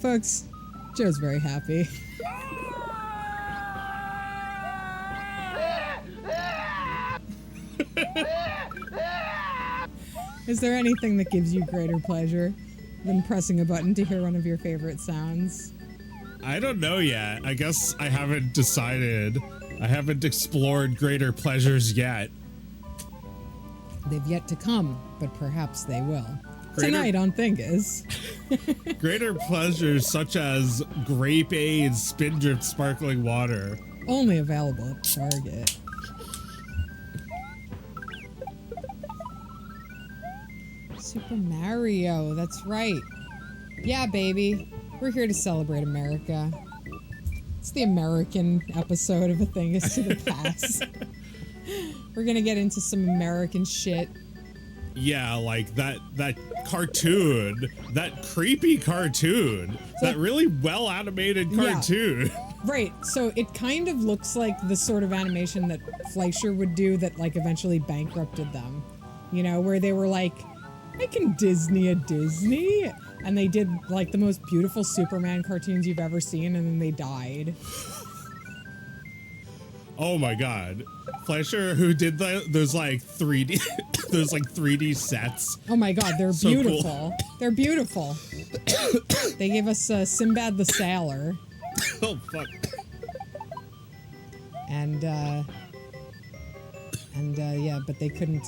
folks, Joe's very happy. Is there anything that gives you greater pleasure than pressing a button to hear one of your favorite sounds? I don't know yet. I guess I haven't decided. I haven't explored greater pleasures yet. They've yet to come, but perhaps they will. Tonight on Thingus. Greater pleasures such as grape-aid, spin-dripped sparkling water. Only available at Target. Super Mario, that's right. Yeah, baby. We're here to celebrate America. It's the American episode of A Thingus to the Past. We're gonna get into some American shit. Yeah, like that cartoon, that creepy cartoon, so, that really well animated cartoon. Yeah, right. So it kind of looks like the sort of animation that Fleischer would do that like eventually bankrupted them. You know, where they were like, making Disney a Disney, and they did like the most beautiful Superman cartoons you've ever seen, and then they died. Oh my god. Fleischer, who did those like 3D those like 3D sets. Oh my god, they're so beautiful. Cool. They're beautiful. They gave us Sinbad the Sailor. Oh fuck. And yeah, but they couldn't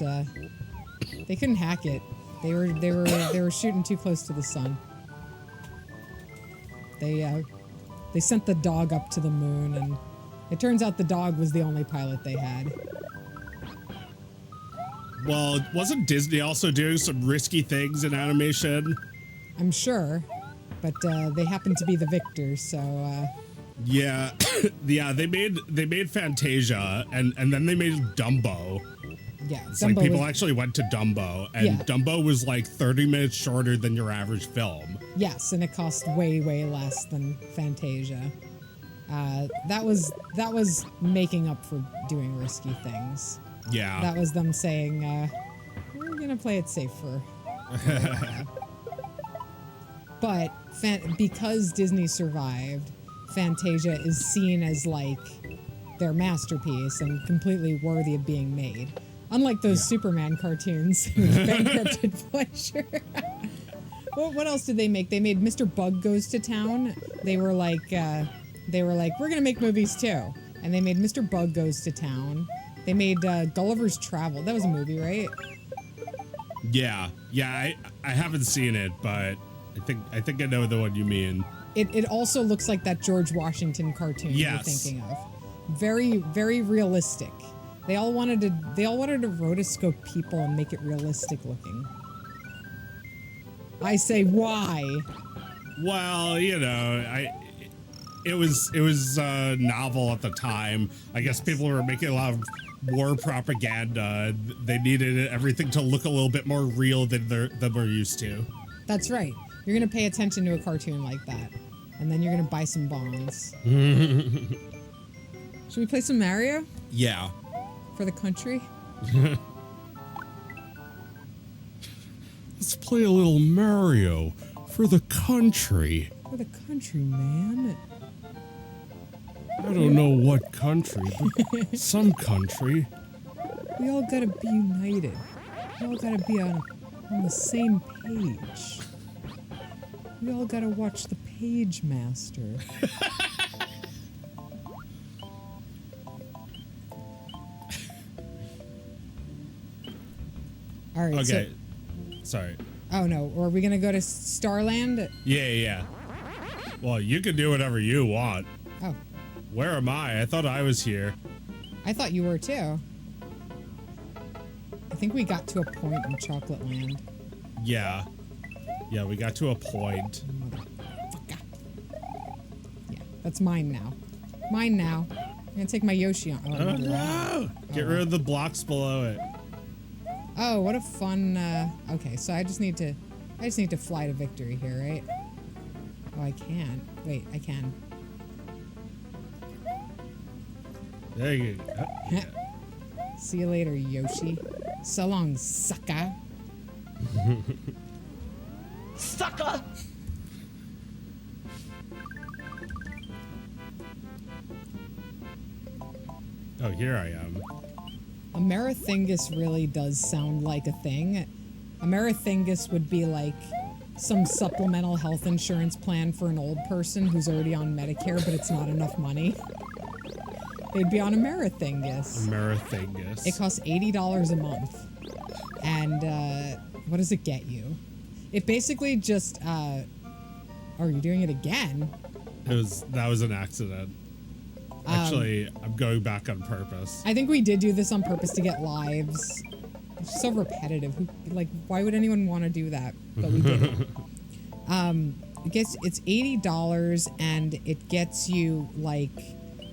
hack it. They were shooting too close to the sun. They sent the dog up to the moon, and it turns out the dog was the only pilot they had. Well, wasn't Disney also doing some risky things in animation? I'm sure, but they happened to be the victors, so yeah. Yeah, they made Fantasia, and then they made Dumbo. Yeah, it's Dumbo like people actually went to Dumbo, and yeah. Dumbo was like 30 minutes shorter than your average film. Yes, and it cost way, way less than Fantasia. That was making up for doing risky things. Yeah. That was them saying, we're gonna play it safe for But because Disney survived, Fantasia is seen as like their masterpiece and completely worthy of being made. Unlike those Superman cartoons, which bankrupted Fleischer. What else did they make? They made Mr. Bug Goes to Town. They were like, we're gonna make movies too. And they made Mr. Bug Goes to Town. They made Gulliver's Travel. That was a movie, right? Yeah, I haven't seen it, but I think I know the one you mean. It also looks like that George Washington cartoon you're thinking of. Very, very realistic. They all wanted to rotoscope people and make it realistic looking. I say, why? Well, you know, it was novel at the time. I guess people were making a lot of war propaganda. They needed everything to look a little bit more real than we're used to. That's right. You're gonna pay attention to a cartoon like that, and then you're gonna buy some bonds. Should we play some Mario? Yeah. For the country? Let's play a little Mario for the country. For the country, man. I don't know what country, but some country. We all gotta be united. We all gotta be on the same page. We all gotta watch the Page Master. All right. Okay. Sorry. Oh no. Are we gonna go to Starland? Yeah. Well, you can do whatever you want. Oh. Where am I? I thought I was here. I thought you were too. I think we got to a point in Chocolate Land. Yeah. Yeah, we got to a point. Motherfucker. Yeah, that's mine now. Mine now. I'm gonna take my Yoshi on. Oh, no! Get rid of the blocks below it. Oh, what a fun, okay, so I just need to fly to victory here, right? Oh, I can. Wait, I can. There you go. Yeah. See you later, Yoshi. So long, sucker. Sucker! Oh, here I am. Amerithingus really does sound like a thing. Amerithingus would be like some supplemental health insurance plan for an old person who's already on Medicare, but it's not enough money. They'd be on Amerithingus. Amerithingus. It costs $80 a month. And what does it get you? It basically just... oh, are you doing it again? That was an accident. Actually, I'm going back on purpose. I think we did do this on purpose to get lives. It's so repetitive. Like, why would anyone want to do that? But we did it. It's $80 and it gets you like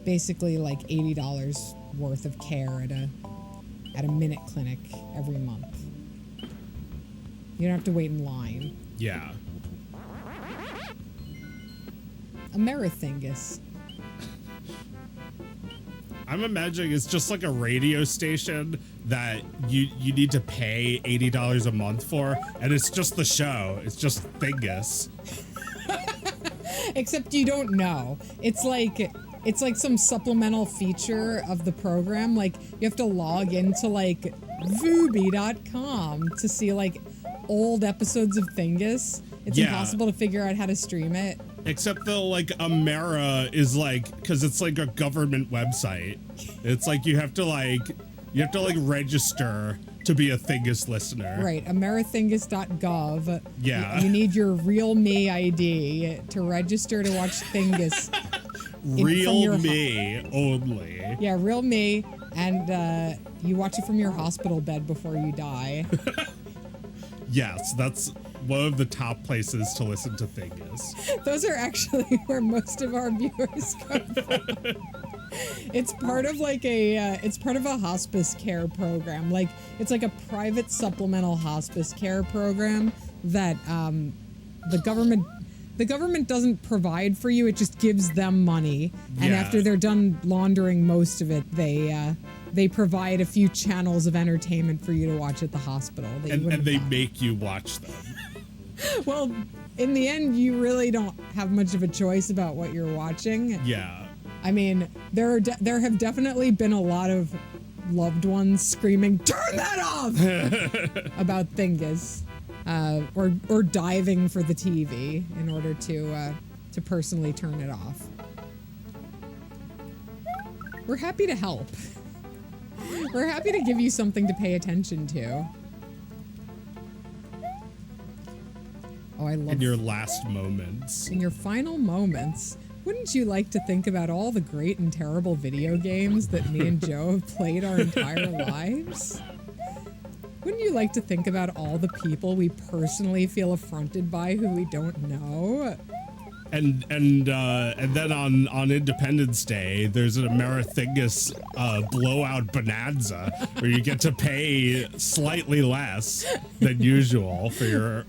basically like $80 worth of care at a minute clinic every month. You don't have to wait in line. Yeah. Amerithingus. I'm imagining it's just like a radio station that you need to pay $80 a month for, and it's just the show. It's just Thingus. Except you don't know. It's like some supplemental feature of the program. Like you have to log into like Vubi.com to see like old episodes of Thingus. It's impossible to figure out how to stream it. Except though, like, Amera is like, because it's like a government website. It's like you have to register to be a Thingus listener. Right, amerithingus.gov. Yeah. You need your Real Me ID to register to watch Thingus. Real Me only. Yeah, Real Me, and you watch it from your hospital bed before you die. Yes, that's one of the top places to listen to Thingus. Those are actually where most of our viewers come from. It's part of like it's part of a hospice care program. Like it's like a private supplemental hospice care program that the government doesn't provide for you. It just gives them money, and after they're done laundering most of it, they provide a few channels of entertainment for you to watch at the hospital. And they make you watch them. Well, in the end, you really don't have much of a choice about what you're watching. Yeah. I mean, there have definitely been a lot of loved ones screaming, "Turn that off!" about Thingus, or diving for the TV in order to personally turn it off. We're happy to help. We're happy to give you something to pay attention to. Oh, I love... In your last moments. In your final moments. Wouldn't you like to think about all the great and terrible video games that me and Joe have played our entire lives? Wouldn't you like to think about all the people we personally feel affronted by who we don't know? And then on Independence Day, there's an Amerithingus blowout bonanza where you get to pay slightly less than usual for your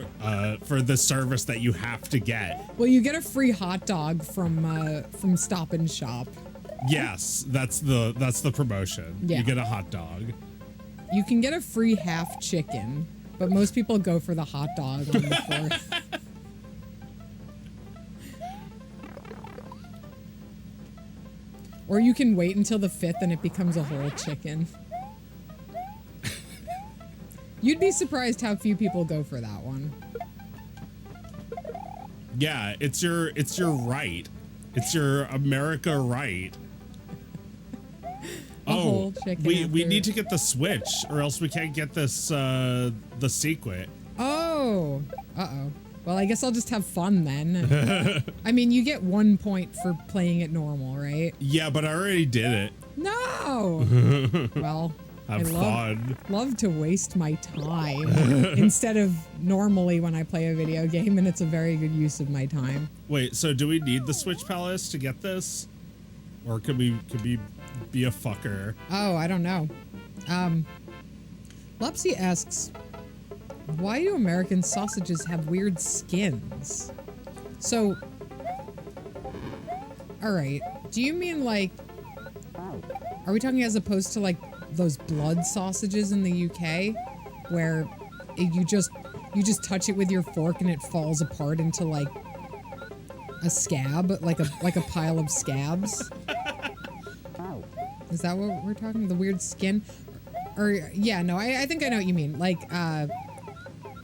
for the service that you have to get. Well, you get a free hot dog from Stop and Shop. Yes, that's the promotion. Yeah. You get a hot dog. You can get a free half chicken, but most people go for the hot dog on the 4th. Or you can wait until the 5th and it becomes a whole chicken. You'd be surprised how few people go for that one. Yeah, it's your right. It's your America right. Whole chicken we after. need to get the Switch, or else we can't get this the Sequit. Oh, uh-oh. Well, I guess I'll just have fun then. I mean, you get 1 point for playing it normal, right? Yeah, but I already did it. No! Well, Have fun. Love to waste my time instead of normally when I play a video game, and it's a very good use of my time. Wait, so do we need the Switch Palace to get this? Or could we be a fucker? Oh, I don't know. Lupsy asks, why do American sausages have weird skins? So, all right. Do you mean like, are we talking as opposed to like those blood sausages in the UK where you just touch it with your fork and it falls apart into like a scab, like a pile of scabs? Is that what we're talking? The weird skin? Or yeah, no, I think I know what you mean. Like,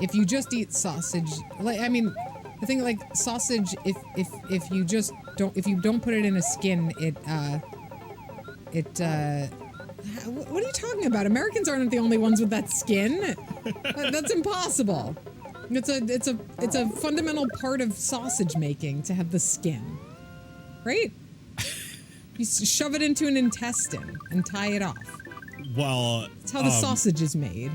if you just eat sausage, like, I mean, the thing like sausage, if you just don't, if you don't put it in a skin, what are you talking about? Americans aren't the only ones with that skin. That's impossible. It's a fundamental part of sausage making to have the skin, right? You shove it into an intestine and tie it off. Well, that's how the sausage is made.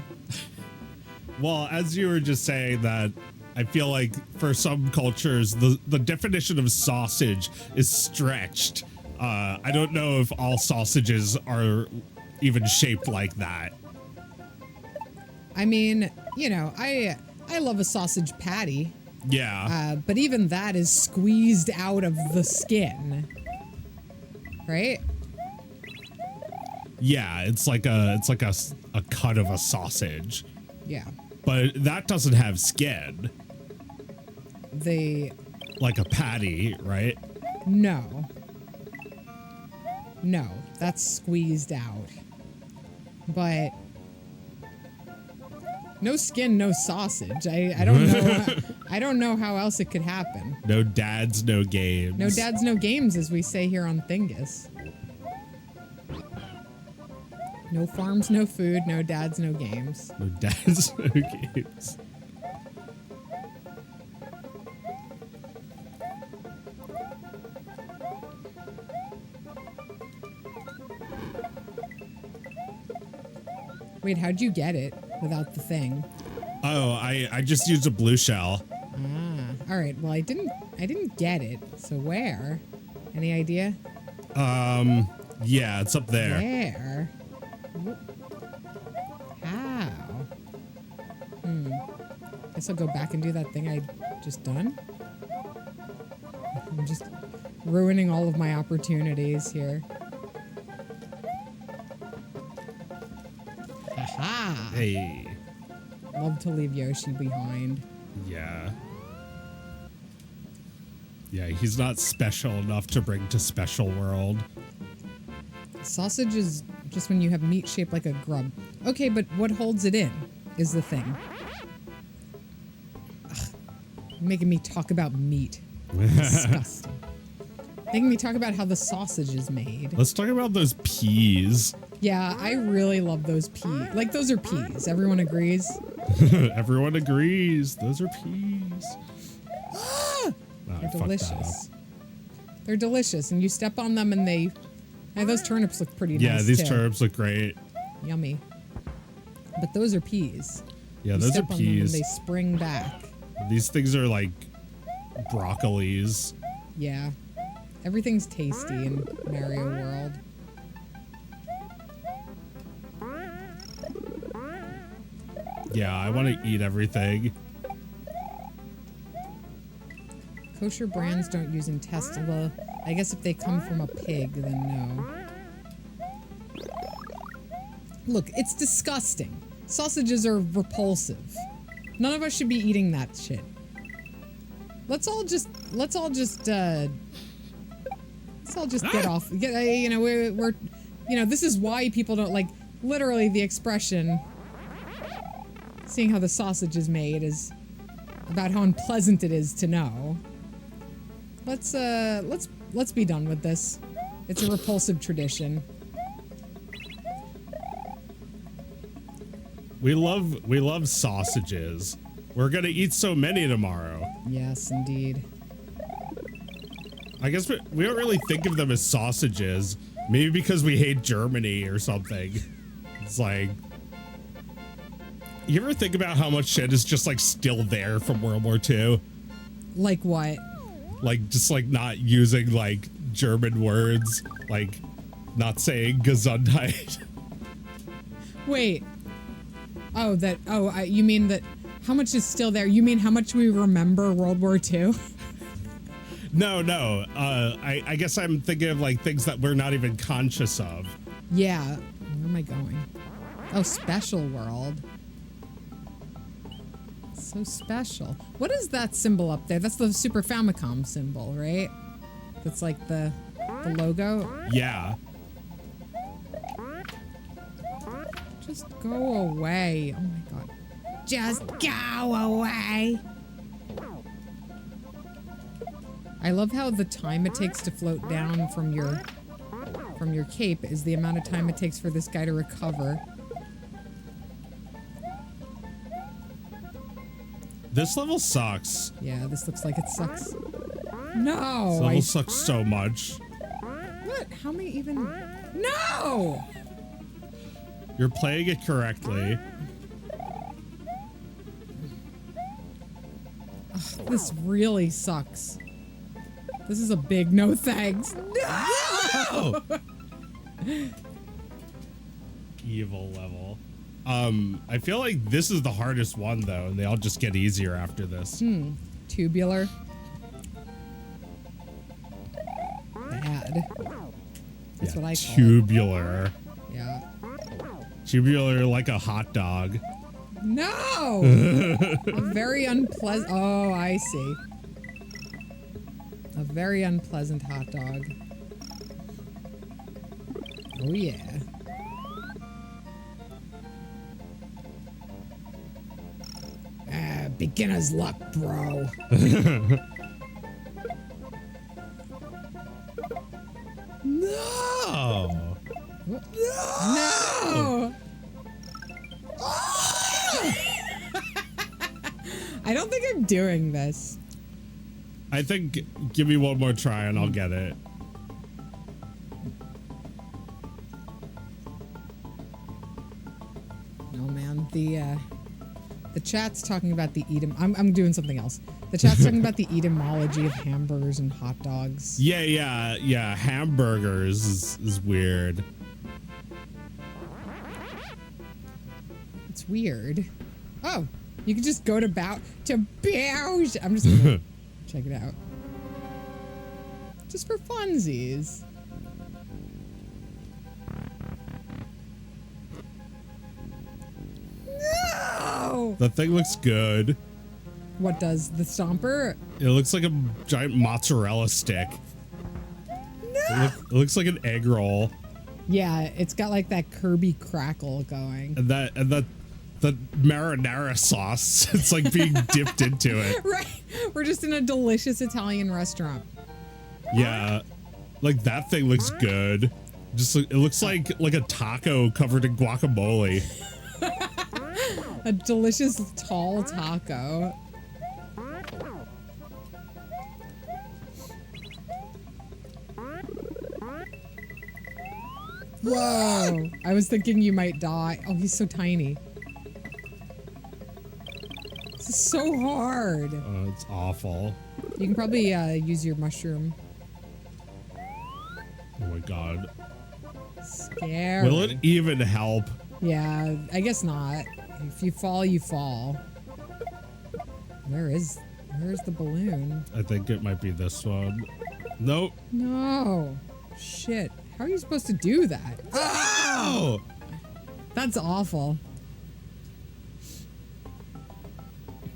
Well, as you were just saying that, I feel like for some cultures, the definition of sausage is stretched. I don't know if all sausages are even shaped like that. I mean, you know, I love a sausage patty. Yeah. But even that is squeezed out of the skin. Right? Yeah, it's like a cut of a sausage. Yeah. But that doesn't have skin. Like a patty, right? No. No, that's squeezed out. But no skin, no sausage. I don't know. I don't know how else it could happen. No dads, no games. No dads, no games, as we say here on Thingus. No farms, no food, no dads, no games. No dads, no games. Wait, how'd you get it without the thing? Oh, I just used a blue shell. Ah, all right. Well, I didn't get it. So where? Any idea? Yeah, it's up there. Where? How? Guess I'll go back and do that thing I just done. I'm just ruining all of my opportunities here. Aha! Hey. Love to leave Yoshi behind. Yeah. Yeah, he's not special enough to bring to Special World. Sausage is just when you have meat shaped like a grub. Okay, but what holds it in is the thing. Ugh, making me talk about meat. Disgusting. Making me talk about how the sausage is made. Let's talk about those peas. Yeah, I really love those peas. Like, those are peas. Everyone agrees? Everyone agrees. Those are peas. Ah! They're delicious. They're delicious, and you step on them and they... Hey, those turnips look pretty nice, yeah, these too. turnips look great. Yummy. But those are peas. Yeah, you those are step on them and peas. they spring back. These things are like broccolis. Yeah. Everything's tasty in Mario World. Yeah, I want to eat everything. Kosher brands don't use intestine. Well, I guess if they come from a pig, then no. Look, it's disgusting. Sausages are repulsive. None of us should be eating that shit. Let's all just get off. You know, we're you know, this is why people don't like, literally the expression, seeing how the sausage is made is about how unpleasant it is to know. Let's be done with this. It's a repulsive tradition. We love sausages. We're gonna eat so many tomorrow. Yes, indeed. I guess we don't really think of them as sausages. Maybe because we hate Germany or something. It's like, you ever think about how much shit is just like still there from World War II? Like what? Like just like not using like German words, like not saying Gesundheit. Wait. Oh, that. Oh, you mean that? How much is still there? You mean how much we remember World War II? No. I guess I'm thinking of like things that we're not even conscious of. Yeah. Where am I going? Oh, Special World. So special. What is that symbol up there? That's the Super Famicom symbol, right? That's like the logo. Yeah. Just go away. Oh my god. Just go away. I love how the time it takes to float down from your cape is the amount of time it takes for this guy to recover. This level sucks. Yeah, this looks like it sucks. No! This level sucks so much. What? How many even... No! You're playing it correctly. Ugh, this really sucks. This is a big no thanks. No! Evil level. I feel like this is the hardest one though, and they all just get easier after this. Tubular. Bad. That's what I call tubular. it. Yeah. Tubular like a hot dog. No! A very unpleasant... Oh, I see. A very unpleasant hot dog. Oh, yeah. Beginner's luck, bro. No! No! I don't think I'm doing this. I think give me one more try and I'll get it. Oh man, the chat's talking about the I'm doing something else. The chat's talking about the etymology of hamburgers and hot dogs. Yeah. Hamburgers is weird. It's weird. Oh, you can just go to Bowser. I'm just gonna check it out. Just for funsies. No! The thing looks good. What does the stomper? It looks like a giant mozzarella stick. No! It looks like an egg roll. Yeah, it's got like that Kirby crackle going. And the marinara sauce. It's like being dipped into it. Right. We're just in a delicious Italian restaurant. Yeah. Like that thing looks good. It looks like a taco covered in guacamole. A delicious tall taco. Whoa. I was thinking you might die. Oh, he's so tiny. This is so hard. It's awful. You can probably use your mushroom. Oh my god. Scary. Will it even help? Yeah, I guess not. If you fall, you fall. Where's the balloon? I think it might be this one. Nope. No. Shit. How are you supposed to do that? Oh! That's awful.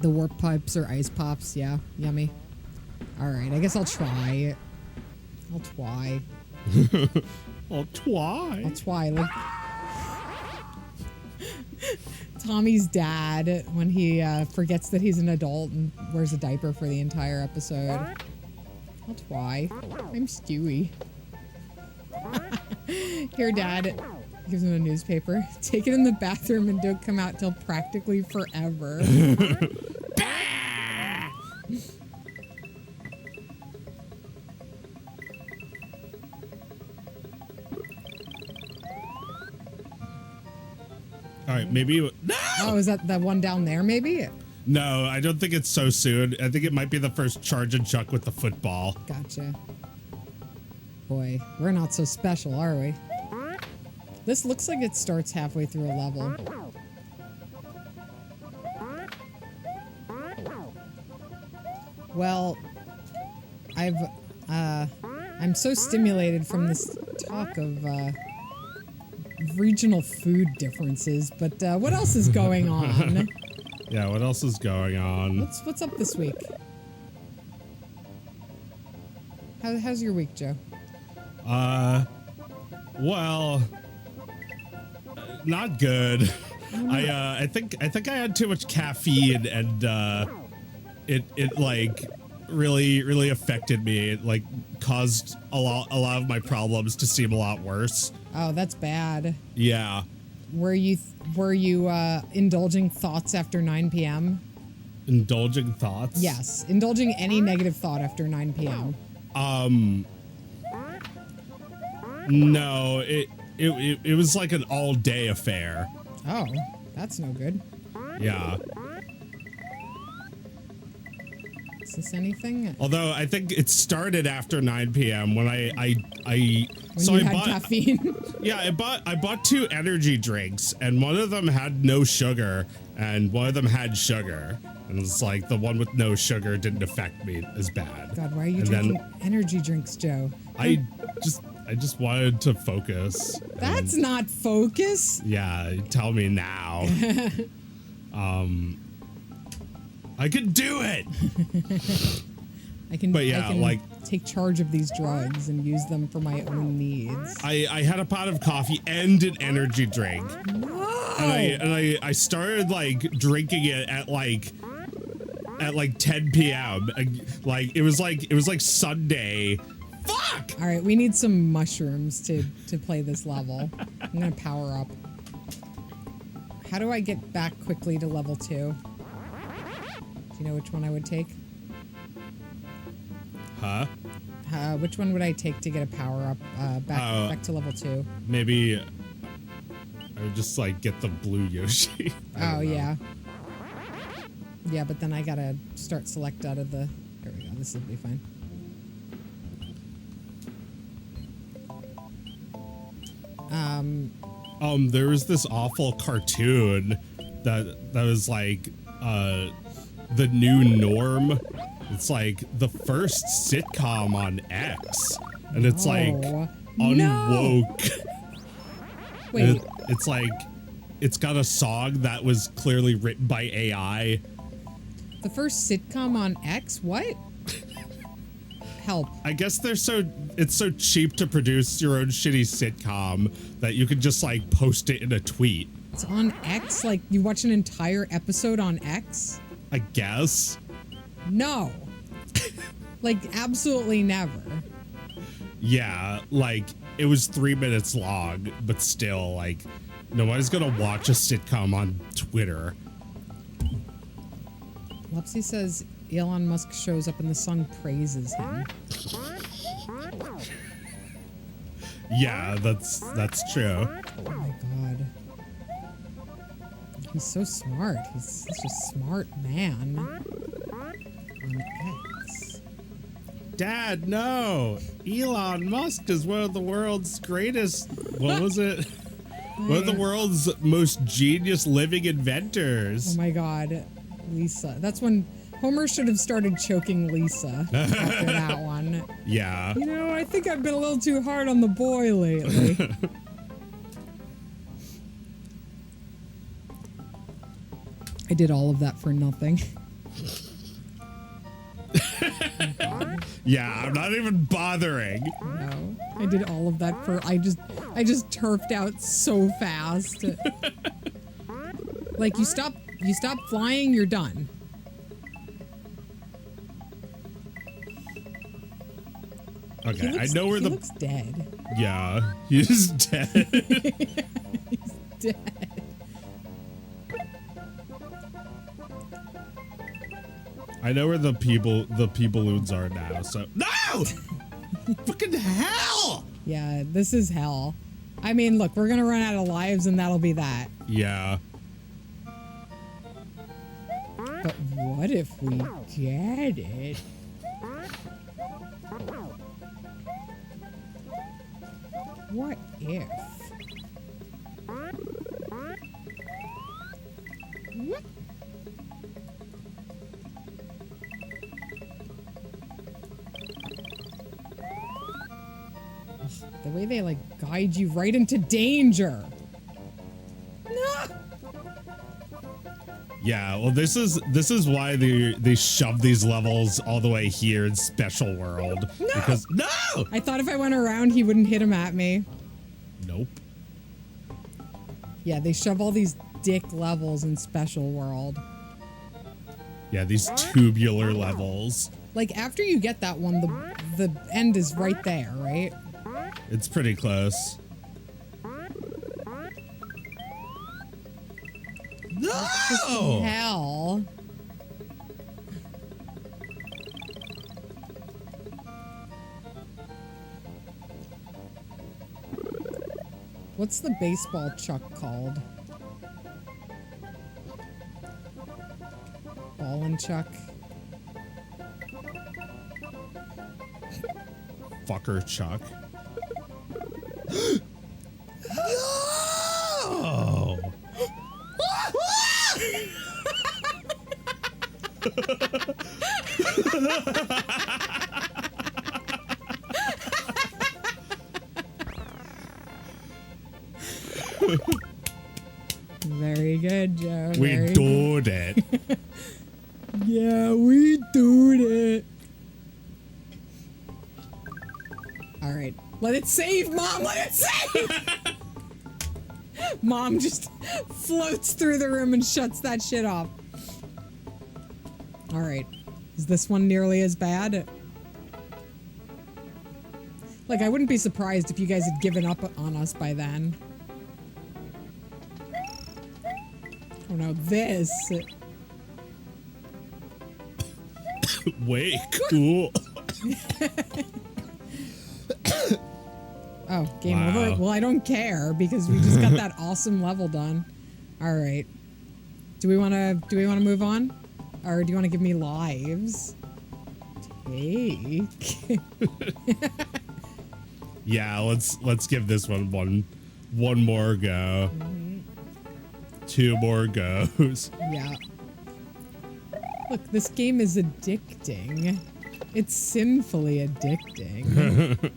The warp pipes or ice pops. Yeah, yummy. All right, I guess I'll try. I'll try. I'll try. I'll try. Like Tommy's dad when he forgets that he's an adult and wears a diaper for the entire episode. I'll try. I'm Stewie. Here, Dad gives him a newspaper. Take it in the bathroom and don't come out till practically forever. All right, maybe. No! Oh, is that the one down there, maybe? No, I don't think it's so soon. I think it might be the first charge and chuck with the football. Gotcha. Boy, we're not so special, are we? This looks like it starts halfway through a level. Well, I'm so stimulated from this talk of regional food differences, but what else is going on? Yeah, what else is going on? What's up this week? How's your week, Joe? Well, not good. I think I had too much caffeine, and it like really affected me. It like caused a lot of my problems to seem a lot worse. Oh, that's bad. Yeah. Were you indulging thoughts after 9 p.m.? Indulging thoughts? Yes, indulging any negative thought after 9 p.m. No, it was like an all day affair. Oh, that's no good. Yeah. Is this anything? Although I think it started after 9 p.m. when I had caffeine. Yeah, I bought 2 energy drinks, and one of them had no sugar and one of them had sugar. And it's like the one with no sugar didn't affect me as bad. God, why are you drinking energy drinks, Joe? I just wanted to focus. That's not focus. Yeah, tell me now. I could do it. I can like take charge of these drugs and use them for my own needs. I had a pot of coffee and an energy drink. No. And I started like drinking it at like 10 p.m. Like it was like Sunday. Fuck! All right, we need some mushrooms to play this level. I'm gonna power up. How do I get back quickly to level 2? Do you know which one I would take? Huh? Which one would I take to get a power up back to level 2? Maybe I would just like get the blue Yoshi. Oh yeah. Yeah, but then I gotta start select out of the. There we go. This will be fine. There was this awful cartoon that was like the new norm. It's like the first sitcom on X, and it's like unwoke. Wait. It's like it's got a song that was clearly written by AI. The first sitcom on X? What? Help. I guess it's so cheap to produce your own shitty sitcom that you could just like post it in a tweet. It's on X? Like you watch an entire episode on X? I guess. No. Like absolutely never. Yeah, like it was 3 minutes long, but still like nobody's gonna watch a sitcom on Twitter. Lepsy says Elon Musk shows up and the song praises him. Yeah, that's true. Oh my god. He's so smart. He's such a smart man. On X. Dad, no! Elon Musk is one of the world's greatest. What was it? One of the world's most genius living inventors. Oh my god. Lisa. That's when Homer should have started choking Lisa after that one. Yeah. You know, I think I've been a little too hard on the boy lately. I did all of that for nothing. Yeah, I'm not even bothering. No, I did all of that for. I just turfed out so fast. Like you stop flying, you're done. Okay, I know where he looks dead. Yeah, he's dead. He's dead. I know where the balloons are now. So no, fucking hell. Yeah, this is hell. I mean, look, we're gonna run out of lives, and that'll be that. Yeah. But what if we get it? What if? What? The way they like guide you right into danger. No. Yeah, well, this is why they shove these levels all the way here in Special World. No! Because no! I thought if I went around, he wouldn't hit him at me. Nope. Yeah, they shove all these dick levels in Special World. Yeah, these tubular levels. Like, after you get that one, the end is right there, right? It's pretty close. No! Hell. What's the baseball chuck called? Ball and chuck. Fucker Chuck. Very good, Joe. We Very did it. Yeah, we do it. All right. Let it save, Mom. Let it save. Mom just floats through the room and shuts that shit off. All right. Is this one nearly as bad? Like, I wouldn't be surprised if you guys had given up on us by then. Oh no, this. Way cool. Oh, game over? Well, I don't care because we just got that awesome level done. All right. Do we want to move on? Or do you want to give me lives? Take. Yeah, let's give this one more go. Mm-hmm. 2 more goes. Yeah. Look, this game is addicting. It's sinfully addicting.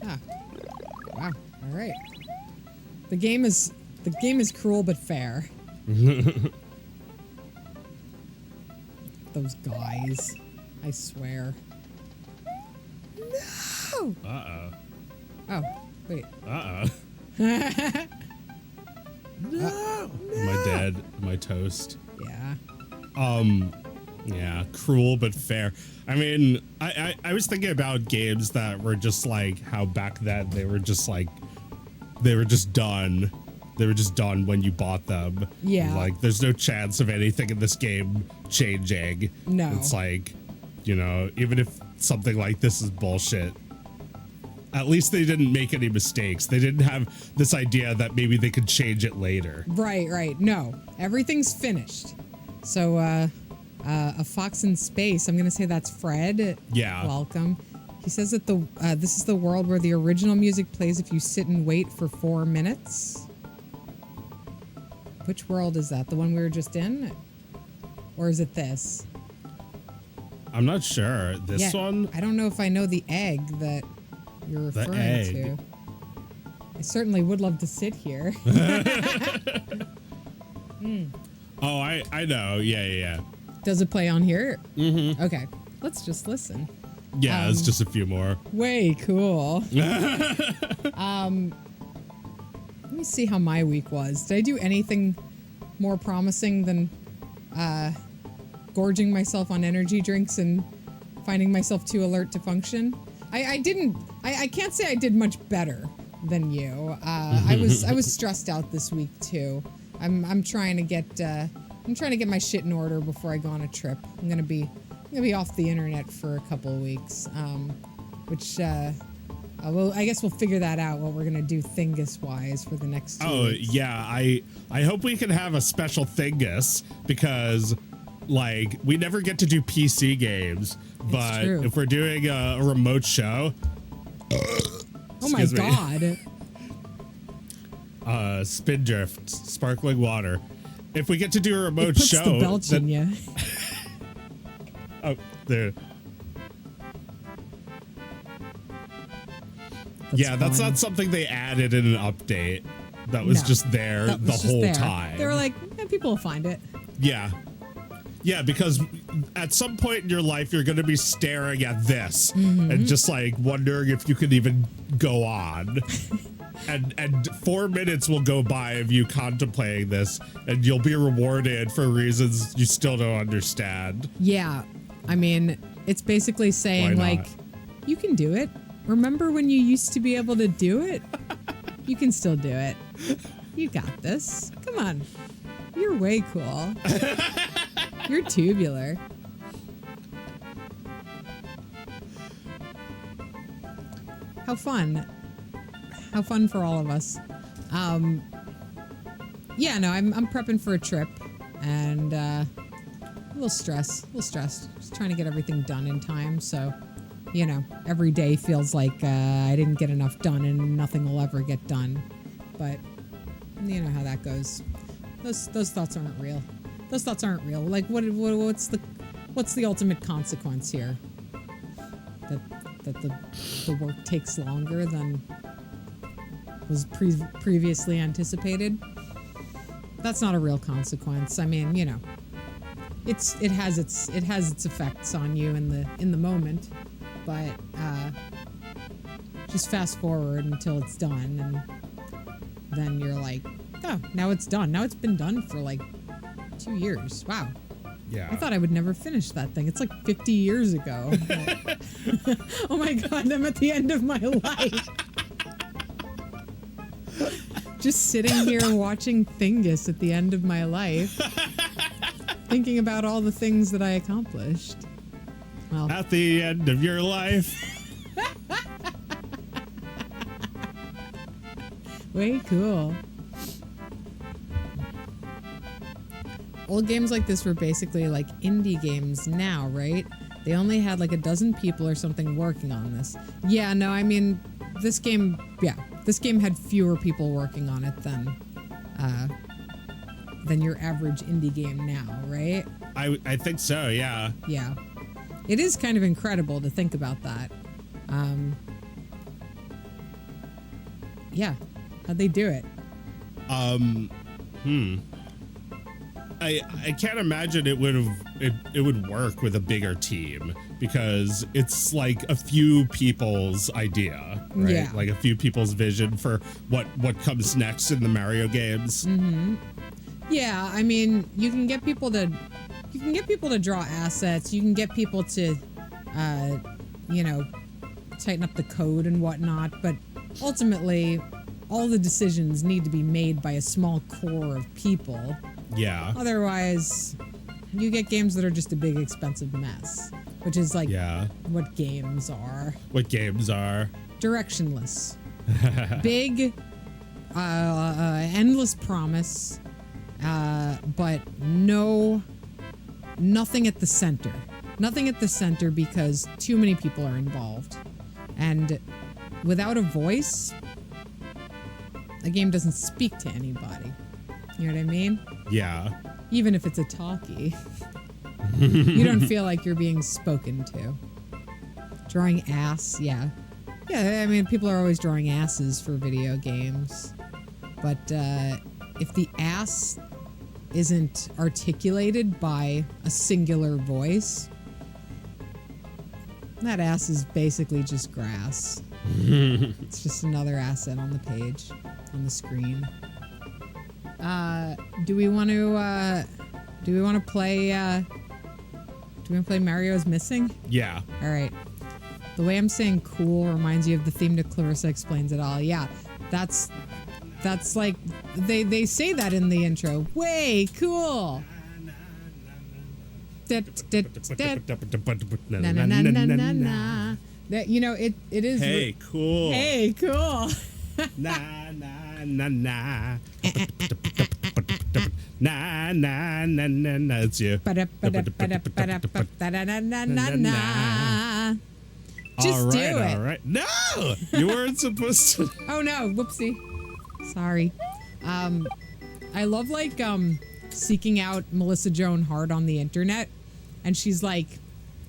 Ah. Wow. All right. The game is cruel but fair. Those guys. I swear. No! Uh-oh. Oh, wait. Uh-oh. No! Am I dead? Am I toast? Yeah. Yeah, cruel but fair. I mean, I was thinking about games that were just like how back then they were just done. They were just done when you bought them. Yeah. Like, there's no chance of anything in this game changing. No. It's like, you know, even if something like this is bullshit, at least they didn't make any mistakes. They didn't have this idea that maybe they could change it later. Right. No, everything's finished. So, a fox in space. I'm gonna say that's Fred. Yeah. Welcome. He says that this is the world where the original music plays if you sit and wait for 4 minutes. Which world is that? The one we were just in? Or is it this? I'm not sure. This one? I don't know if I know the egg that you're referring to. I certainly would love to sit here. Oh, I know. Yeah. Does it play on here? Mm-hmm. Okay. Let's just listen. Yeah, it's just a few more. Way cool. Let me see how my week was. Did I do anything more promising than gorging myself on energy drinks and finding myself too alert to function? I didn't. I can't say I did much better than you. I was stressed out this week too. I'm trying to get my shit in order before I go on a trip. I'm gonna be off the internet for a couple of weeks, I guess we'll figure that out, what we're going to do Thingus-wise for the next 2 weeks. Oh, yeah. I hope we can have a special Thingus because, like, we never get to do PC games. But if we're doing a remote show... Oh, my God. Spindrift, sparkling water. If we get to do a remote puts show... the belch in you. Oh, there... That's not something they added in an update. That was just there the whole time. They were like, people will find it. Yeah. Yeah, because at some point in your life, you're going to be staring at this and just like wondering if you can even go on. And 4 minutes will go by of you contemplating this, and you'll be rewarded for reasons you still don't understand. Yeah. I mean, it's basically saying, like, you can do it. Remember when you used to be able to do it? You can still do it. You got this. Come on. You're way cool. You're tubular. How fun. How fun for all of us. Yeah, no, I'm prepping for a trip, and a little stressed. Just trying to get everything done in time, so, you know, every day feels like I didn't get enough done and nothing will ever get done. But you know how that goes. Those thoughts aren't real. Those thoughts aren't real. Like, what's the ultimate consequence here? That the work takes longer than was previously anticipated. That's not a real consequence. I mean, you know, it has its effects on you in the moment, but just fast forward until it's done, and then you're like, oh, now it's done. Now it's been done for like 2 years. Wow. Yeah. I thought I would never finish that thing. It's like 50 years ago. Oh my God, I'm at the end of my life. Just sitting here watching Thingus at the end of my life, thinking about all the things that I accomplished. Well, at the end of your life. Way cool. Old games like this were basically like indie games now, right? They only had like a dozen people or something working on this. Yeah, no, I mean, this game had fewer people working on it than your average indie game now, right? I think so, yeah. Yeah. It is kind of incredible to think about that. Yeah. How'd they do it? I can't imagine it would work with a bigger team, because it's like a few people's idea, right? Yeah. Like a few people's vision for what comes next in the Mario games. Mm-hmm. Yeah, I mean, you can get people to draw assets. You can get people to, you know, tighten up the code and whatnot. But ultimately, all the decisions need to be made by a small core of people. Yeah. Otherwise, you get games that are just a big, expensive mess, which is like what games are. What games are. Directionless. Big, endless promise, but nothing at the center. Nothing at the center because too many people are involved. And without a voice, a game doesn't speak to anybody. You know what I mean? Yeah. Even if it's a talkie, you don't feel like you're being spoken to. Drawing ass, yeah. Yeah, I mean, people are always drawing asses for video games. But if the ass isn't articulated by a singular voice, that ass is basically just grass. It's just another asset on the page, on the screen. Do we want to play Mario's Missing? Yeah. All right. The way I'm saying cool reminds you of the theme to Clarissa Explains It All. Yeah. That's like they say that in the intro. Way cool. Na na na na na na. That, you know, it is. Hey, cool. Hey, cool. Na na na na. Na na na na na. It's you. Just do it. All right. No, you weren't supposed to. Oh no! Whoopsie. Sorry. I love like seeking out Melissa Joan Hart on the internet, and she's like,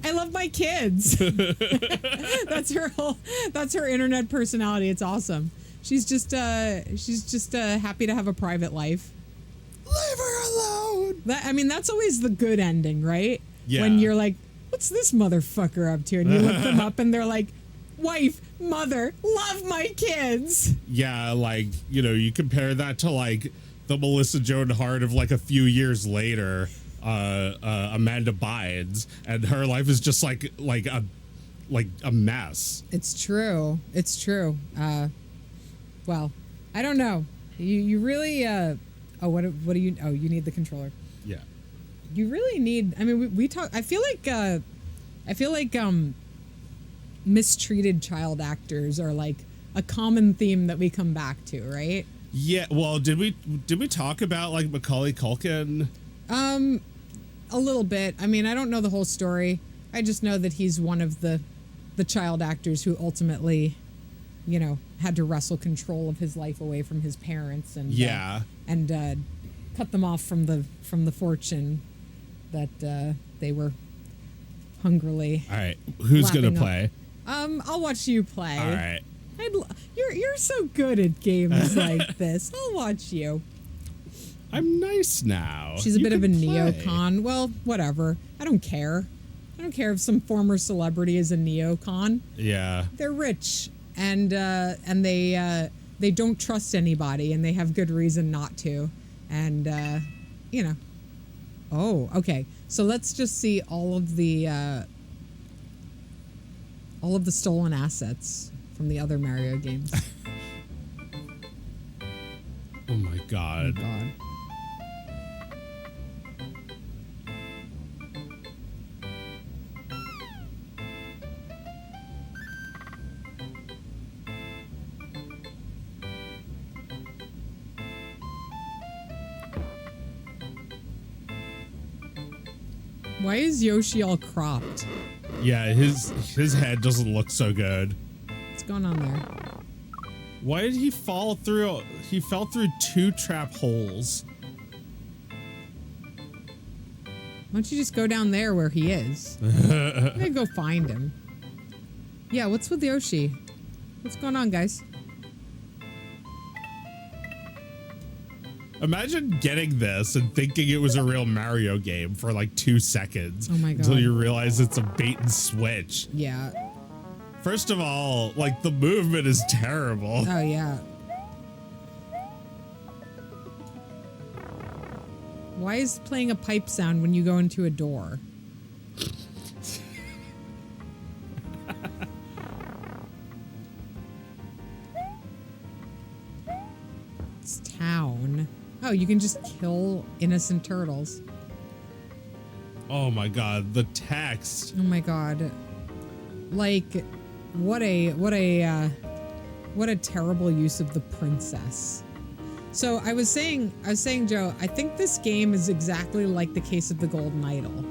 I love my kids. That's her internet personality. It's awesome. She's just happy to have a private life. Leave her alone. I mean, that's always the good ending, right? Yeah. When you're like, what's this motherfucker up to? And you look them up and they're like, wife, mother, love my kids. Yeah, like, you know, you compare that to like the Melissa Joan Hart of like a few years later, Amanda Bynes, and her life is just like a mess. It's true. It's true. Well, I don't know. You really what do you you need the controller. Yeah. You really need, I mean, we talk, I feel like mistreated child actors are like a common theme that we come back to, right? Yeah, well, did we talk about like Macaulay Culkin? A little bit. I mean, I don't know the whole story. I just know that he's one of the child actors who ultimately, you know, had to wrestle control of his life away from his parents and cut them off from the fortune that they were hungrily. All right, who's gonna play? I'll watch you play. All right. You're so good at games like this. I'll watch you. I'm nice now. She's a bit of a neocon. Well, whatever. I don't care. I don't care if some former celebrity is a neocon. Yeah. They're rich and they don't trust anybody and they have good reason not to. And you know. Oh, okay. So let's just see all of the stolen assets from the other Mario games. Oh my god. Oh god. Why is Yoshi all cropped? Yeah, his head doesn't look so good. What's going on there? Why did he fall through? He fell through 2 trap holes. Why don't you just go down there where he is? I'm gonna go find him. Yeah, what's with Yoshi? What's going on, guys? Imagine getting this and thinking it was a real Mario game for like 2 seconds. Oh my god. Until you realize it's a bait and switch. Yeah. First of all, like the movement is terrible. Oh yeah. Why is playing a pipe sound when you go into a door? It's town. Oh, you can just kill innocent turtles. Oh my god, the text. Oh my god. Like, what a terrible use of the princess. So I was saying, Joe, I think this game is exactly like the case of the Golden Idol,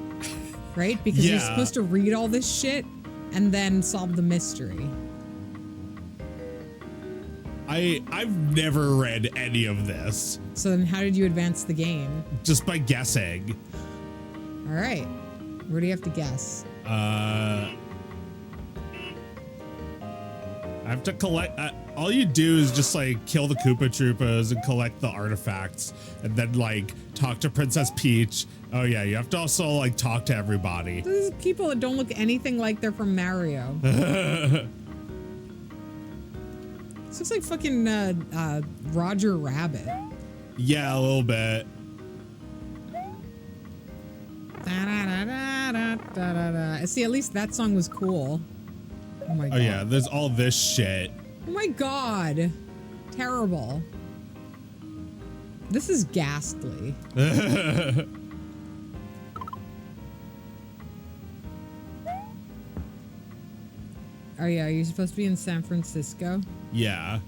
right? Because you're supposed to read all this shit and then solve the mystery. I've never read any of this. So then how did you advance the game? Just by guessing. All right. Where do you have to guess? I have to collect. All you do is just like kill the Koopa Troopas and collect the artifacts, and then like talk to Princess Peach. Oh yeah, you have to also like talk to everybody. These people that don't look anything like they're from Mario. This looks like fucking Roger Rabbit. Yeah, a little bit. See, at least that song was cool. Oh my god. Oh yeah, there's all this shit. Oh my god. Terrible. This is ghastly. Oh yeah, are you supposed to be in San Francisco? Yeah.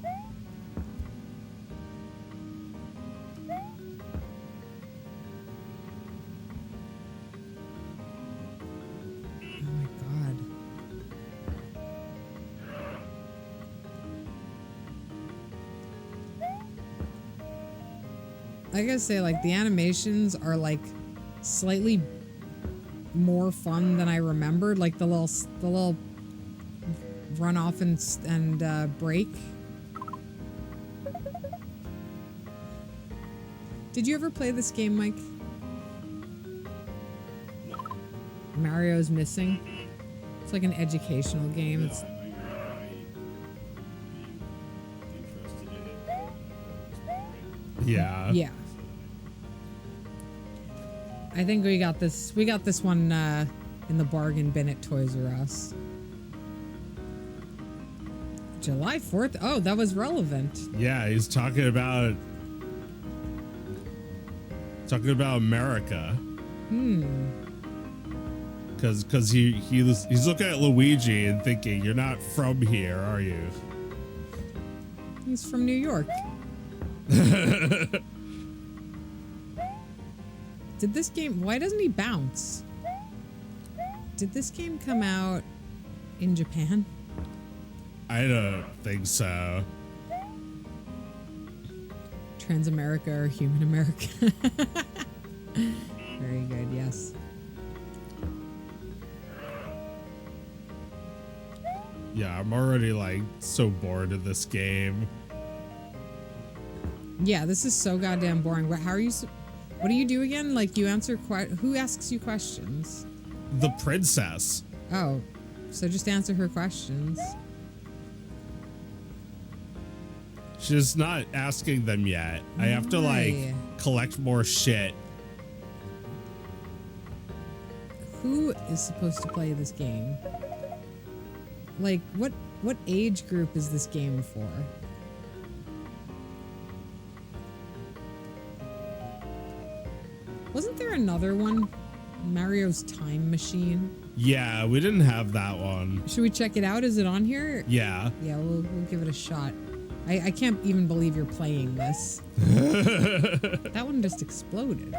I gotta say, like, the animations are like slightly more fun than I remembered. Like the little run off and break. Did you ever play this game, Mike? Mario's missing. It's like an educational game. It's, I know you're right. Being interested in it. Yeah. yeah. I think we got this. We got this one in the bargain bin at Toys R Us. July 4th. Oh, that was relevant. Yeah, he's talking about America. Because he's looking at Luigi and thinking, you're not from here, are you? He's from New York. Did this game... Why doesn't he bounce? Did this game come out in Japan? I don't think so. Trans-America or Human America? Very good, yes. Yeah, I'm already like so bored of this game. Yeah, this is so goddamn boring. How are you... What do you do again? Like, you answer... Who asks you questions? The princess. Oh, so just answer her questions. She's not asking them yet. I have to like Why? collect more shit. Who is supposed to play this game? Like, what age group is this game for? Wasn't there another one? Mario's Time Machine? Yeah, we didn't have that one. Should we check it out? Is it on here? Yeah. Yeah, we'll give it a shot. I can't even believe you're playing this. That one just exploded.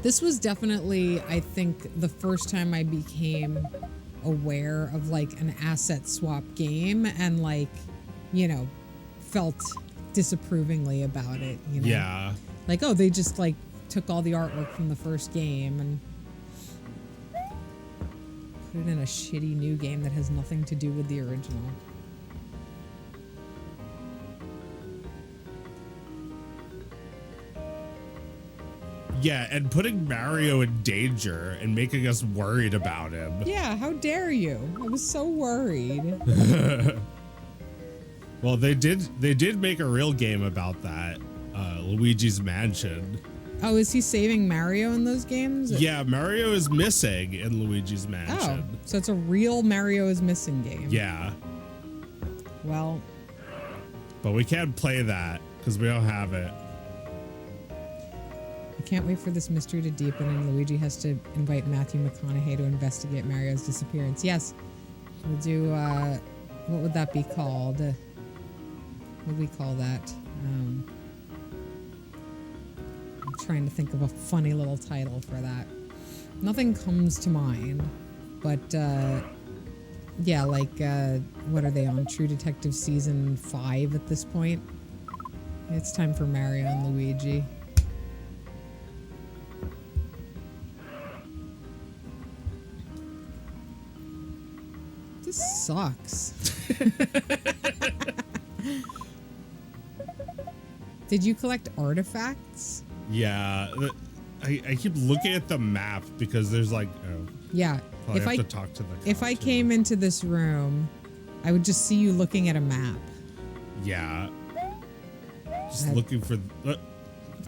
This was definitely, I think, the first time I became aware of like an asset swap game and like, you know, felt disapprovingly about it, you know? Yeah. Like, oh, they just like took all the artwork from the first game and put it in a shitty new game that has nothing to do with the original. Yeah, and putting Mario in danger and making us worried about him. Yeah, how dare you? I was so worried. Well, they did make a real game about that. Luigi's Mansion. Oh, is he saving Mario in those games? Yeah, Mario is missing in Luigi's Oh, Mansion. so it's a real Mario is missing game. Yeah, Well, but we can't play that because we don't have it. I can't wait for this mystery to deepen and Luigi has to invite Matthew McConaughey to investigate Mario's disappearance. Yes, we'll do, what would that be called? What would we call that? I'm trying to think of a funny little title for that. Nothing comes to mind, but, yeah, like, what are they on? True Detective Season 5 at this point? It's time for Mario and Luigi. This sucks. Did you collect artifacts? Yeah, I keep looking at the map because there's like, oh, Yeah. probably have to talk to the If I cop, too. came into this room, I would just see you looking at a map. Yeah. Just looking for.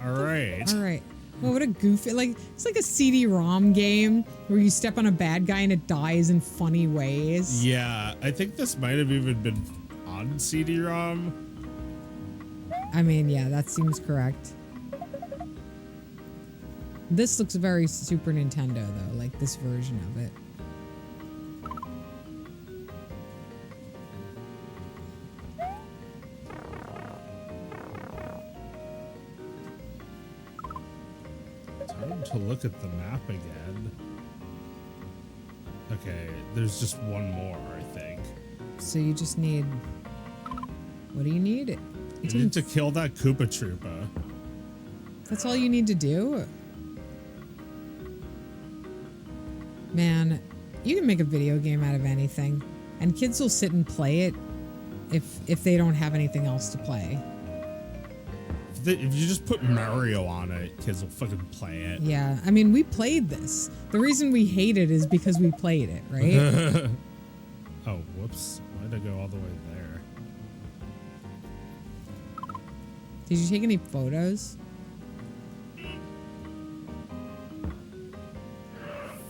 All right. All right. Well, what a goofy, like, it's like a CD-ROM game where you step on a bad guy and it dies in funny ways. Yeah, I think this might have even been on CD-ROM. I mean, yeah, that seems correct. This looks very Super Nintendo, though, like this version of it. Time to look at the map again. Okay, there's just one more, I think. So you just need... What do you need? You need to kill that Koopa Troopa. That's all you need to do? Man, you can make a video game out of anything, and kids will sit and play it if they don't have anything else to play. if you just put Mario on it, kids will fucking play it. Yeah, I mean, we played this. The reason we hate it is because we played it, right? Oh, whoops. Why'd I go all the way there? Did you take any photos?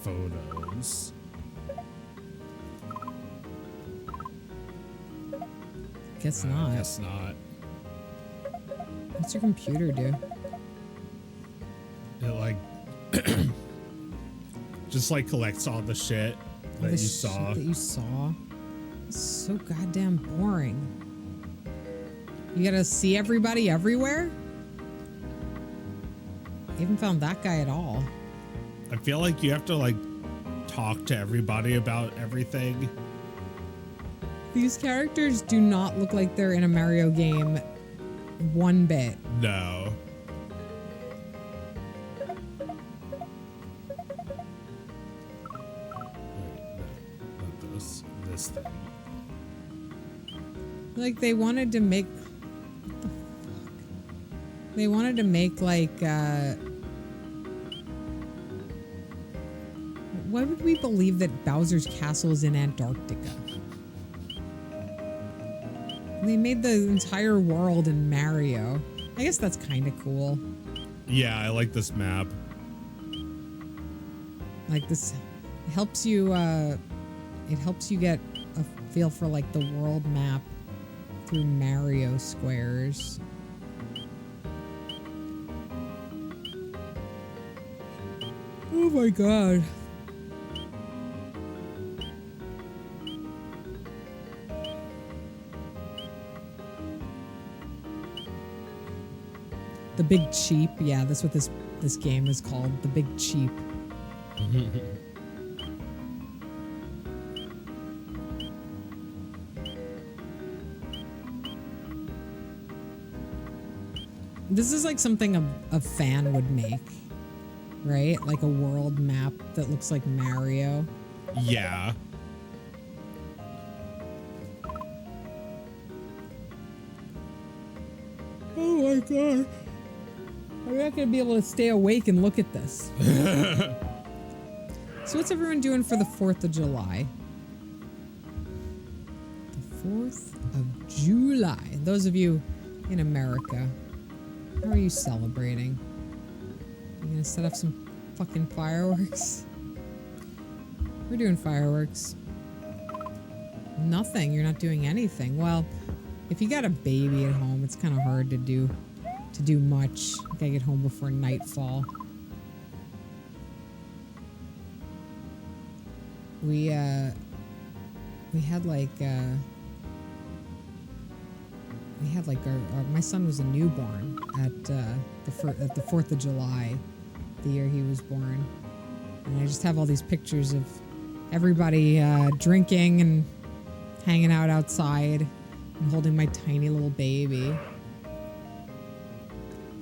Photos. Guess not. Guess not. What's your computer do? It like just like collects all the shit that you saw. Shit that you saw. It's so goddamn boring. You gotta see everybody everywhere? I haven't found that guy at all. I feel like you have to like talk to everybody about everything. These characters do not look like they're in a Mario game one bit. No. Wait, not this. This thing. Like they wanted to make... What the fuck? They wanted to make like... Why would we believe that Bowser's Castle is in Antarctica? They made the entire world in Mario. I guess that's kind of cool. Yeah, I like this map. Like this helps you get a feel for like the world map through Mario squares. Oh my god. The Big Cheap. Yeah, that's what this game is called. The Big Cheap. This is like something a fan would make, right? Like a world map that looks like Mario. Yeah. Oh my god. I'm not gonna be able to stay awake and look at this. So what's everyone doing for the 4th of July? The 4th of July. Those of you in America, how are you celebrating? You gonna set off some fucking fireworks? We're doing fireworks. Nothing. You're not doing anything. Well, if you got a baby at home, it's kind of hard to do much. You gotta get home before nightfall. We had my son was a newborn at the 4th of July, the year he was born, and I just have all these pictures of everybody drinking and hanging out outside and holding my tiny little baby.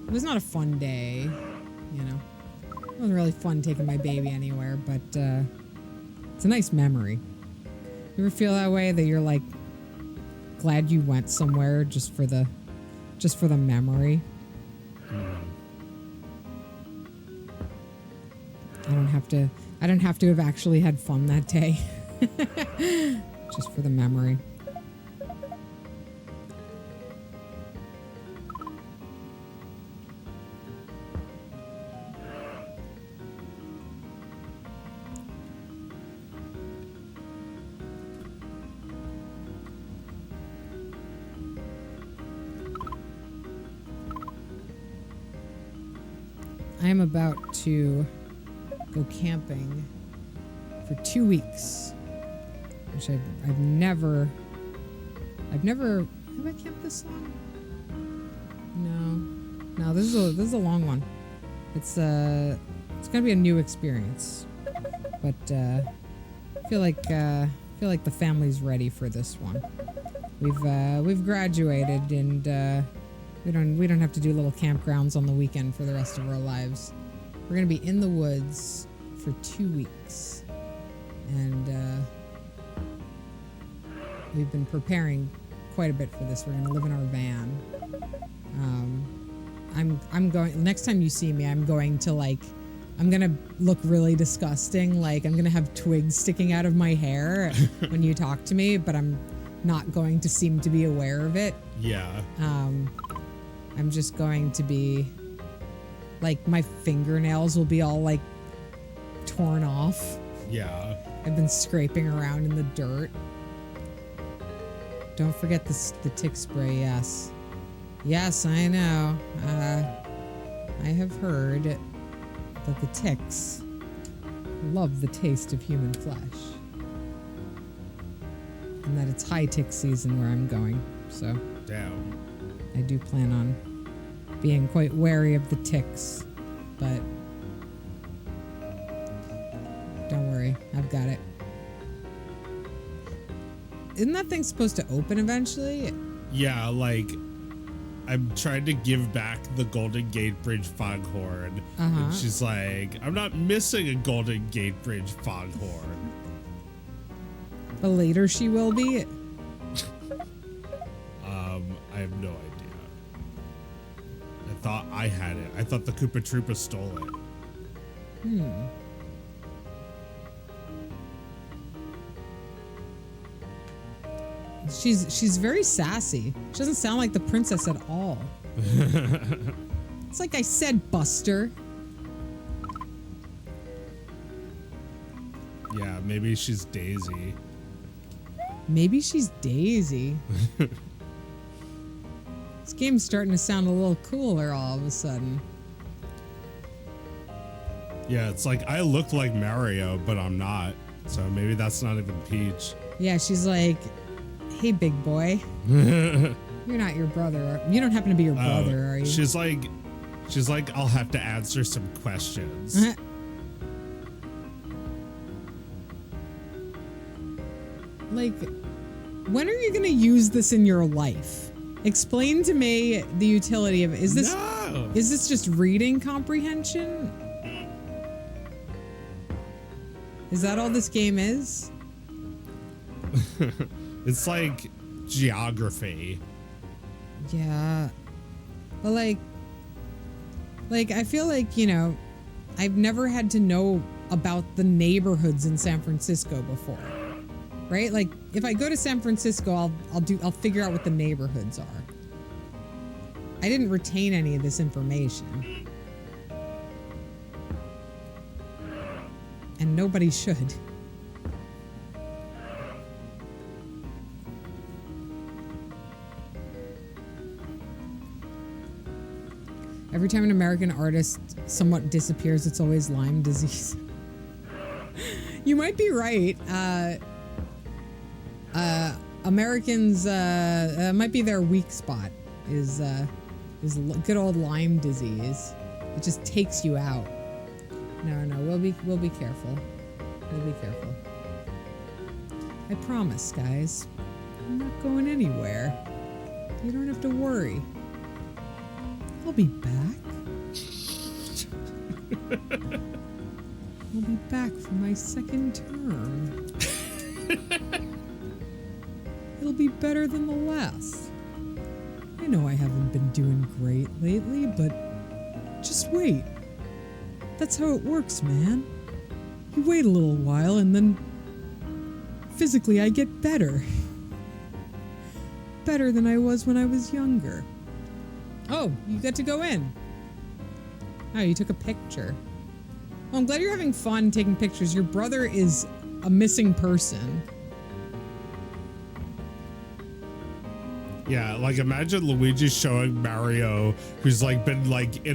It was not a fun day, you know. It wasn't really fun taking my baby anywhere, but it's a nice memory. You ever feel that way, that you're like glad you went somewhere just for the memory? I don't have to have actually had fun that day. Just for the memory. I am about to go camping for 2 weeks, which I've never, have I camped this long? No, this is a long one. It's gonna be a new experience, but I feel like the family's ready for this one. We've graduated, and we don't have to do little campgrounds on the weekend for the rest of our lives. We're gonna be in the woods for 2 weeks, and we've been preparing quite a bit for this. We're gonna live in our van, I'm going, next time you see me, I'm going to like, I'm going to look really disgusting. Like I'm going to have twigs sticking out of my hair when you talk to me, but I'm not going to seem to be aware of it. Yeah. I'm just going to be like, my fingernails will be all like torn off. Yeah. I've been scraping around in the dirt. Don't forget the tick spray, yes. Yes, I know. I have heard that the ticks love the taste of human flesh. And that it's high tick season where I'm going, so. Damn. I do plan on being quite wary of the ticks, but don't worry, I've got it. Isn't that thing supposed to open eventually? Yeah, like I'm trying to give back the Golden Gate Bridge foghorn, and she's like, "I'm not missing a Golden Gate Bridge foghorn." But later she will be. I have no idea. I thought I had it. I thought the Koopa Troopa stole it. She's very sassy. She doesn't sound like the princess at all. It's like I said, Buster. Yeah, maybe she's Daisy. Maybe she's Daisy. This game's starting to sound a little cooler all of a sudden. Yeah, it's like I look like Mario, but I'm not. So maybe that's not even Peach. Yeah, she's like, hey, big boy. You're not your brother. You don't happen to be your brother, are you? She's like, I'll have to answer some questions. Like, when are you going to use this in your life? Explain to me the utility of it. Is this just reading comprehension? Is that all this game is? It's like geography. Yeah. But like I feel like, you know, I've never had to know about the neighborhoods in San Francisco before. Right? Like if I go to San Francisco, I'll figure out what the neighborhoods are. I didn't retain any of this information. And nobody should. Every time an American artist somewhat disappears, it's always Lyme disease. You might be right. Americans might be their weak spot is good old Lyme disease. It just takes you out. No, we'll be careful. We'll be careful. I promise, guys. I'm not going anywhere. You don't have to worry. I'll be back. I'll be back for my second term. It'll be better than the last. I know I haven't been doing great lately, but just wait. That's how it works, man. You wait a little while and then physically I get better. Better than I was when I was younger. Oh, you get to go in. Oh, you took a picture. Well, I'm glad you're having fun taking pictures. Your brother is a missing person. Yeah, like imagine Luigi showing Mario, who's like been like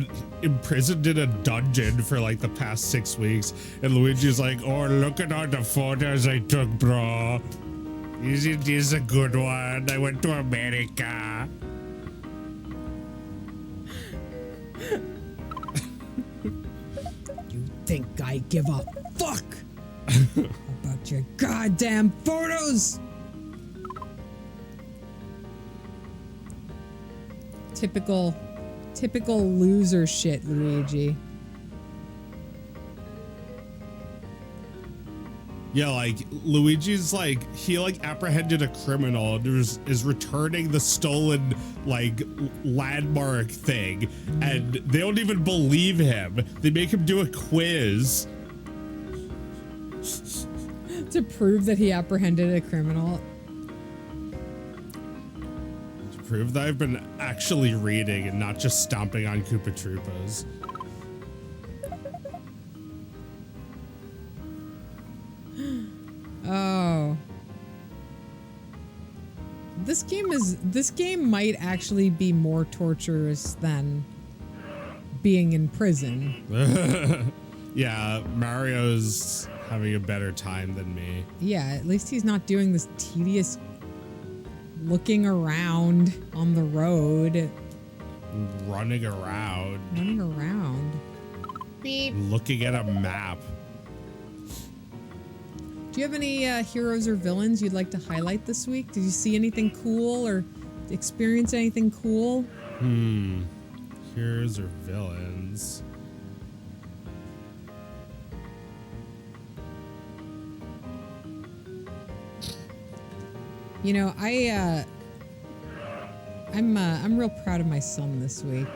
imprisoned in a dungeon for like the past 6 weeks, and Luigi's like, "Oh, look at all the photos I took, bro. Isn't this a good one? I went to America." You think I give a fuck about your goddamn photos? Typical loser shit, Luigi. Yeah, like Luigi's like he like apprehended a criminal and is returning the stolen like landmark thing, and they don't even believe him. They make him do a quiz to prove that he apprehended a criminal. to prove that I've been actually reading and not just stomping on Koopa Troopas. Oh. This game might actually be more torturous than being in prison. Yeah, Mario's having a better time than me. Yeah, at least he's not doing this tedious looking around on the road. Running around. Running around. Beep. Looking at a map. Do you have any heroes or villains you'd like to highlight this week? Did you see anything cool or experience anything cool? Heroes or villains? You know, I'm real proud of my son this week.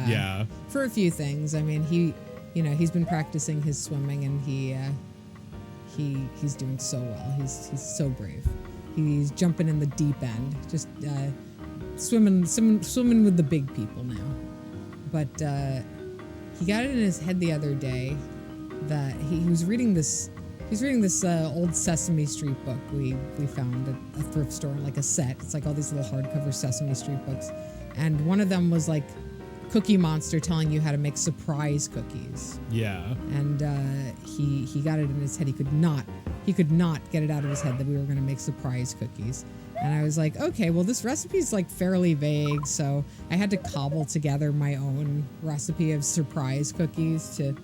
Yeah. For a few things. I mean, he's been practicing his swimming, and he's doing so well. He's so brave. He's jumping in the deep end, just swimming with the big people now. But he got it in his head the other day that he was reading this. He's reading this old Sesame Street book we found at a thrift store, like a set. It's like all these little hardcover Sesame Street books, and one of them was like Cookie Monster telling you how to make surprise cookies. Yeah. And he got it in his head. He could not get it out of his head that we were going to make surprise cookies. And I was like, okay, well, this recipe is like fairly vague, so I had to cobble together my own recipe of surprise cookies to,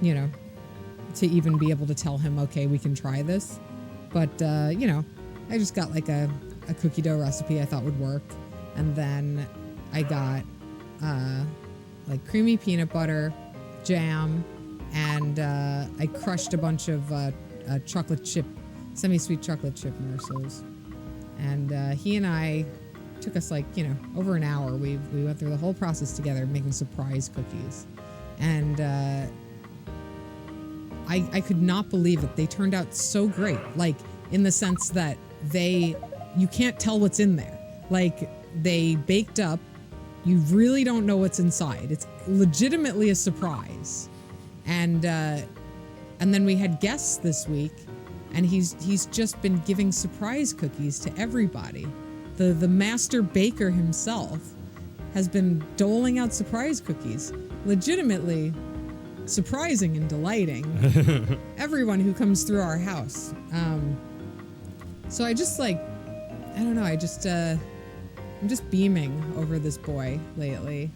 you know, to even be able to tell him, okay, we can try this. But, you know, I just got like a cookie dough recipe I thought would work. And then I got like creamy peanut butter, jam, and I crushed a bunch of semi-sweet chocolate chip morsels. And he and I, took us like, you know, over an hour. We went through the whole process together making surprise cookies. And I could not believe it. They turned out so great. Like, in the sense that you can't tell what's in there. Like, they baked up. You really don't know what's inside. It's legitimately a surprise. And then we had guests this week, and he's just been giving surprise cookies to everybody. The master baker himself has been doling out surprise cookies. Legitimately surprising and delighting everyone who comes through our house. So I just like, I don't know, I'm just beaming over this boy lately.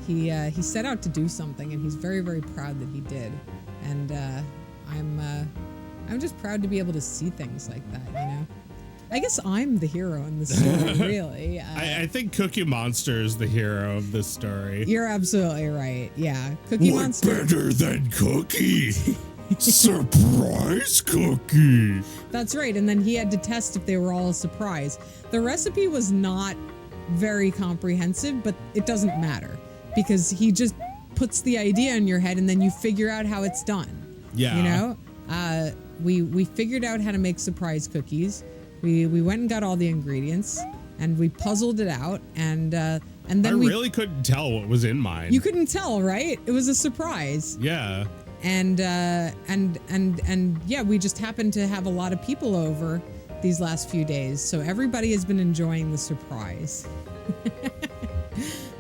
He set out to do something, and he's very, very proud that he did. And I'm just proud to be able to see things like that, you know? I guess I'm the hero in the story, really. I think Cookie Monster is the hero of this story. You're absolutely right. Yeah, Cookie Monster. What better than Cookie? Surprise cookie. That's right. And then he had to test if they were all a surprise. The recipe was not very comprehensive, but it doesn't matter because he just puts the idea in your head, and then you figure out how it's done. Yeah. You know, we figured out how to make surprise cookies. We went and got all the ingredients, and we puzzled it out, and then I really couldn't tell what was in mine. You couldn't tell, right? It was a surprise. Yeah. And yeah, we just happened to have a lot of people over these last few days, so everybody has been enjoying the surprise.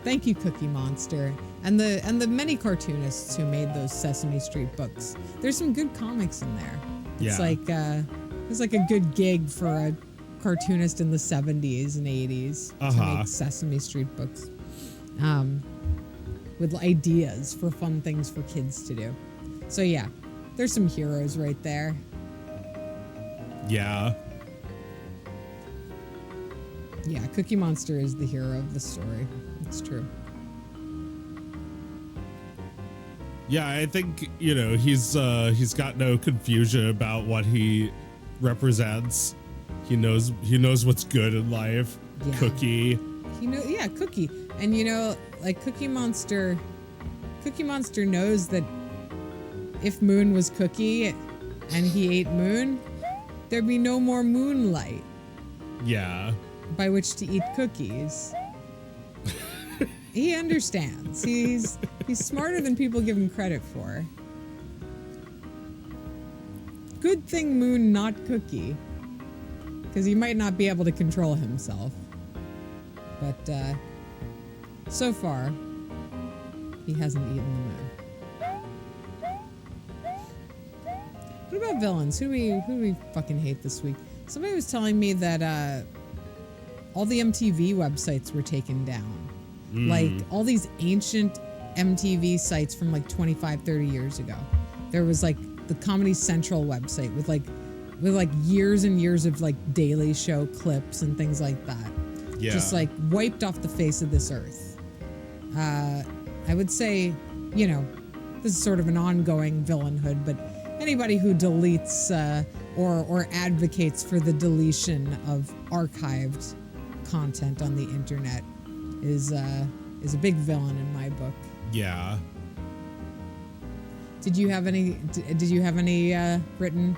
Thank you, Cookie Monster, and the many cartoonists who made those Sesame Street books. There's some good comics in there. It's like a good gig for a cartoonist in the 70s and 80s to make Sesame Street books, with ideas for fun things for kids to do. So yeah, there's some heroes right there. Yeah. Yeah, Cookie Monster is the hero of the story. It's true. Yeah, I think, you know, he's got no confusion about what he represents. He knows what's good in life. Yeah. Cookie. Yeah, Cookie. And you know, like Cookie Monster knows that if Moon was Cookie and he ate Moon, there'd be no more moonlight Yeah. by which to eat cookies. He understands. He's smarter than people give him credit for. Good thing Moon not Cookie, because he might not be able to control himself. But so far, he hasn't eaten the moon. What about villains? Who do we fucking hate this week? Somebody was telling me that all the MTV websites were taken down. Like all these ancient MTV sites from like 25, 30 years ago. There was like the Comedy Central website with like years and years of like Daily Show clips and things like that. Yeah. Just like wiped off the face of this earth. I would say, you know, this is sort of an ongoing villainhood, but anybody who deletes or advocates for the deletion of archived content on the internet is a big villain in my book. Yeah. Did you have any written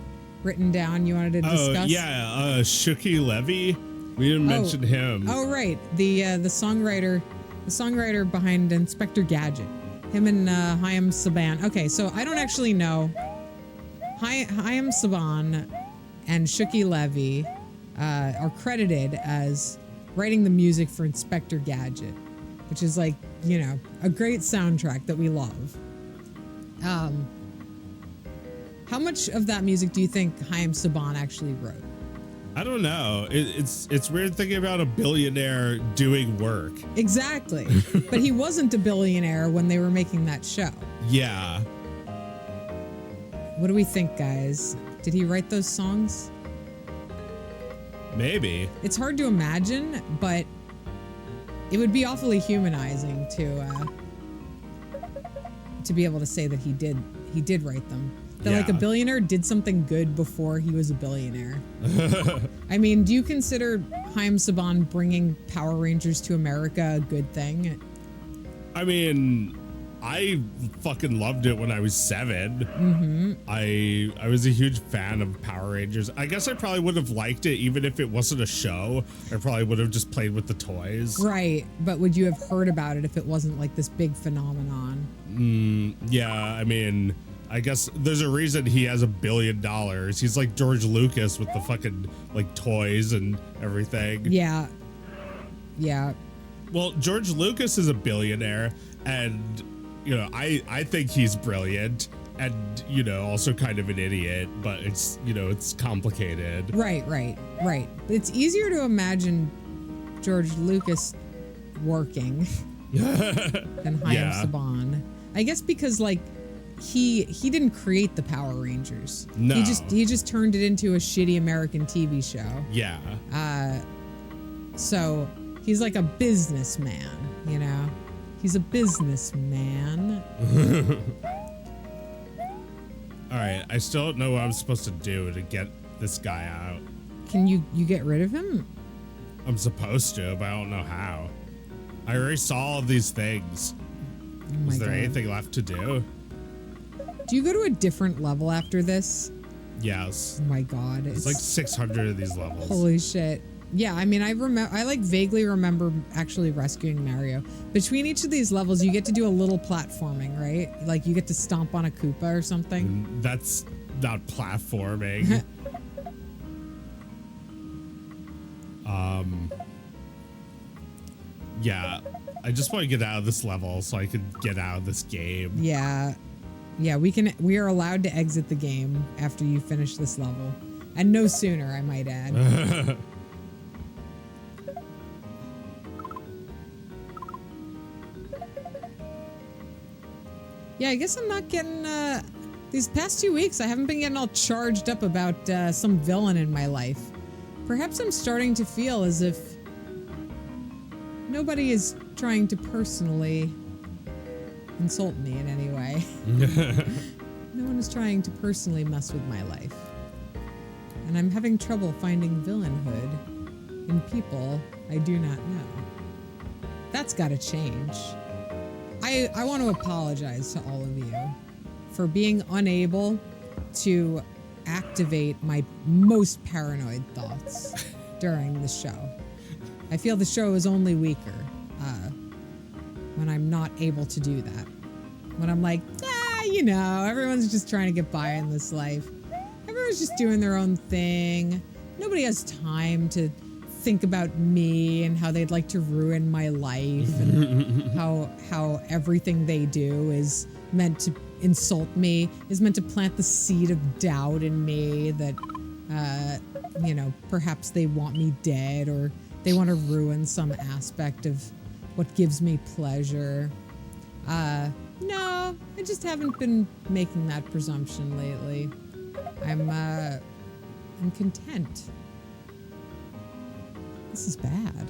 down you wanted to discuss? Oh yeah, Shuki Levy. We didn't mention him. Oh right, the songwriter behind Inspector Gadget. Him and Chaim Saban. Okay, so I don't actually know. Chaim Saban and Shuki Levy are credited as writing the music for Inspector Gadget, which is like, you know, a great soundtrack that we love. How much of that music do you think Chaim Saban actually wrote? I don't know. It's weird thinking about a billionaire doing work. Exactly. But he wasn't a billionaire when they were making that show. Yeah. What do we think, guys? Did he write those songs? Maybe. It's hard to imagine, but it would be awfully humanizing to be able to say that he did write them. That like a billionaire did something good before he was a billionaire. I mean, do you consider Chaim Saban bringing Power Rangers to America a good thing? I mean, I fucking loved it when I was 7. Mm-hmm. I was a huge fan of Power Rangers. I guess I probably would have liked it even if it wasn't a show. I probably would have just played with the toys. Right, but would you have heard about it if it wasn't like this big phenomenon? Yeah, I mean, I guess there's a reason he has $1 billion. He's like George Lucas with the fucking like toys and everything. Yeah. Yeah. Well, George Lucas is a billionaire, and you know, I think he's brilliant and, you know, also kind of an idiot, but it's, you know, it's complicated. Right. It's easier to imagine George Lucas working than Chaim Saban. I guess because like he didn't create the Power Rangers. No. He just turned it into a shitty American TV show. Yeah. So he's like a businessman, you know? He's a businessman. All right, I still don't know what I'm supposed to do to get this guy out. Can you get rid of him? I'm supposed to, but I don't know how. I already saw all of these things. Oh Is there God. anything left to do? Do you go to a different level after this? Yes. Oh my God. It's like 600 of these levels. Holy shit. Yeah, I mean, I like vaguely remember actually rescuing Mario. Between each of these levels, you get to do a little platforming, right? Like you get to stomp on a Koopa or something. That's not platforming. Yeah, I just want to get out of this level so I can get out of this game. Yeah, we are allowed to exit the game after you finish this level. And no sooner, I might add. Yeah, I guess I'm not getting, these past 2 weeks, I haven't been getting all charged up about some villain in my life. Perhaps I'm starting to feel as if nobody is trying to personally insult me in any way. No one is trying to personally mess with my life. And I'm having trouble finding villainhood in people I do not know. That's gotta change. I want to apologize to all of you for being unable to activate my most paranoid thoughts during the show. I feel the show is only weaker when I'm not able to do that. When I'm like, everyone's just trying to get by in this life. Everyone's just doing their own thing. Nobody has time to think about me and how they'd like to ruin my life and how everything they do is meant to insult me, is meant to plant the seed of doubt in me that, perhaps they want me dead or they want to ruin some aspect of what gives me pleasure. No, I just haven't been making that presumption lately. I'm content. This is bad.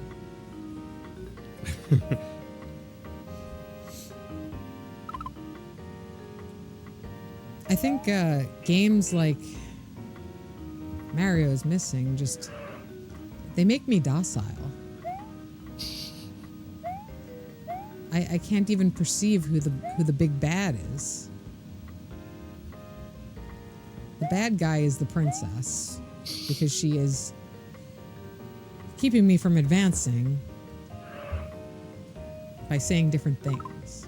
I think games like Mario is Missing they make me docile. I can't even perceive who the big bad is. The bad guy is the princess because she is keeping me from advancing by saying different things.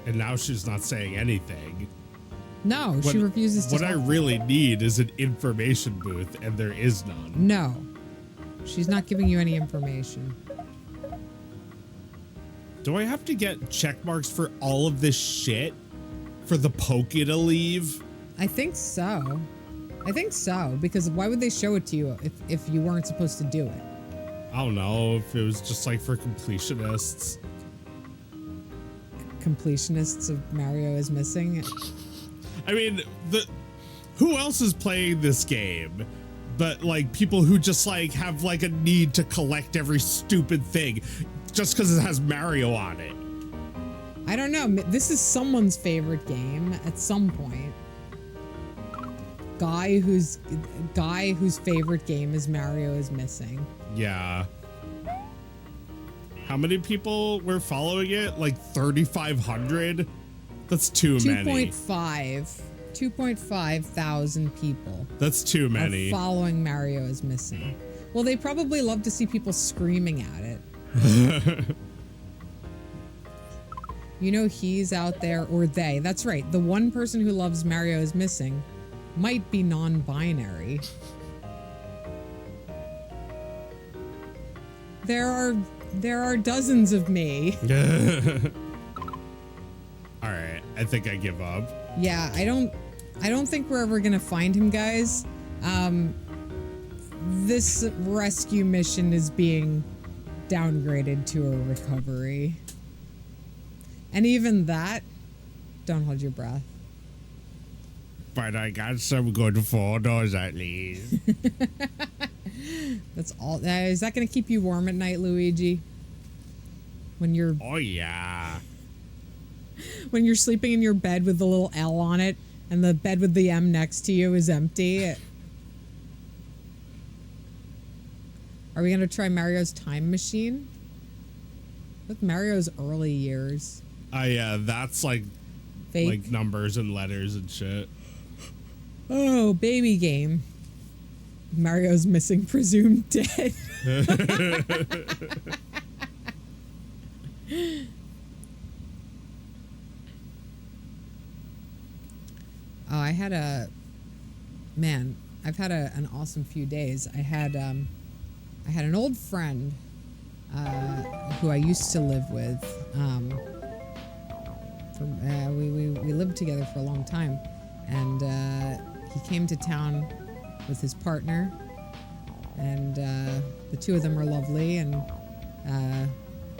And now she's not saying anything. No, she refuses to. What I really need is an information booth, and there is none. No, she's not giving you any information. Do I have to get check marks for all of this shit for the Poké to leave? I think so. Because why would they show it to you if you weren't supposed to do it? I don't know if it was just like for completionists. Completionists of Mario is Missing. I mean, who else is playing this game? But like people who just like have like a need to collect every stupid thing just because it has Mario on it. I don't know. This is someone's favorite game at some point. Guy whose favorite game is Mario is Missing. Yeah. How many people were following it? Like 3,500? That's too many. 2.5 thousand people. That's too many. Are following Mario is Missing. Well, they probably love to see people screaming at it. He's out there, or they. That's right. The one person who loves Mario is Missing might be non-binary. There are dozens of me. All right, I think I give up. Yeah, I don't think we're ever gonna find him, guys. This rescue mission is being downgraded to a recovery. And even that, don't hold your breath. But I got some good photos at least. That's all. Is that going to keep you warm at night, Luigi? When you're... Oh, yeah. When you're sleeping in your bed with the little L on it, and the bed with the M next to you is empty. Are we going to try Mario's time machine? With Mario's early years. Yeah, that's like fake. Like numbers and letters and shit. Oh, baby game. Mario's Missing, presumed dead. Oh, I've had an awesome few days. I had an old friend who I used to live with. We lived together for a long time, and he came to town with his partner, and the two of them were lovely, and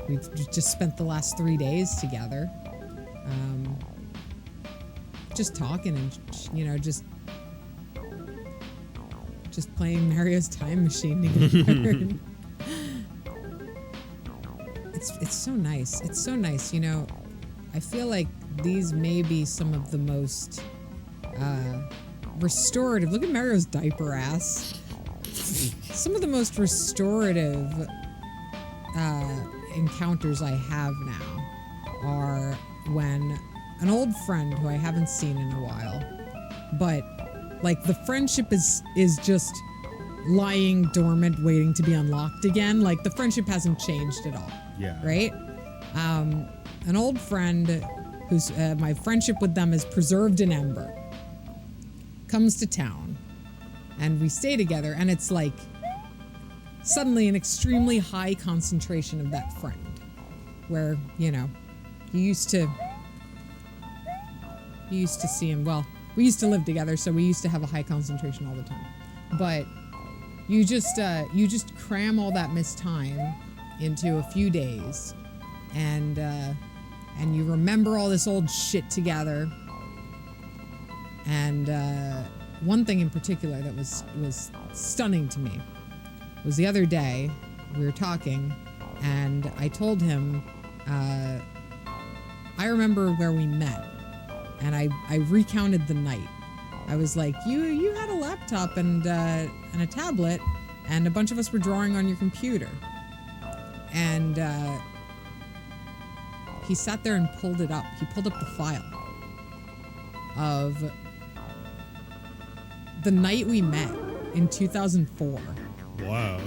we've just spent the last 3 days together, just talking and just playing Mario's Time Machine together. it's so nice. It's so nice. You know, I feel like these may be some of the most restorative. Look at Mario's diaper ass. Some of the most restorative encounters I have now are when an old friend who I haven't seen in a while, but like the friendship is just lying dormant, waiting to be unlocked again. Like the friendship hasn't changed at all. Yeah. Right? An old friend who's my friendship with them is preserved in ember comes to town, and we stay together, and it's like suddenly an extremely high concentration of that friend, where, you know, you used to see him. Well, we used to live together, so we used to have a high concentration all the time. But you just cram all that missed time into a few days, and you remember all this old shit together. And one thing in particular that was stunning to me was the other day we were talking, and I told him I remember where we met, and I recounted the night. I was like, you had a laptop and a tablet, and a bunch of us were drawing on your computer. And he sat there and pulled it up. He pulled up the file of the night we met in 2004. Wow.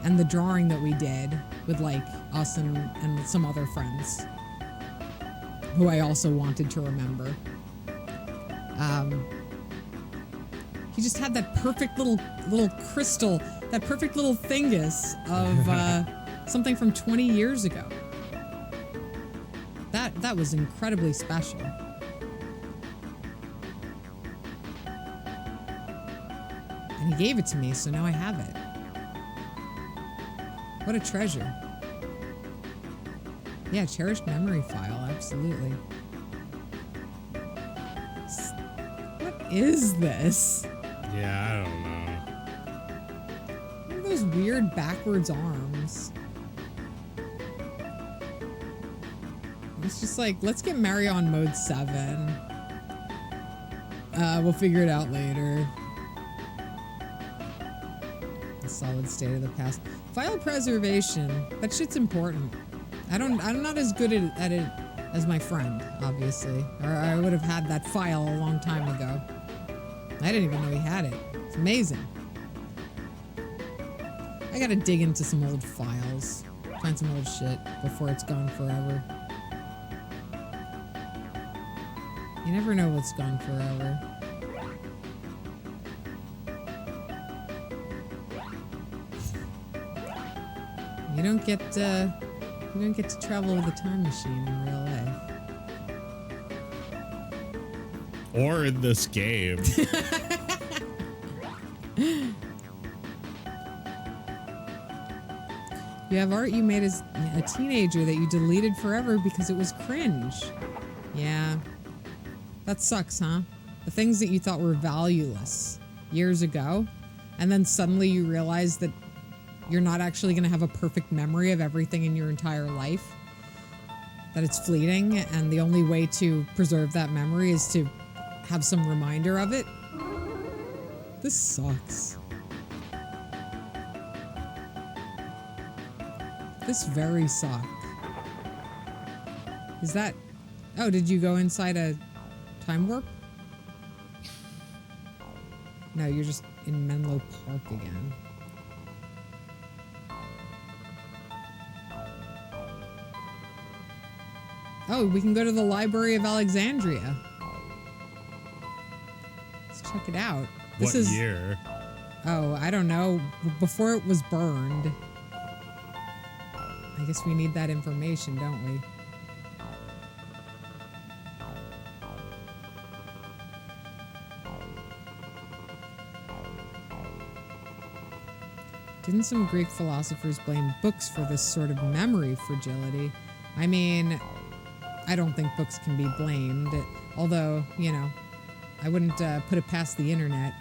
And the drawing that we did with like us and some other friends who I also wanted to remember. He just had that perfect little crystal, that perfect little Thingus of something from 20 years ago. That was incredibly special. And he gave it to me, so now I have it. What a treasure. Yeah, cherished memory file, absolutely. What is this? Yeah, I don't know. What are those weird backwards arms? It's just like, let's get Mario on mode 7. We'll figure it out later. A solid state of the past. File preservation. That shit's important. I'm not as good at it as my friend, obviously. Or I would have had that file a long time ago. I didn't even know he had it. It's amazing. I gotta dig into some old files. Find some old shit before it's gone forever. You never know what's gone forever. You don't get to travel with a time machine in real life. Or in this game. You have art you made as a teenager that you deleted forever because it was cringe. Yeah. That sucks, huh? The things that you thought were valueless years ago, and then suddenly you realize that you're not actually going to have a perfect memory of everything in your entire life. That it's fleeting, and the only way to preserve that memory is to have some reminder of it. This sucks. This very sucks. Is that... Oh, did you go inside a time warp? No, you're just in Menlo Park again. Oh, we can go to the Library of Alexandria. Let's check it out. What year? Oh, I don't know. Before it was burned. I guess we need that information, don't we? Didn't some Greek philosophers blame books for this sort of memory fragility? I mean, I don't think books can be blamed, although, you know, I wouldn't put it past the internet.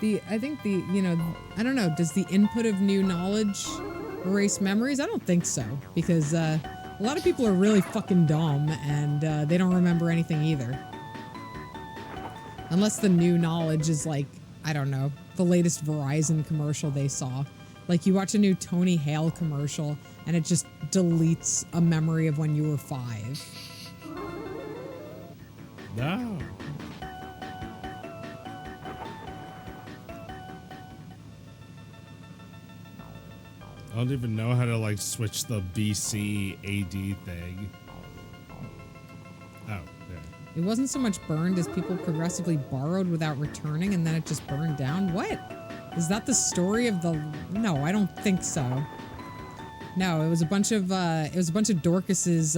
I don't know, does the input of new knowledge Erase memories? I don't think so, because a lot of people are really fucking dumb and they don't remember anything either. Unless the new knowledge is like, I don't know, the latest Verizon commercial they saw. Like you watch a new Tony Hale commercial and it just deletes a memory of when you were 5. No. I don't even know how to like switch the BC AD thing. Oh, yeah. It wasn't so much burned as people progressively borrowed without returning and then it just burned down. What? Is that the story of the... No, I don't think so. No, it was a bunch of Dorcases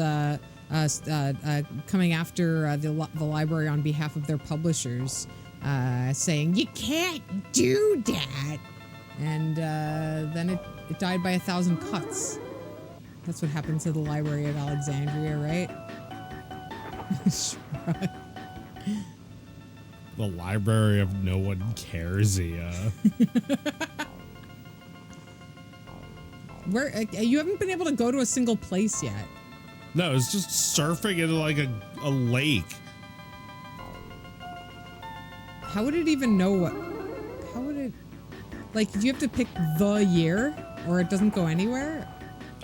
coming after the library on behalf of their publishers, saying, you can't do that. And then it died by 1,000 cuts. That's what happened to the Library of Alexandria, right? Shrug. The Library of No One Cares, yeah. Where you haven't been able to go to a single place yet. No, it's just surfing into like a lake. How would it even know what? How would it? Like, do you have to pick the year, or it doesn't go anywhere?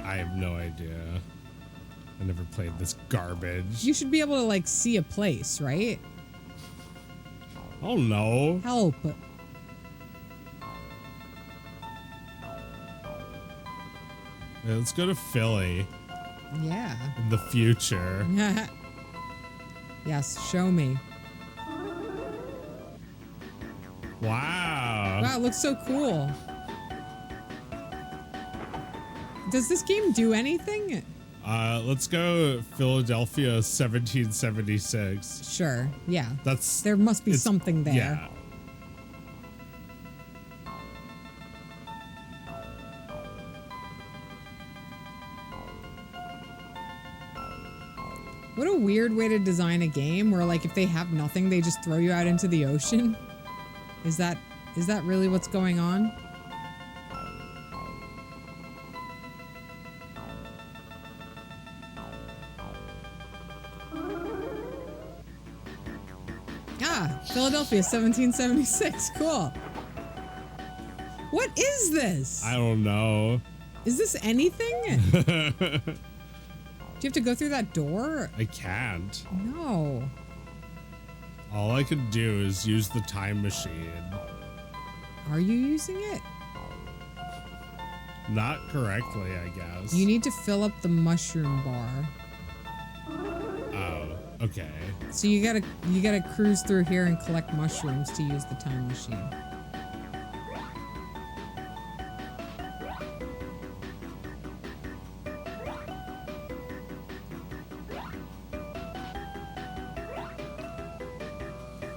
I have no idea. I never played this garbage. You should be able to like see a place, right? Oh no. Help. Yeah, let's go to Philly Yeah. in the future. Yes, show me. Wow. Wow, it looks so cool. Does this game do anything? Let's go Philadelphia 1776. Sure, yeah. That's There must be something there. Yeah. What a weird way to design a game where, like, if they have nothing, they just throw you out into the ocean. Is that really what's going on? Ah, Philadelphia 1776. Cool. What is this? I don't know. Is this anything? Do you have to go through that door? I can't. No. All I can do is use the time machine. Are you using it? Not correctly, I guess. You need to fill up the mushroom bar. Oh, okay. So you gotta cruise through here and collect mushrooms to use the time machine.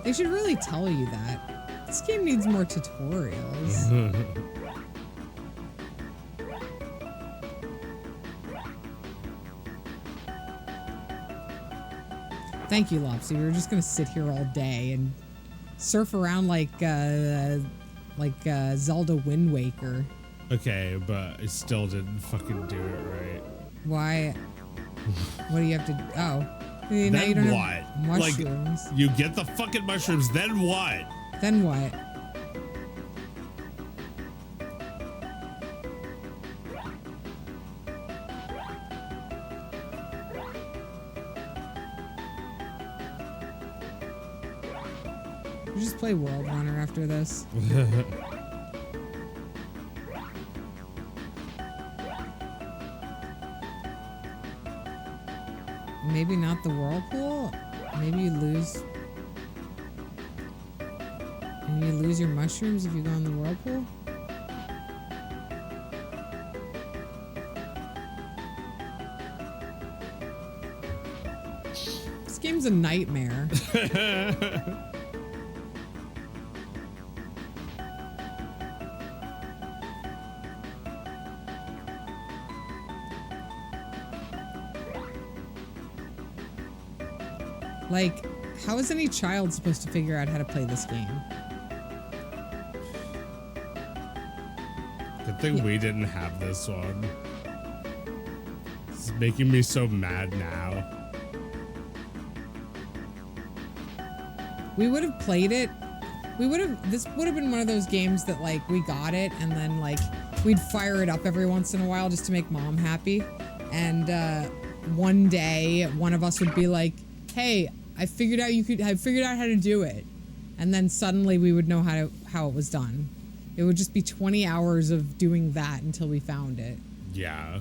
They should really tell you that. This game needs more tutorials. Thank you, Lopsy. We were just gonna sit here all day and surf around like Zelda Wind Waker. Okay, but I still didn't fucking do it right. Why? What do you have to? Oh, now you Then don't what? have mushrooms. Like, you get the fucking mushrooms, then what? Then what? You just play World Runner after this. Maybe not the whirlpool. Maybe you lose. Maybe you lose your mushrooms if you go in the whirlpool. This game's a nightmare. Like, how is any child supposed to figure out how to play this game? Good Good thing we didn't have this one. It's making me so mad now. We would have played it. This would have been one of those games that like we got it and then like we'd fire it up every once in a while just to make mom happy. And one day one of us would be like, "Hey, I figured out how to do it." And then suddenly we would know how it was done. It would just be 20 hours of doing that until we found it. Yeah.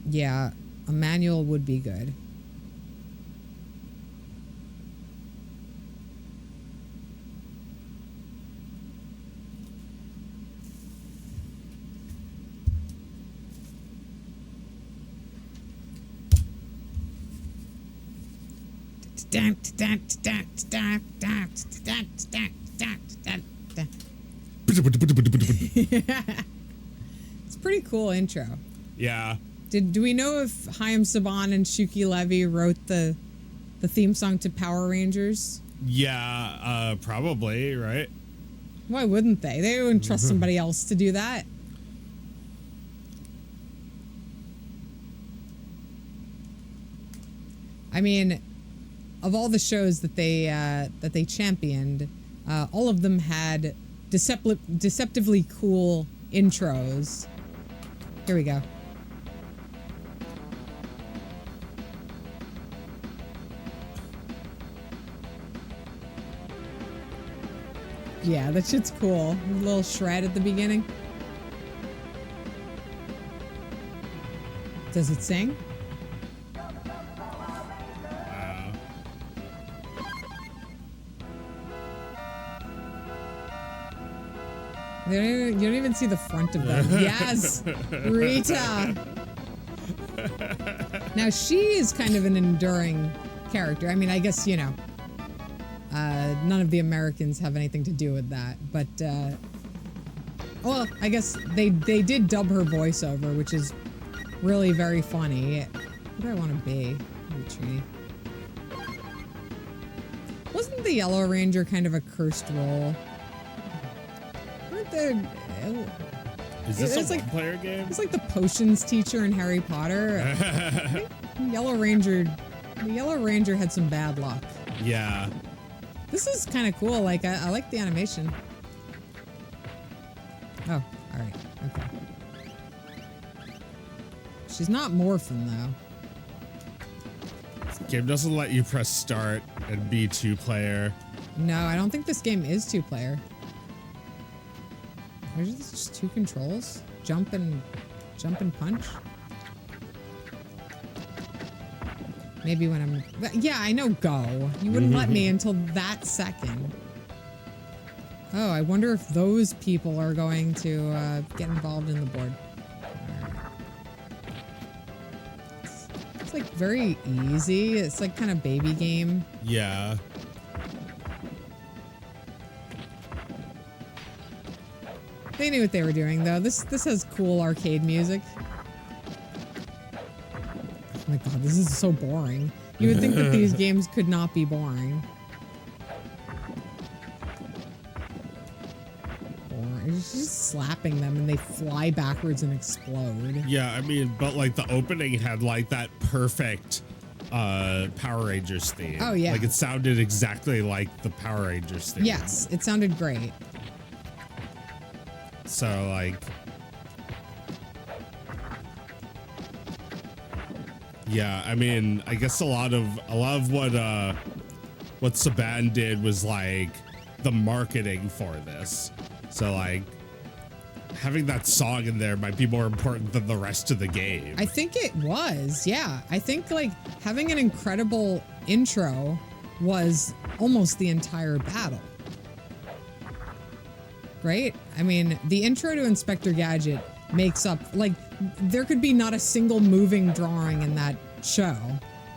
Yeah, a manual would be good. It's a pretty cool intro. Yeah. Do we know if Chaim Saban and Shuki Levy wrote the theme song to Power Rangers? Yeah, probably, right? Why wouldn't they? They wouldn't trust somebody else to do that. I mean, of all the shows that they championed, all of them had deceptively cool intros. Here we go. Yeah, that shit's cool. A little shred at the beginning. Does it sing? You don't even see the front of them. Yes, Rita. Now she is kind of an enduring character. I mean, I guess, you know, none of the Americans have anything to do with that. But, well, I guess they did dub her voiceover, which is really very funny. What do I want to be? Trini. Wasn't the Yellow Ranger kind of a cursed role? Is this a like, one-player game? It's like the potions teacher in Harry Potter. I think the Yellow Ranger had some bad luck. Yeah. This is kind of cool. Like, I like the animation. Oh, all right. Okay. She's not morphing, though. This game doesn't let you press start and be two-player. No, I don't think this game is two-player. There's just two controls? Jump and punch? Maybe when I'm... Yeah, I know go. You wouldn't let me until that second. Oh, I wonder if those people are going to get involved in the board. It's like very easy. It's like kind of baby game. Yeah. They knew what they were doing, though. This has cool arcade music. Oh my god, this is so boring. You would think that these games could not be boring. It's just slapping them and they fly backwards and explode. Yeah, I mean, but like the opening had like that perfect Power Rangers theme. Oh, yeah. Like it sounded exactly like the Power Rangers theme. Yes, it sounded great. So like, yeah, I mean, I guess a lot of what Saban did was like the marketing for this. So like having that song in there might be more important than the rest of the game. I think it was, yeah. I think like having an incredible intro was almost the entire battle. Right? I mean, the intro to Inspector Gadget makes up, like, there could be not a single moving drawing in that show,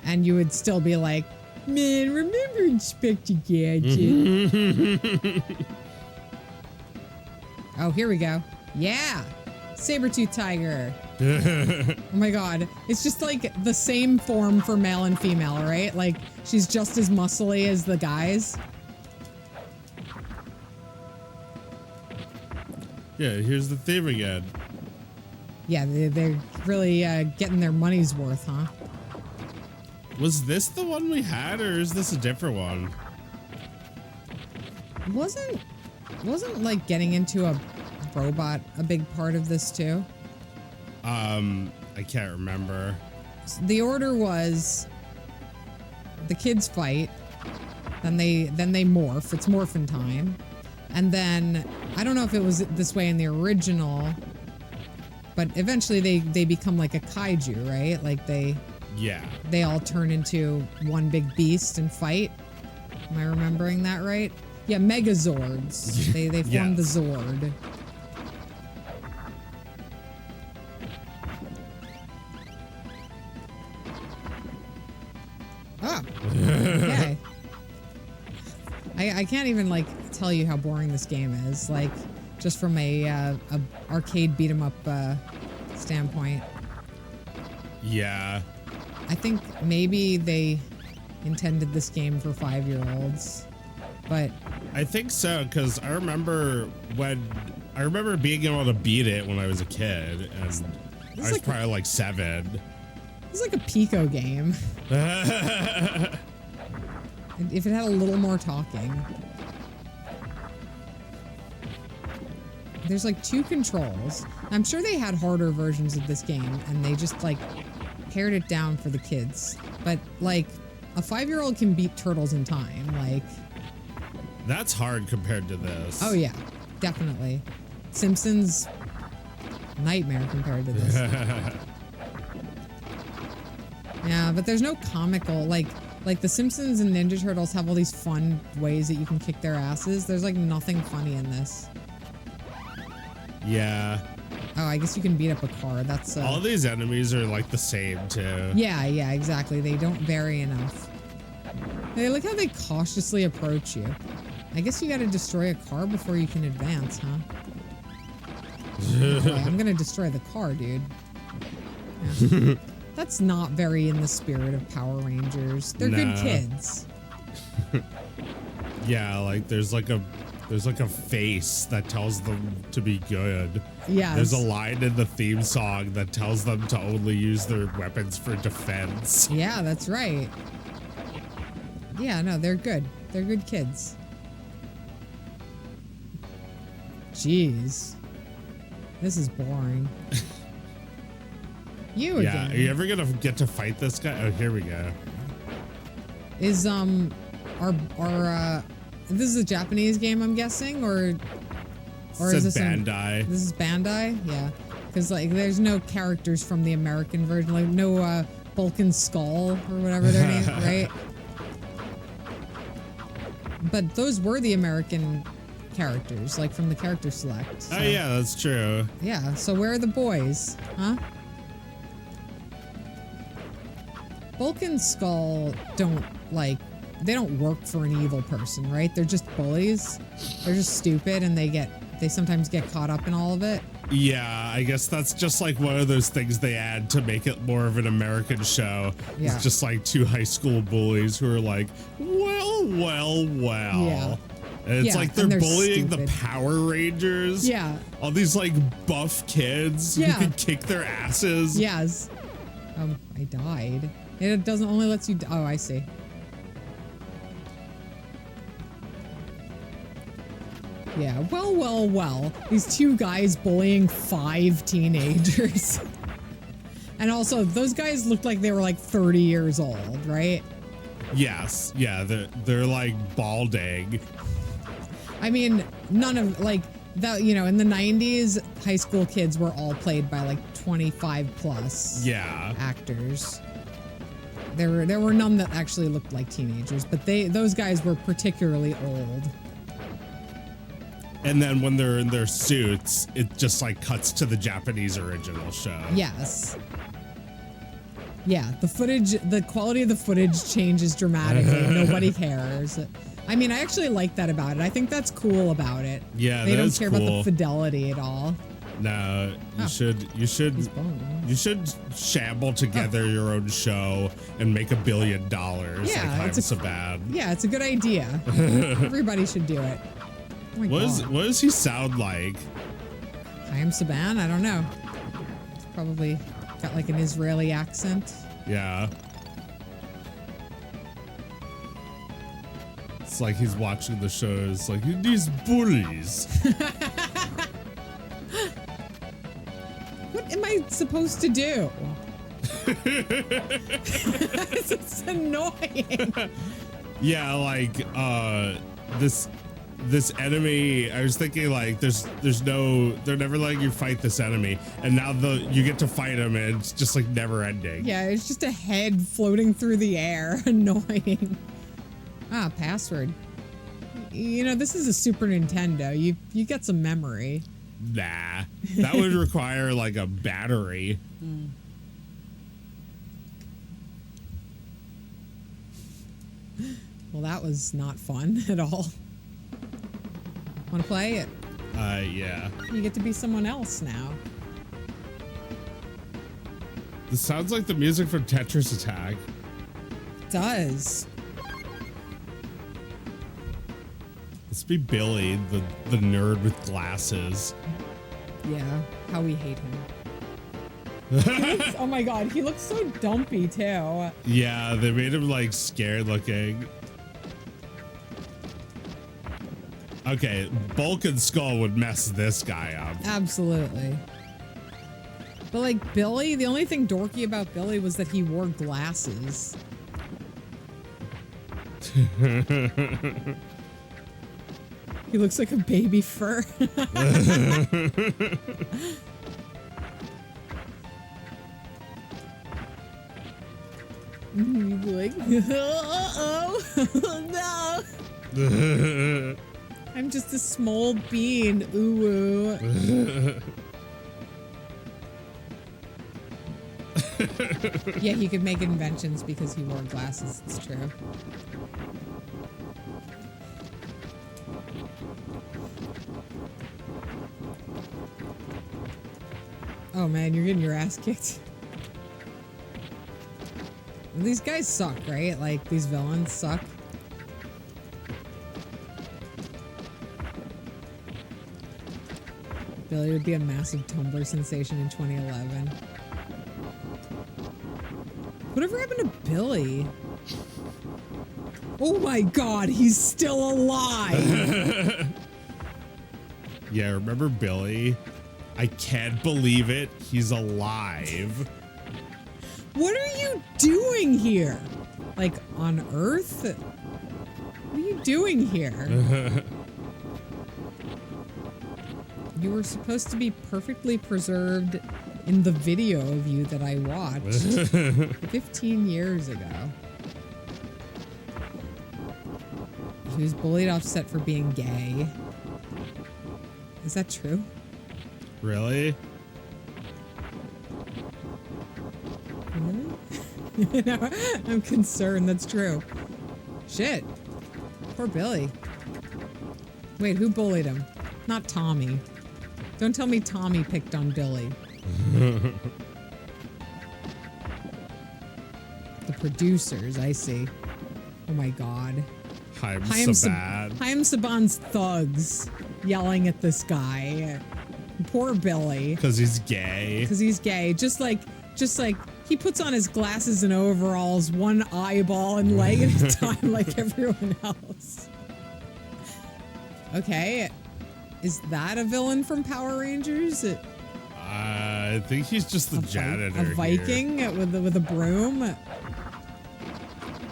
and you would still be like, man, remember Inspector Gadget? Oh, here we go. Yeah! Saber-tooth tiger. Oh my god. It's just like the same form for male and female, right? Like she's just as muscly as the guys. Yeah, here's the theme again. Yeah, they're really getting their money's worth, huh? Was this the one we had, or is this a different one? Wasn't like getting into a robot a big part of this too? I can't remember. The order was the kids fight, then they morph. It's morphin' time. And then I don't know if it was this way in the original, but eventually they become like a kaiju, right? Like they all turn into one big beast and fight. Am I remembering that right? Yeah, Megazords. They form the Zord. Oh, okay. I can't even like tell you how boring this game is. Like, just from a arcade beat 'em up standpoint. Yeah. I think maybe they intended this game for 5-year-olds, but I think so, because I remember being able to beat it when I was a kid, and I was probably like 7. It's like a Pico game. If it had a little more talking. There's like 2 controls. I'm sure they had harder versions of this game and they just like pared it down for the kids. But like a 5-year-old can beat Turtles in Time. Like, that's hard compared to this. Oh yeah, definitely. Simpsons, nightmare compared to this. Yeah, but there's no comical, like the Simpsons and Ninja Turtles have all these fun ways that you can kick their asses. There's like nothing funny in this. Yeah. Oh, I guess you can beat up a car. That's all these enemies are like the same too. Yeah, exactly. They don't vary enough. Hey, look how they cautiously approach you. I guess you gotta destroy a car before you can advance, huh? Boy, I'm gonna destroy the car, dude. Yeah. That's not very in the spirit of Power Rangers. They're good kids. Yeah, like there's like a face that tells them to be good. Yeah. There's a line in the theme song that tells them to only use their weapons for defense. Yeah, that's right. Yeah, no, they're good. They're good kids. Jeez. This is boring. You again. Yeah, are you ever gonna get to fight this guy? Oh, here we go. Is this is a Japanese game, I'm guessing, or is this Bandai? This is Bandai, yeah. Because like, there's no characters from the American version, like no Vulcan Skull or whatever their name, right? But those were the American characters, like from the character select. So. Oh yeah, that's true. Yeah. So where are the boys, huh? Vulcan Skull they don't work for an evil person, right? They're just bullies. They're just stupid and they sometimes get caught up in all of it. Yeah, I guess that's just like one of those things they add to make it more of an American show. Yeah. It's just like 2 high school bullies who are like, well. Yeah. And it's like they're bullying stupid. the Power Rangers. Yeah. All these like buff kids who can kick their asses. Yes. I died. It doesn't only lets you. Oh, I see. Yeah. Well. These 2 guys bullying 5 teenagers. And also, those guys looked like they were like 30 years old, right? Yes. Yeah. They're like balding. I mean, none of like that. You know, in the 90s, high school kids were all played by like 25 plus. Yeah. Actors. There were none that actually looked like teenagers, but those guys were particularly old. And then when they're in their suits, it just like cuts to the Japanese original show. Yes. Yeah, the quality of the footage changes dramatically. Nobody cares. I mean, I actually like that about it. I think that's cool about it. Yeah, they don't care cool. about the fidelity at all. No, Oh. you should shamble together your own show and make $1 billion like Haim Saban. Yeah, it's a good idea. Everybody should do it. Oh my God. What does he sound like? Haim Saban? I don't know. It's probably got like an Israeli accent. Yeah. It's like he's watching the show. It's like, these bullies. What am I supposed to do? It's annoying. Yeah, like this enemy. I was thinking like they're never letting you fight this enemy, and now you get to fight him, and it's just like never ending. Yeah, it's just a head floating through the air. Annoying. Ah, password. You know, this is a Super Nintendo. You get some memory. Nah, that would require like a battery. Well, that was not fun at all. Want to play it? Yeah. You get to be someone else now. This sounds like the music from Tetris Attack. It does. Let's be Billy, the nerd with glasses. Yeah, how we hate him. Oh my God, he looks so dumpy too. Yeah, they made him like scared looking. Okay, Bulk and Skull would mess this guy up. Absolutely. But like Billy, the only thing dorky about Billy was that he wore glasses. He looks like a baby fur. You'd be like, oh no. I'm just a small bean. Ooh. Yeah, he could make inventions because he wore glasses. It's true. Oh man, you're getting your ass kicked. These guys suck, right? Like, these villains suck. Billy would be a massive Tumblr sensation in 2011. Whatever happened to Billy? Oh my God, he's still alive! Yeah, remember Billy? I can't believe it. He's alive. What are you doing here? Like, on Earth? What are you doing here? You were supposed to be perfectly preserved in the video of you that I watched 15 years ago. He was bullied off set for being gay. Is that true? Really? Really? No, I'm concerned that's true. Shit. Poor Billy. Wait, who bullied him? Not Tommy. Don't tell me Tommy picked on Billy. The producers, I see. Oh my God. Haim Saban. Haim Saban's thugs yelling at this guy. Poor Billy. Because he's gay. Because he's gay. Just like he puts on his glasses and overalls, one eyeball and leg at a time like everyone else. Okay. Is that a villain from Power Rangers? I think he's just the janitor. A Viking with a broom.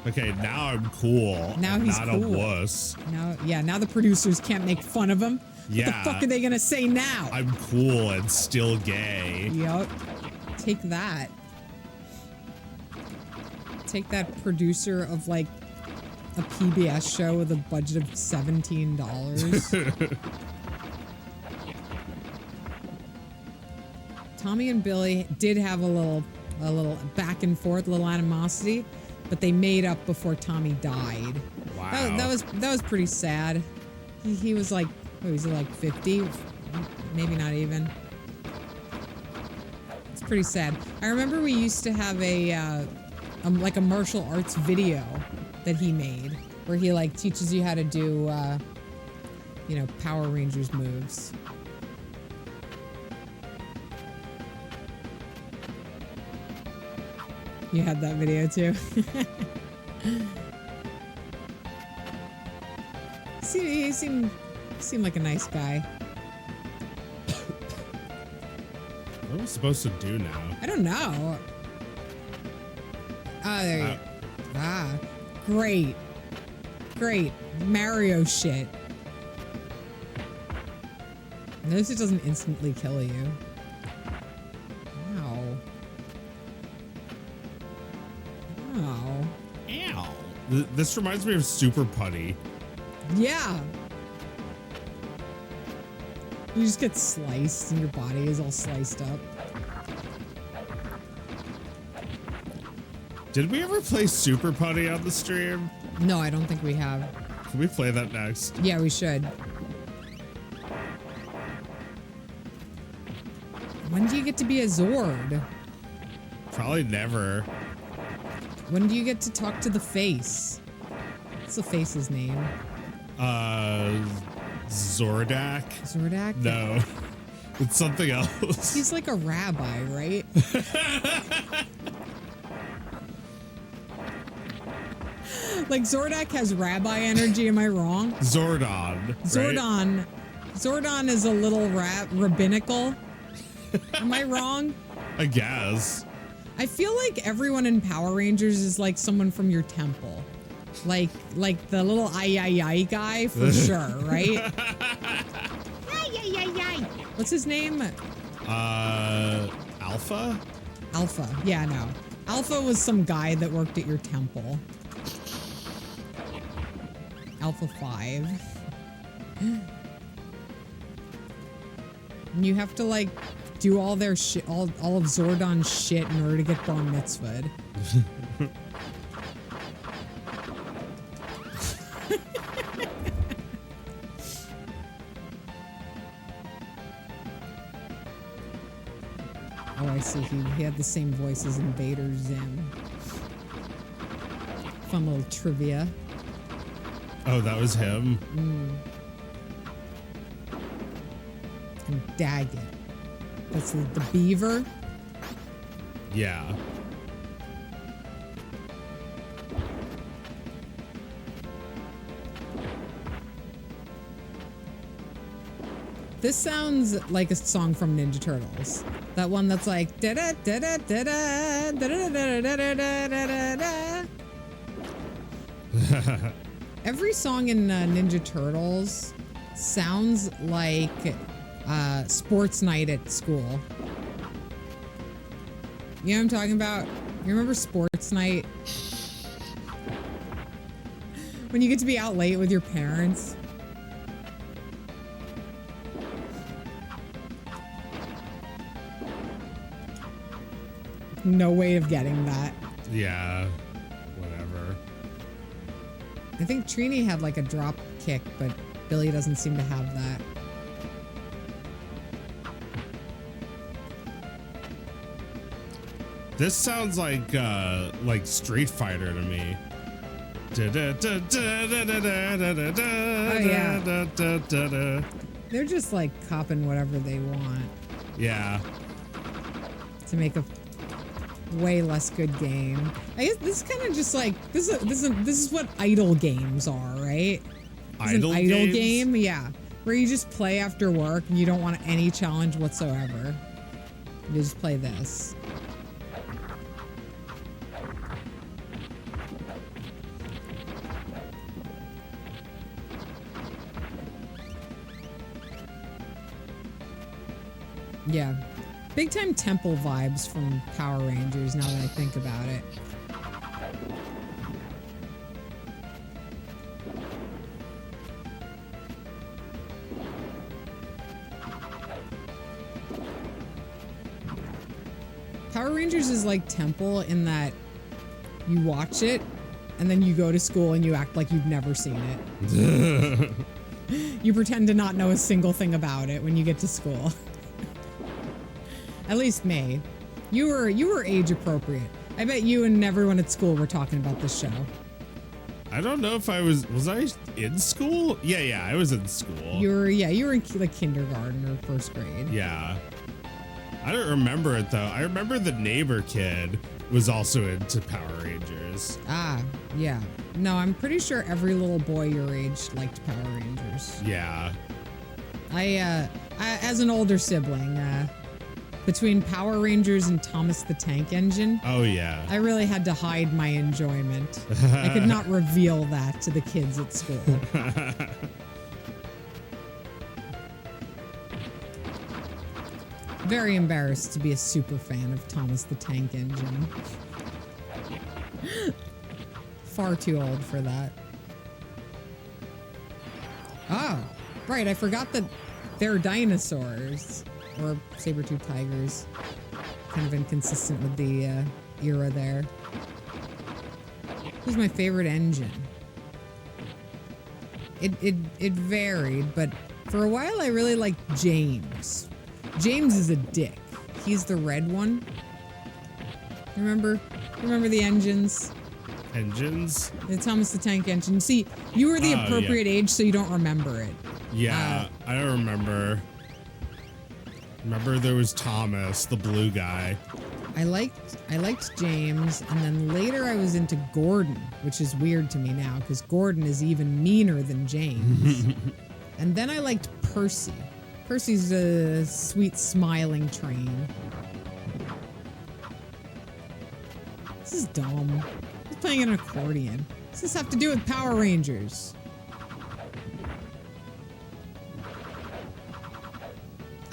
Okay, now I'm cool. Now he's not cool. a wuss. Now the producers can't make fun of him. Yeah. What the fuck are they gonna say now? I'm cool and still gay. Yup. Take that. Take that, producer of like a PBS show with a budget of $17. Tommy and Billy did have a little back and forth, a little animosity, but they made up before Tommy died. Wow. That was pretty sad. He was like, what was he, like 50? Maybe not even. pretty sad. I remember we used to have like a martial arts video that he made where he like teaches you how to do, you know, Power Rangers moves. You had that video too. He seemed like a nice guy. What am I supposed to do now? I don't know. Oh, there you go. Ah, great. Great. Mario shit. Notice it doesn't instantly kill you. Ow. Ow. Ow. This reminds me of Super Putty. Yeah. You just get sliced and your body is all sliced up. Did we ever play Super Putty on the stream? No, I don't think we have. Can we play that next? Yeah, we should. When do you get to be a Zord? Probably never. When do you get to talk to the face? What's the face's name? Zordak? Zordak? No. It's something else. He's like a rabbi, right? Like Zordak has rabbi energy, am I wrong? Zordon. Right? Zordon. Zordon is a little rabbinical. Am I wrong? I guess. I feel like everyone in Power Rangers is like someone from your temple. Like the little ay guy for sure, right? What's his name? Alpha? Alpha. Yeah, no. Alpha was some guy that worked at your temple. Alpha 5. And you have to like do all their shit, all of Zordon's shit in order to get bar mitzvahed. Oh, I see. He had the same voice as Invader Zim. Fun little trivia. Oh, that was him? And Daggett. That's the beaver. Yeah. This sounds like a song from Ninja Turtles. That one that's like da da da da da da da da da da da da. Every song in Ninja Turtles sounds like sports night at school. You know what I'm talking about? You remember sports night? When you get to be out late with your parents. No way of getting that. Yeah. Whatever. I think Trini had like a drop kick, but Billy doesn't seem to have that. This sounds like Street Fighter to me. They're just like copping whatever they want. Yeah. To make a way less good game. I guess this is kind of just like this is what idle games are, right? Idle an idle games? game, yeah, where you just play after work and you don't want any challenge whatsoever. You just play this. Yeah. Big time temple vibes from Power Rangers now that I think about it. Power Rangers is like Temple in that you watch it and then you go to school and you act like you've never seen it. You pretend to not know a single thing about it when you get to school. At least me. You were age appropriate. I bet you and everyone at school were talking about this show. I don't know if I was I in school? Yeah, I was in school. You were in like kindergarten or first grade. Yeah. I don't remember it though. I remember the neighbor kid was also into Power Rangers. Ah, yeah. No, I'm pretty sure every little boy your age liked Power Rangers. Yeah. I as an older sibling, between Power Rangers and Thomas the Tank Engine, Oh yeah. I really had to hide my enjoyment. I could not reveal that to the kids at school. Very embarrassed to be a super fan of Thomas the Tank Engine. Far too old for that. Oh, right. I forgot that they're dinosaurs. Or saber-toothed tigers. Kind of inconsistent with the era there. Who's my favorite engine? It varied, but for a while I really liked James. James is a dick. He's the red one. Remember the engines? Engines? The Thomas the Tank Engine. See, you were the appropriate age, so you don't remember it. Yeah, I don't remember. Remember there was Thomas, the blue guy. I liked James, and then later I was into Gordon, which is weird to me now because Gordon is even meaner than James. And then I liked Percy. Percy's a sweet smiling train. This is dumb. He's playing an accordion. What does this have to do with Power Rangers?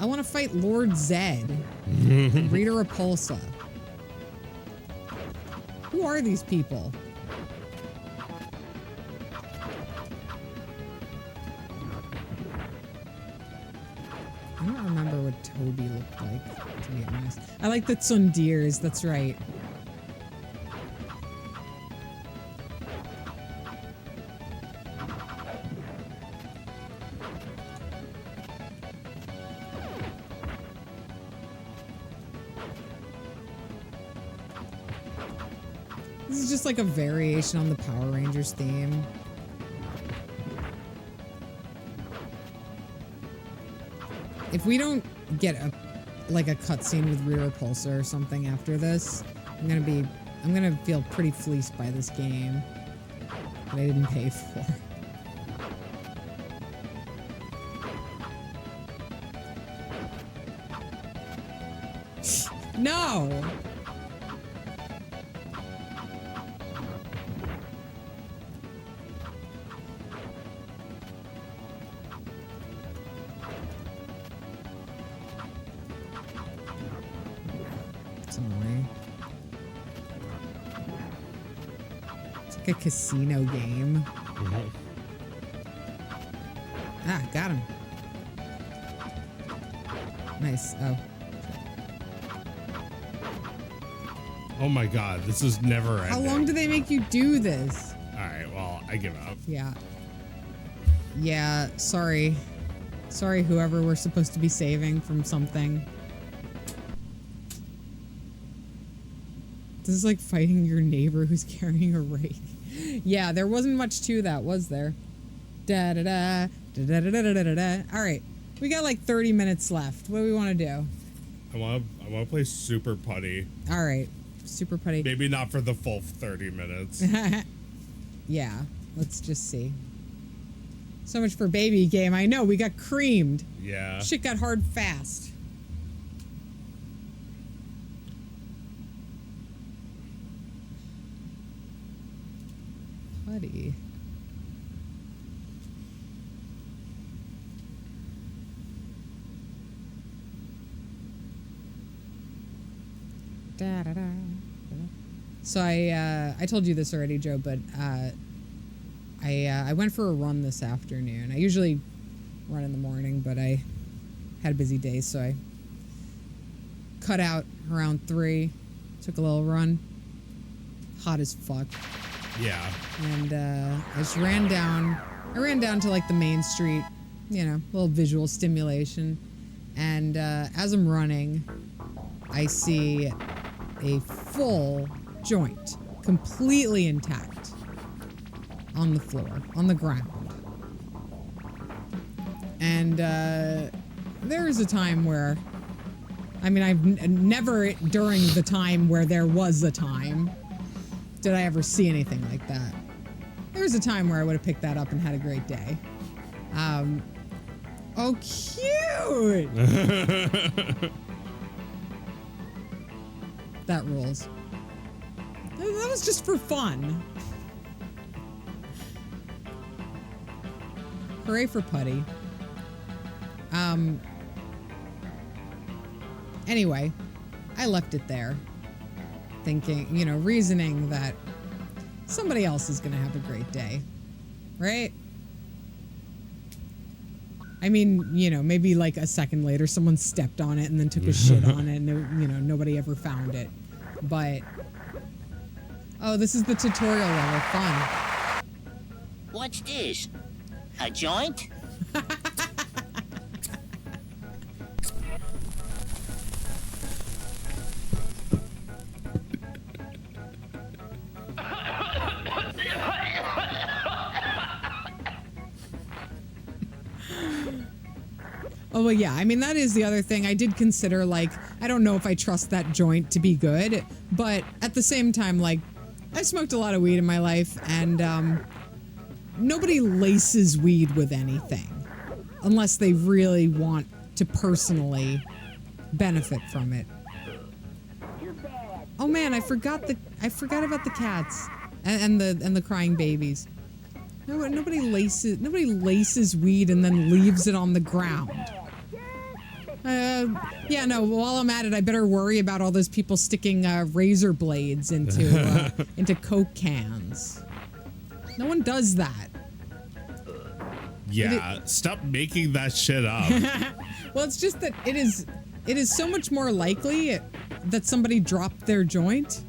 I want to fight Lord Zed and Rita Repulsa. Who are these people? I don't remember what Toby looked like, to be honest. I like the Tsundirs, that's right. This is just like a variation on the Power Rangers theme. If we don't get a cutscene with Rita Repulsa or something after this, I'm gonna feel pretty fleeced by this game that I didn't pay for. No! A casino game. Ah, got him. Nice. Oh my god, this is never ending. How long do they make you do this? Alright, well, I give up. Yeah. Yeah, sorry. Sorry, whoever we're supposed to be saving from something. This is like fighting your neighbor who's carrying a rake. Yeah, there wasn't much to that, was there? Da da da da da da da da da. All right, we got like 30 minutes left. What do we want to do? I want to play Super Putty. All right, Super Putty. Maybe not for the full 30 minutes. Yeah, let's just see. So much for baby game. I know, we got creamed. Yeah. Shit got hard fast. Putty. Da, da, da, da. So I told you this already, Joe, but I went for a run this afternoon. I usually run in the morning, but I had a busy day, so I cut out around 3, took a little run. Hot as fuck. Yeah. And I just ran down. I ran down to like the main street, you know, a little visual stimulation. And as I'm running, I see a full joint, completely intact, on the floor, on the ground. And there is a time where, I mean, I've never during the time where there was a time did I ever see anything like that. There was a time where I would have picked that up and had a great day. Oh, cute! That rules. That was just for fun. Hooray for Putty. Anyway, I left it there, thinking, you know, reasoning that somebody else is gonna have a great day, right? I mean, you know, maybe like a second later, someone stepped on it and then took a shit on it, and you know, nobody ever found it. But oh, this is the tutorial level. Fun. What's this? A joint? Oh, well, yeah. I mean, that is the other thing. I did consider, like, I don't know if I trust that joint to be good, but at the same time, like, I smoked a lot of weed in my life, and nobody laces weed with anything unless they really want to personally benefit from it. Oh man, I forgot about the cats and the crying babies. Nobody laces weed and then leaves it on the ground. Yeah, no, while I'm at it, I better worry about all those people sticking razor blades into Coke cans. No one does that. Yeah, stop making that shit up. Well, it's just that it is so much more likely that somebody dropped their joint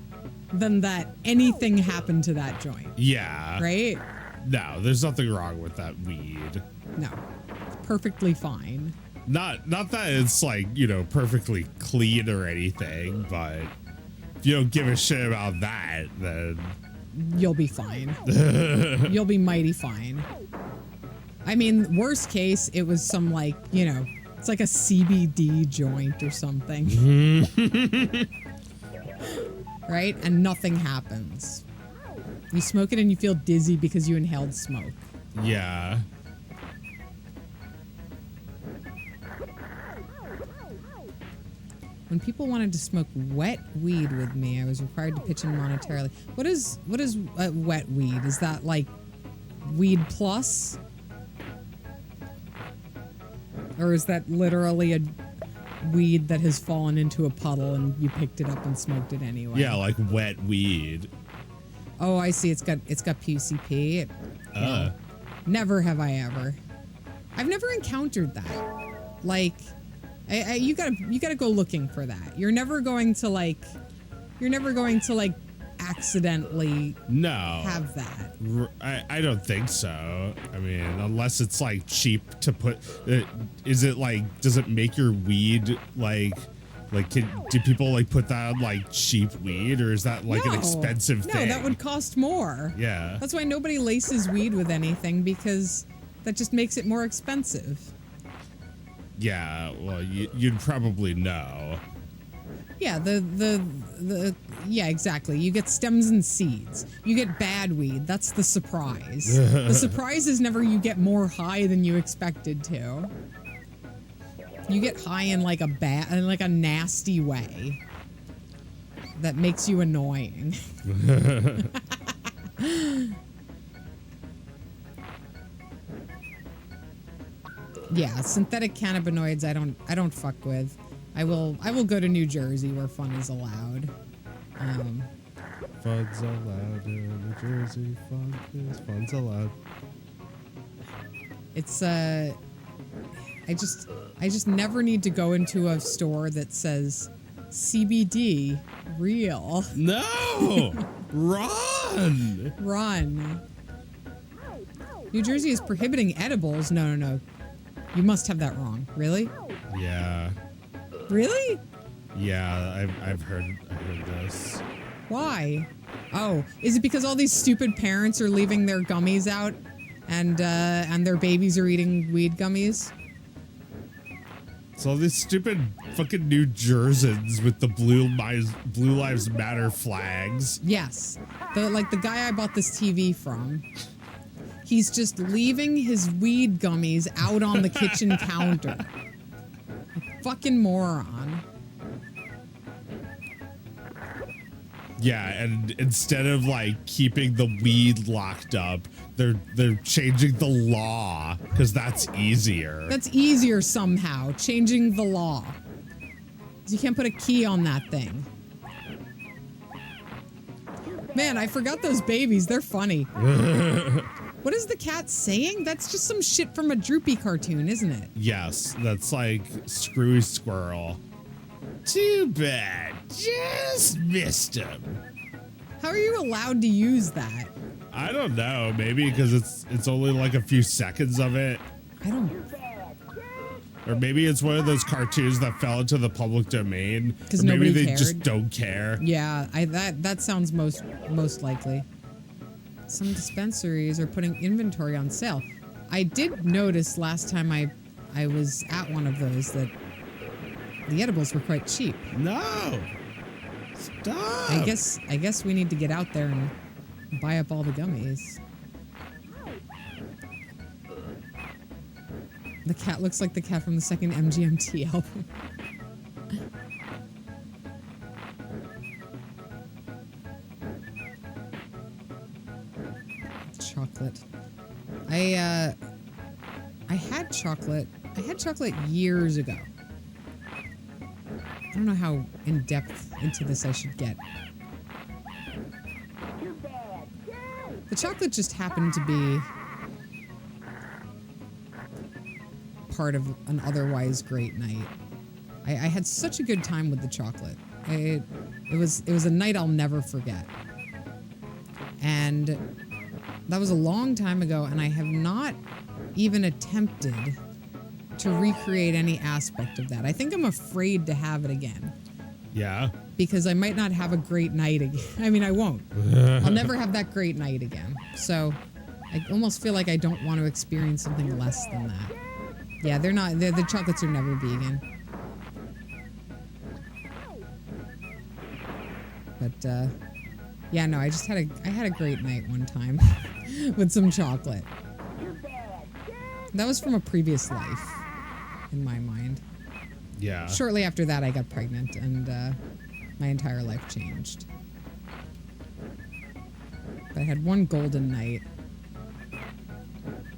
than that anything happened to that joint. Yeah. Right? No, there's nothing wrong with that weed. No. It's perfectly fine. Not that it's like, you know, perfectly clean or anything, but if you don't give a shit about that, then you'll be fine. You'll be mighty fine. I mean, worst case, it was some, like, you know, it's like a CBD joint or something. Right? And nothing happens. You smoke it and you feel dizzy because you inhaled smoke. Yeah. When people wanted to smoke wet weed with me, I was required to pitch in monetarily. What is wet weed? Is that like weed plus? Or is that literally a weed that has fallen into a puddle and you picked it up and smoked it anyway? Yeah, like wet weed. Oh, I see. It's got PCP. Well, never have I ever. I've never encountered that. Like, you gotta go looking for that. You're never going to like accidentally have that. I don't think so. I mean, unless it's like cheap to put. Is it like? Does it make your weed like? Do people like put that on like cheap weed, or is that like an expensive thing? No, that would cost more. Yeah. That's why nobody laces weed with anything, because that just makes it more expensive. Yeah, well, you'd probably know. Yeah, yeah, exactly. You get stems and seeds. You get bad weed. That's the surprise. The surprise is never you get more high than you expected to. You get high in like a nasty way that makes you annoying. Yeah, synthetic cannabinoids I don't fuck with. I will go to New Jersey where fun is allowed. Fun's allowed in New Jersey. Fun's allowed. It's I just never need to go into a store that says CBD real. No! Run! Run. New Jersey is prohibiting edibles. No. You must have that wrong. Really? Yeah. Really? Yeah, I've heard this. Why? Oh, is it because all these stupid parents are leaving their gummies out, and their babies are eating weed gummies? So these stupid fucking New Jerseyans with the Blue Lives Matter flags. Yes, the guy I bought this TV from. He's just leaving his weed gummies out on the kitchen counter. A fucking moron. Yeah, and instead of like keeping the weed locked up, they're changing the law because that's easier. That's easier somehow, changing the law. You can't put a key on that thing. Man, I forgot those babies. They're funny. What is the cat saying? That's just some shit from a Droopy cartoon, isn't it? Yes, that's like Screwy Squirrel. Too bad. Just missed him. How are you allowed to use that? I don't know. Maybe because it's only like a few seconds of it. I don't... Or maybe it's one of those cartoons that fell into the public domain. Because maybe nobody they cared. just don't care. Yeah, that sounds most likely. Some dispensaries are putting inventory on sale. I did notice last time I was at one of those that the edibles were quite cheap. No. Stop. I guess we need to get out there and buy up all the gummies. The cat looks like the cat from the second MGMT album. Chocolate. I had chocolate. I had chocolate years ago. I don't know how in depth into this I should get. The chocolate just happened to be part of an otherwise great night. I had such a good time with the chocolate. It was a night I'll never forget. And that was a long time ago, and I have not even attempted to recreate any aspect of that. I think I'm afraid to have it again. Yeah. Because I might not have a great night again. I mean, I won't. I'll never have that great night again. So I almost feel like I don't want to experience something less than that. Yeah, the chocolates are never vegan. But, yeah, no, I had a great night one time with some chocolate. That was from a previous life, in my mind. Yeah. Shortly after that, I got pregnant, and my entire life changed. But I had one golden night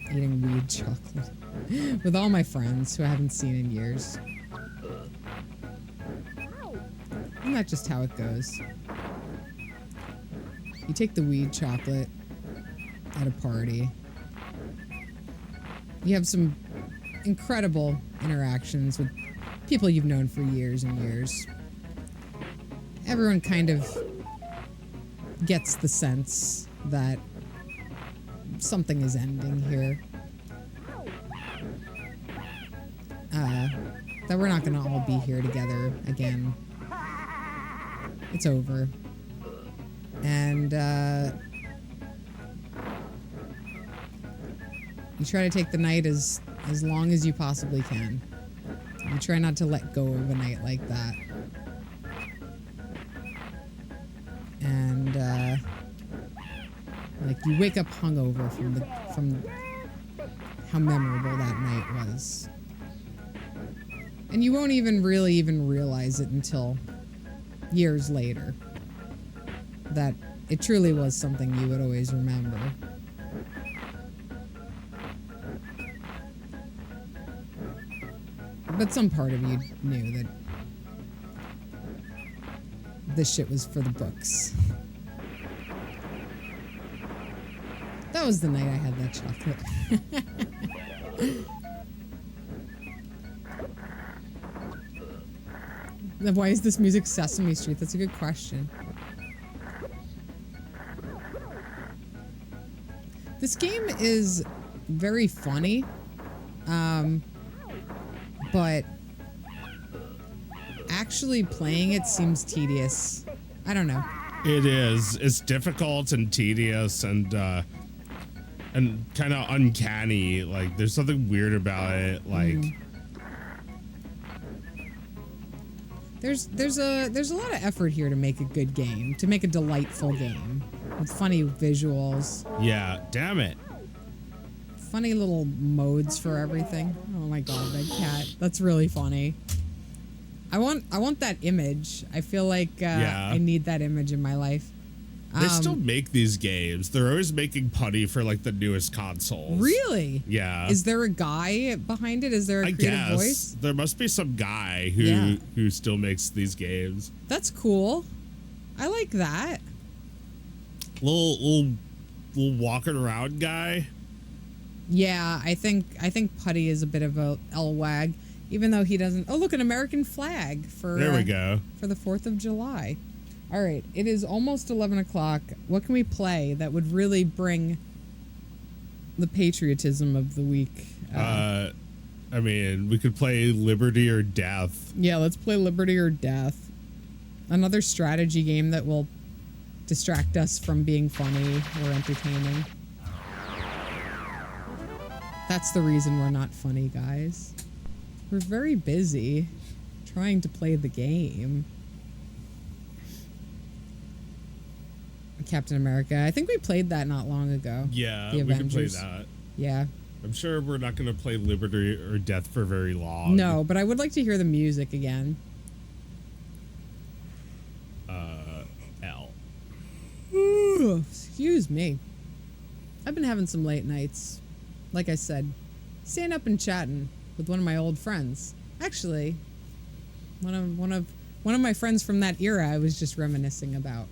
eating weed chocolate with all my friends who I haven't seen in years. Isn't that just how it goes? You take the weed chocolate at a party. You have some incredible interactions with people you've known for years and years. Everyone kind of gets the sense that something is ending here. That we're not going to all be here together again. It's over. And you try to take the night as long as you possibly can. You try not to let go of a night like that. And like you wake up hungover from how memorable that night was. And you won't even really realize it until years later that it truly was something you would always remember. But some part of you knew that this shit was for the books. That was the night I had that chocolate. Why is this music Sesame Street? That's a good question. This game is very funny, but actually playing it seems tedious. I don't know. It is. It's difficult and tedious and kind of uncanny. Like there's something weird about it. Like there's a lot of effort here to make a good game, to make a delightful game with funny visuals. Yeah, damn it. Funny little modes for everything. Oh my god, that cat. That's really funny. I want that image. I feel like I need that image in my life. They still make these games. They're always making putty for like the newest consoles. Really? Yeah. Is there a guy behind it? Is there a creative voice? There must be some guy who still makes these games. That's cool. I like that. Little walking around guy. Yeah, I think Putty is a bit of a L-wag, even though he doesn't. Oh, look, an American flag for. There we go. For the 4th of July. All right, it is almost 11 o'clock. What can we play that would really bring the patriotism of the week? I mean, we could play Liberty or Death. Yeah, let's play Liberty or Death. Another strategy game that will distract us from being funny or entertaining. That's the reason we're not funny, guys. We're very busy trying to play the game. Captain America. I think we played that not long ago. Yeah, the we can play Avengers. that. Yeah. I'm sure we're not going to play Liberty or Death for very long. No, but I would like to hear the music again. L. Ooh, excuse me. I've been having some late nights. Like I said, staying up and chatting with one of my old friends. Actually, one of my friends from that era I was just reminiscing about.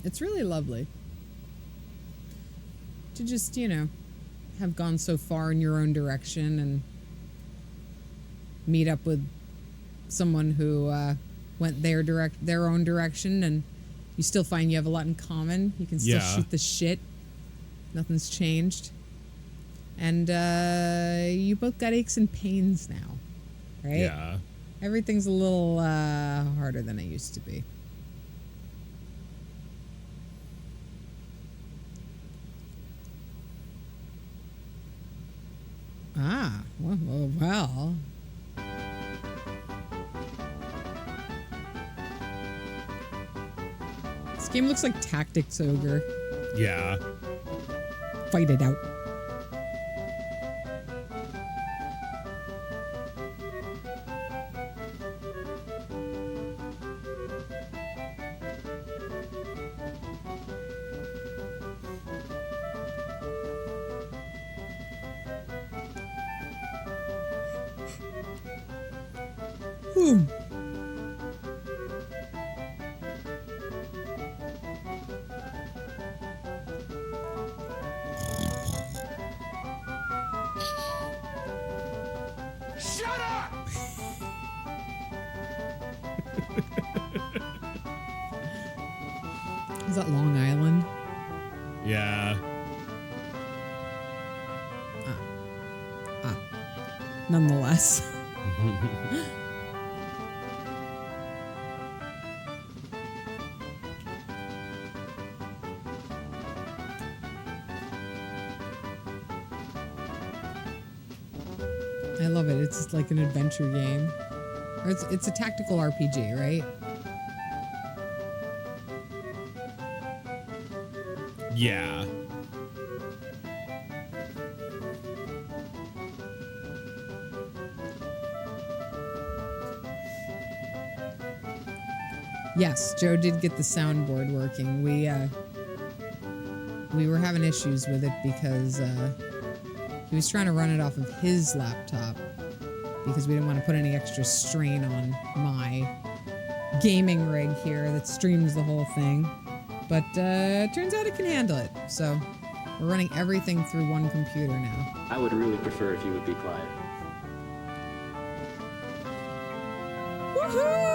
It's really lovely to just, have gone so far in your own direction and meet up with someone who went their own direction, and you still find you have a lot in common. You can still shoot the shit. Nothing's changed. And you both got aches and pains now, right? Yeah. Everything's a little harder than it used to be. Ah, well. This game looks like Tactics Ogre. Yeah. Fight it out. Boom. Shut up! Is that Long Island? Yeah. Nonetheless. I love it. It's like an adventure game. Or it's a tactical RPG, right? Yeah. Yes, Joe did get the soundboard working. We were having issues with it because he was trying to run it off of his laptop because we didn't want to put any extra strain on my gaming rig here that streams the whole thing. But turns out it can handle it. So we're running everything through one computer now. I would really prefer if you would be quiet. Woohoo!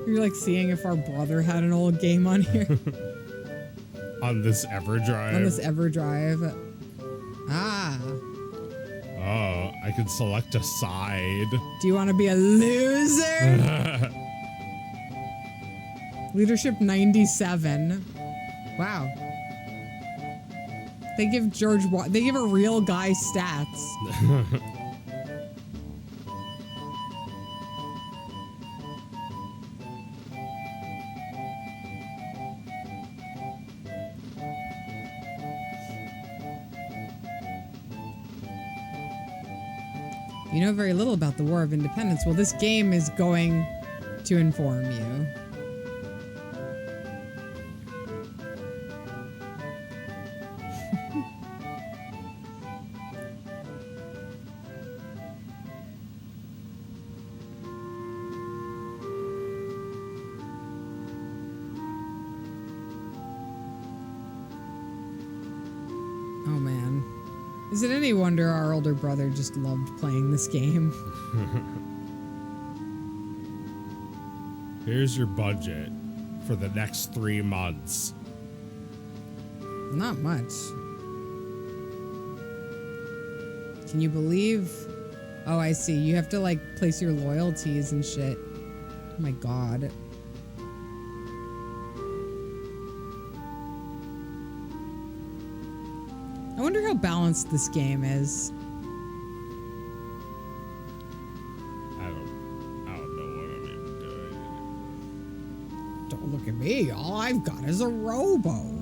You're like seeing if our brother had an old game on here. On this EverDrive. On this EverDrive. Ah. Oh, I can select a side. Do you want to be a loser? Leadership 97. Wow. They give they give a real guy stats. You know very little about the War of Independence. Well, this game is going to inform you. Oh, man. Is it any wonder our older brother just loved playing this game? Here's your budget for the next 3 months. Not much. Can you believe? Oh, I see. You have to, like, place your loyalties and shit. Oh my god. I wonder how balanced this game is. I don't know what I'm even doing. Don't look at me. All I've got is a rowboat.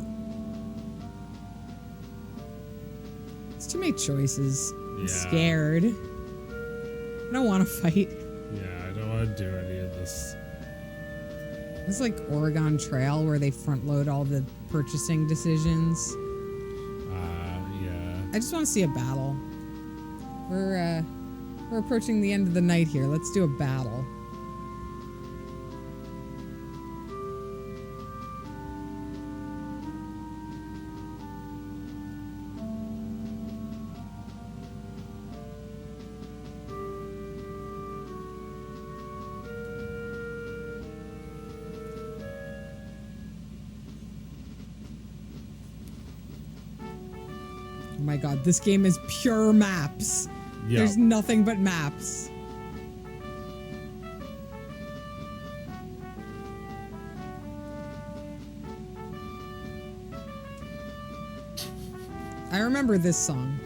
It's too many choices. I'm Yeah. scared. I don't want to fight. Yeah, I don't want to do any of this. It's like Oregon Trail where they front load all the purchasing decisions. Yeah. I just want to see a battle. We're approaching the end of the night here. Let's do a battle. Oh my god, this game is pure maps. Yep. There's nothing but maps. I remember this song.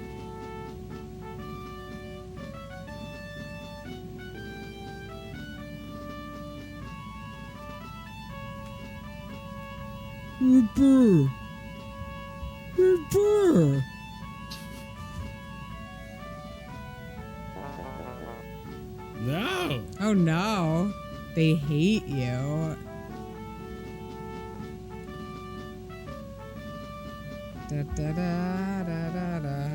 Burr. Burr. No. Oh no. They hate you. Da, da, da, da, da, da.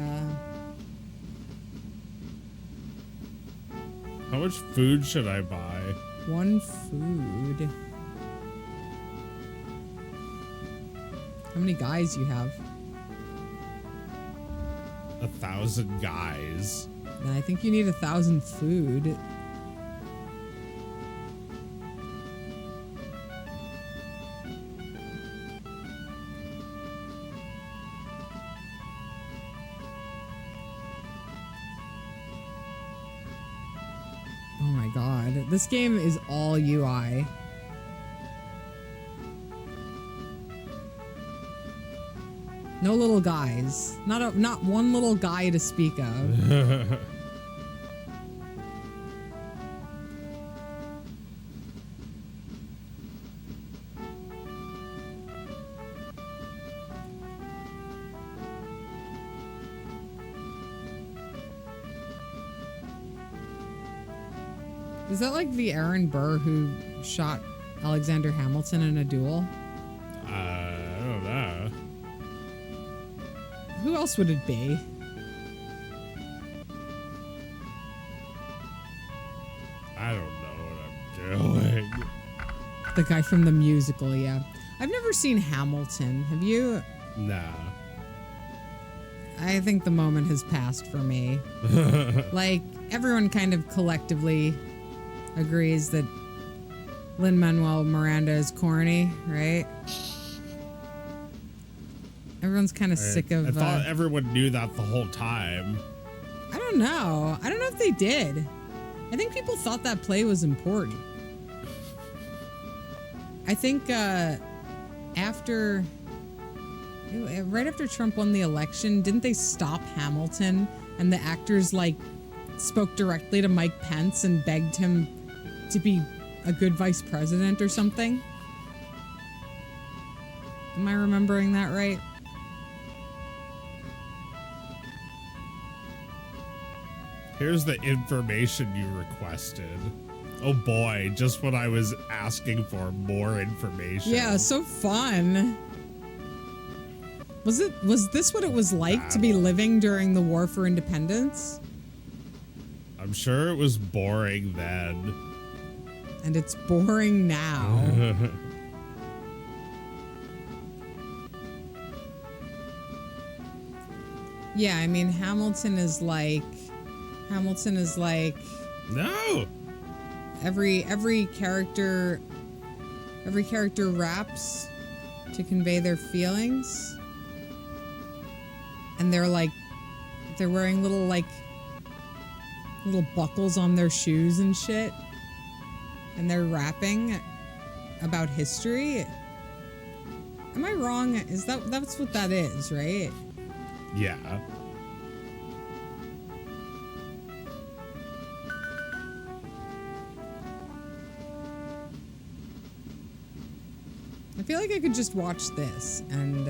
How much food should I buy? One food. How many guys you have? 1,000 guys. And I think you need 1,000 food. Oh my god. This game is all UI. No little guys. Not one little guy to speak of. Is that like the Aaron Burr who shot Alexander Hamilton in a duel? I don't know. Who else would it be? I don't know what I'm doing. The guy from the musical, yeah. I've never seen Hamilton. Have you? No. I think the moment has passed for me. Like, everyone kind of collectively agrees that Lin-Manuel Miranda is corny, right? Everyone's kind of sick of... I thought everyone knew that the whole time. I don't know. I don't know if they did. I think people thought that play was important. I think right after Trump won the election, didn't they stop Hamilton and the actors like spoke directly to Mike Pence and begged him to be a good vice president or something? Am I remembering that right? Here's the information you requested. Oh boy, just when I was asking for more information. Yeah, so fun. Was this what it was like to be living during the War for Independence? I'm sure it was boring then. And it's boring now. Yeah, I mean Hamilton is like No. every character raps to convey their feelings. And they're wearing little buckles on their shoes and shit. And they're rapping about history. Am I wrong? That's what that is, right? Yeah. I feel like I could just watch this and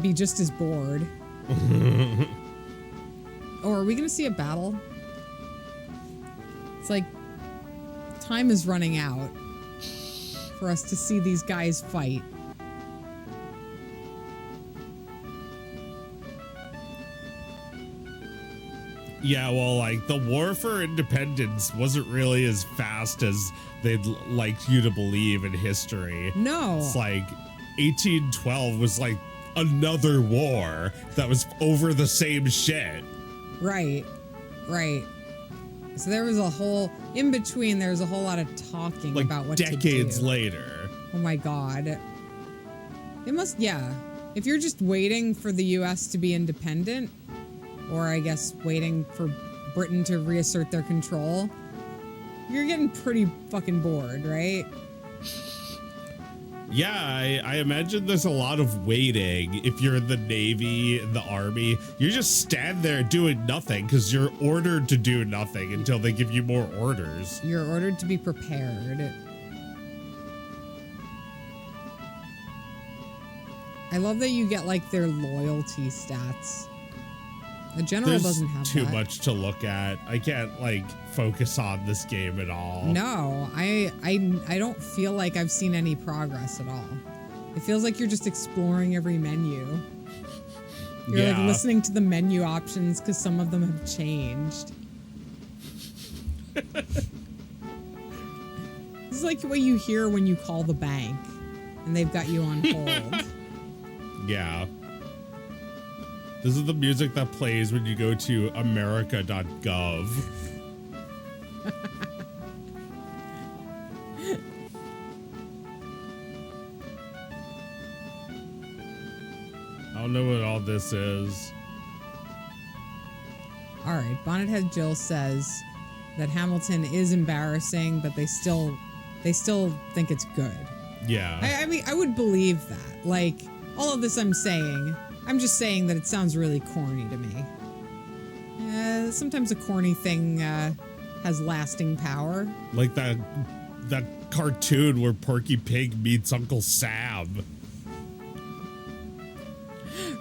be just as bored. Oh, are we gonna see a battle? It's like time is running out for us to see these guys fight. Yeah, well, like, the War for Independence wasn't really as fast as they'd like you to believe in history. No. It's like 1812 was like another war that was over the same shit. Right. So there was in between, there was a whole lot of talking Like about what to do. decades later. Oh my God. If you're just waiting for the US to be independent, or I guess waiting for Britain to reassert their control, you're getting pretty fucking bored, right? Yeah, I imagine there's a lot of waiting. If you're in the Navy, in the Army, you just stand there doing nothing because you're ordered to do nothing until they give you more orders. You're ordered to be prepared. I love that you get like their loyalty stats. The general There's doesn't have too that. much to look at. I can't like focus on this game at all. No, I don't feel like I've seen any progress at all. It feels like you're just exploring every menu. You're like listening to the menu options because some of them have changed. This is like what you hear when you call the bank and they've got you on hold. Yeah. This is the music that plays when you go to america.gov. I don't know what all this is. All right, Bonnethead Jill says that Hamilton is embarrassing, but they still think it's good. Yeah. I mean, I would believe that. Like, all of this I'm just saying that it sounds really corny to me. Sometimes a corny thing has lasting power. Like that cartoon where Porky Pig meets Uncle Sam.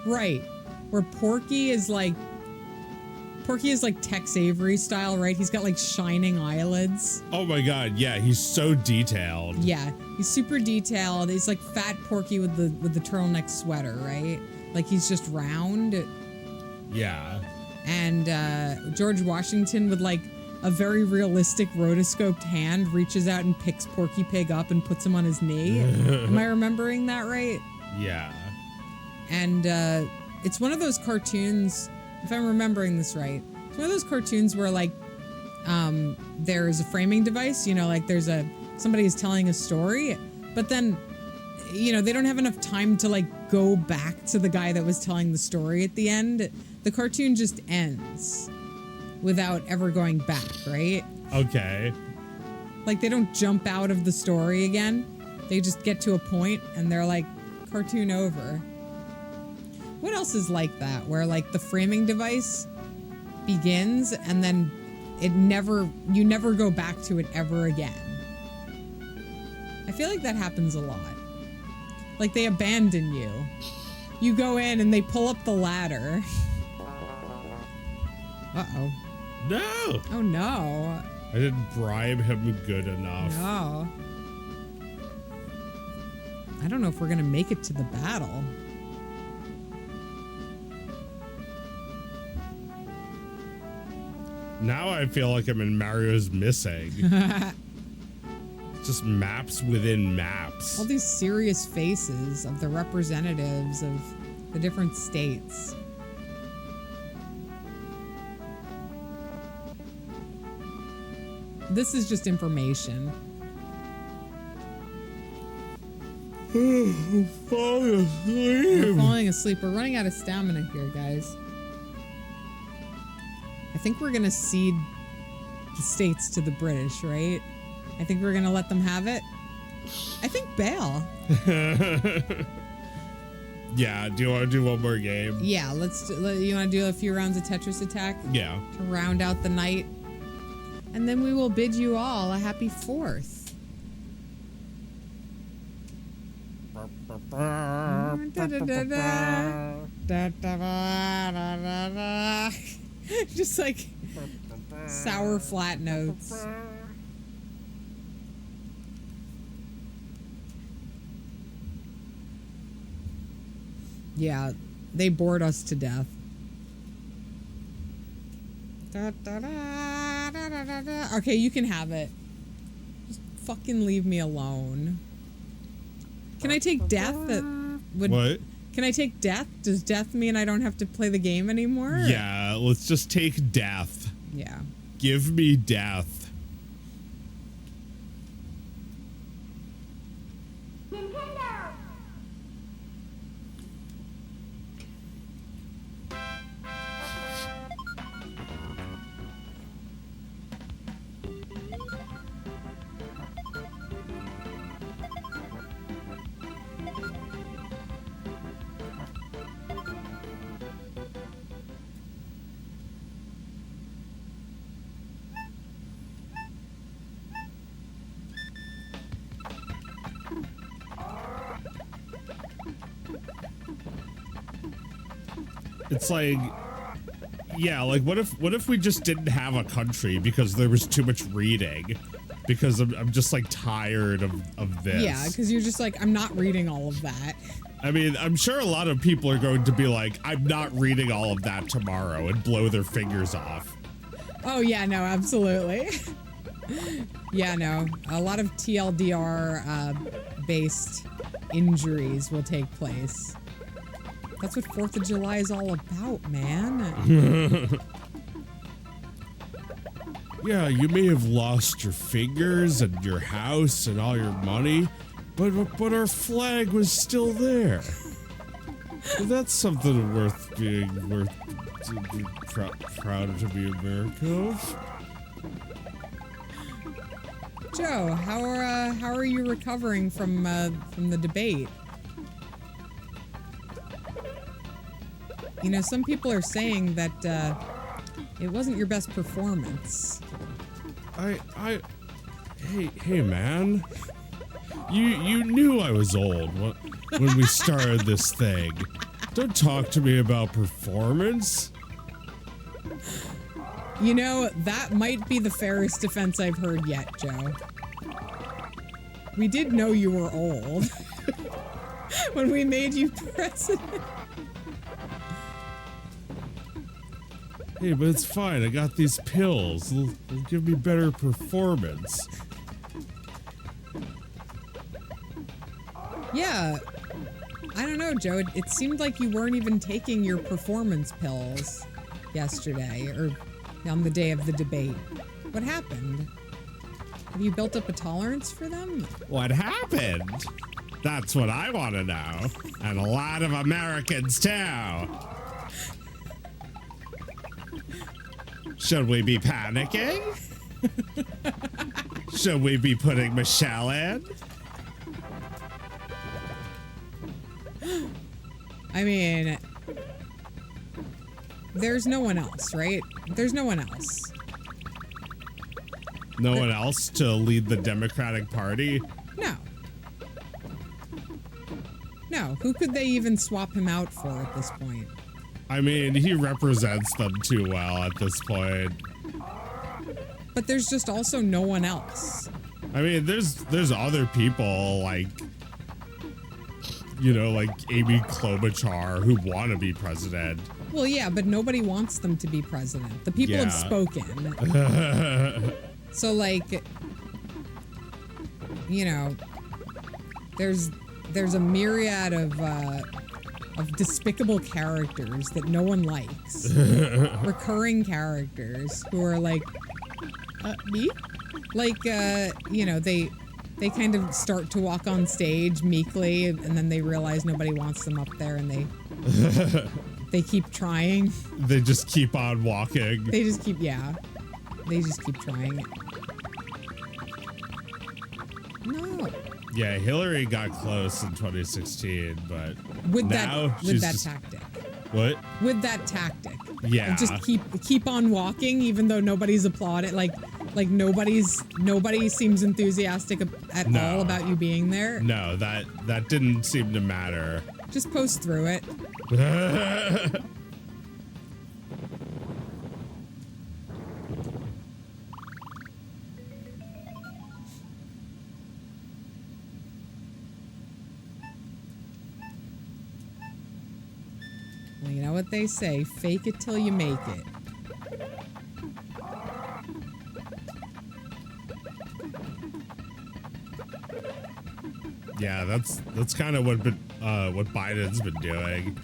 Right. Where Porky is like Tex Avery style, right? He's got like shining eyelids. Oh my god, yeah, he's so detailed. Yeah, he's super detailed. He's like fat Porky with the turtleneck sweater, right? Like he's just round. Yeah. And George Washington with like a very realistic rotoscoped hand reaches out and picks Porky Pig up and puts him on his knee. Am I remembering that right? Yeah. And it's one of those cartoons, if I'm remembering this right, it's one of those cartoons where like there's a framing device, you know, like there's a somebody is telling a story, but then, you know, they don't have enough time to like go back to the guy that was telling the story at the end. The cartoon just ends without ever going back, right? Okay. Like they don't jump out of the story again. They just get to a point and they're like, cartoon over. What else is like that? Where like the framing device begins and then you never go back to it ever again. I feel like that happens a lot. Like they abandon you. You go in and they pull up the ladder. Uh-oh. No. Oh no. I didn't bribe him good enough. No. I don't know if we're gonna make it to the battle. Now I feel like I'm in Mario's Missing. Just maps within maps. All these serious faces of the representatives of the different states. This is just information. I'm falling We're asleep. falling asleep. We're running out of stamina here, guys. I think we're gonna cede the states to the British, right? I think we're gonna let them have it. I think bail. Yeah, do you want to do one more game? Yeah, you want to do a few rounds of Tetris Attack Yeah. to round out the night? And then we will bid you all a happy 4th. Just like sour flat notes. Yeah, they bored us to death. Okay, you can have it. Just fucking leave me alone. Can I take death? What? Can I take death? Does death mean I don't have to play the game anymore? Yeah, let's just take death. Yeah. Give me death. It's like, yeah, like what if we just didn't have a country because there was too much reading? Because I'm just like tired of this. Yeah, because you're just like, I'm not reading all of that. I mean, I'm sure a lot of people are going to be like, I'm not reading all of that tomorrow and blow their fingers off. Oh yeah, no, absolutely. Yeah, no, a lot of TLDR based injuries will take place. That's what 4th of July is all about, man. Yeah, you may have lost your fingers and your house and all your money, but our flag was still there. Well, that's something worth proud to be America of. Joe, how are you recovering from the debate? You know, some people are saying that it wasn't your best performance. Hey, man. You knew I was old when we started this thing. Don't talk to me about performance. You know, that might be the fairest defense I've heard yet, Joe. We did know you were old when we made you president. Hey, but it's fine. I got these pills. They'll give me better performance. Yeah. I don't know, Joe. It seemed like you weren't even taking your performance pills yesterday or on the day of the debate. What happened? Have you built up a tolerance for them? What happened? That's what I want to know. And a lot of Americans too. Should we be panicking? Should we be putting Michelle in? I mean, there's no one else, right? There's no one else. No one else to lead the Democratic Party? No. No, who could they even swap him out for at this point? I mean, he represents them too well at this point. But there's just also no one else. I mean, there's other people like, you know, like Amy Klobuchar who want to be president. Well, yeah, but nobody wants them to be president. The people have spoken. So, like, you know, there's a myriad of despicable characters that no one likes. Recurring characters who are like, me? Like, you know, they kind of start to walk on stage meekly, and then they realize nobody wants them up there, and they keep trying. They just keep on walking. They just keep trying it. No. Yeah, Hillary got close in 2016, but With now that she's just, tactic. What? With that tactic. Yeah. Just keep on walking, even though nobody's applauded. Like nobody seems enthusiastic at all about you being there. No, that didn't seem to matter. Just post through it. Well, you know what they say, fake it till you make it. Yeah, that's kind of what Biden's been doing.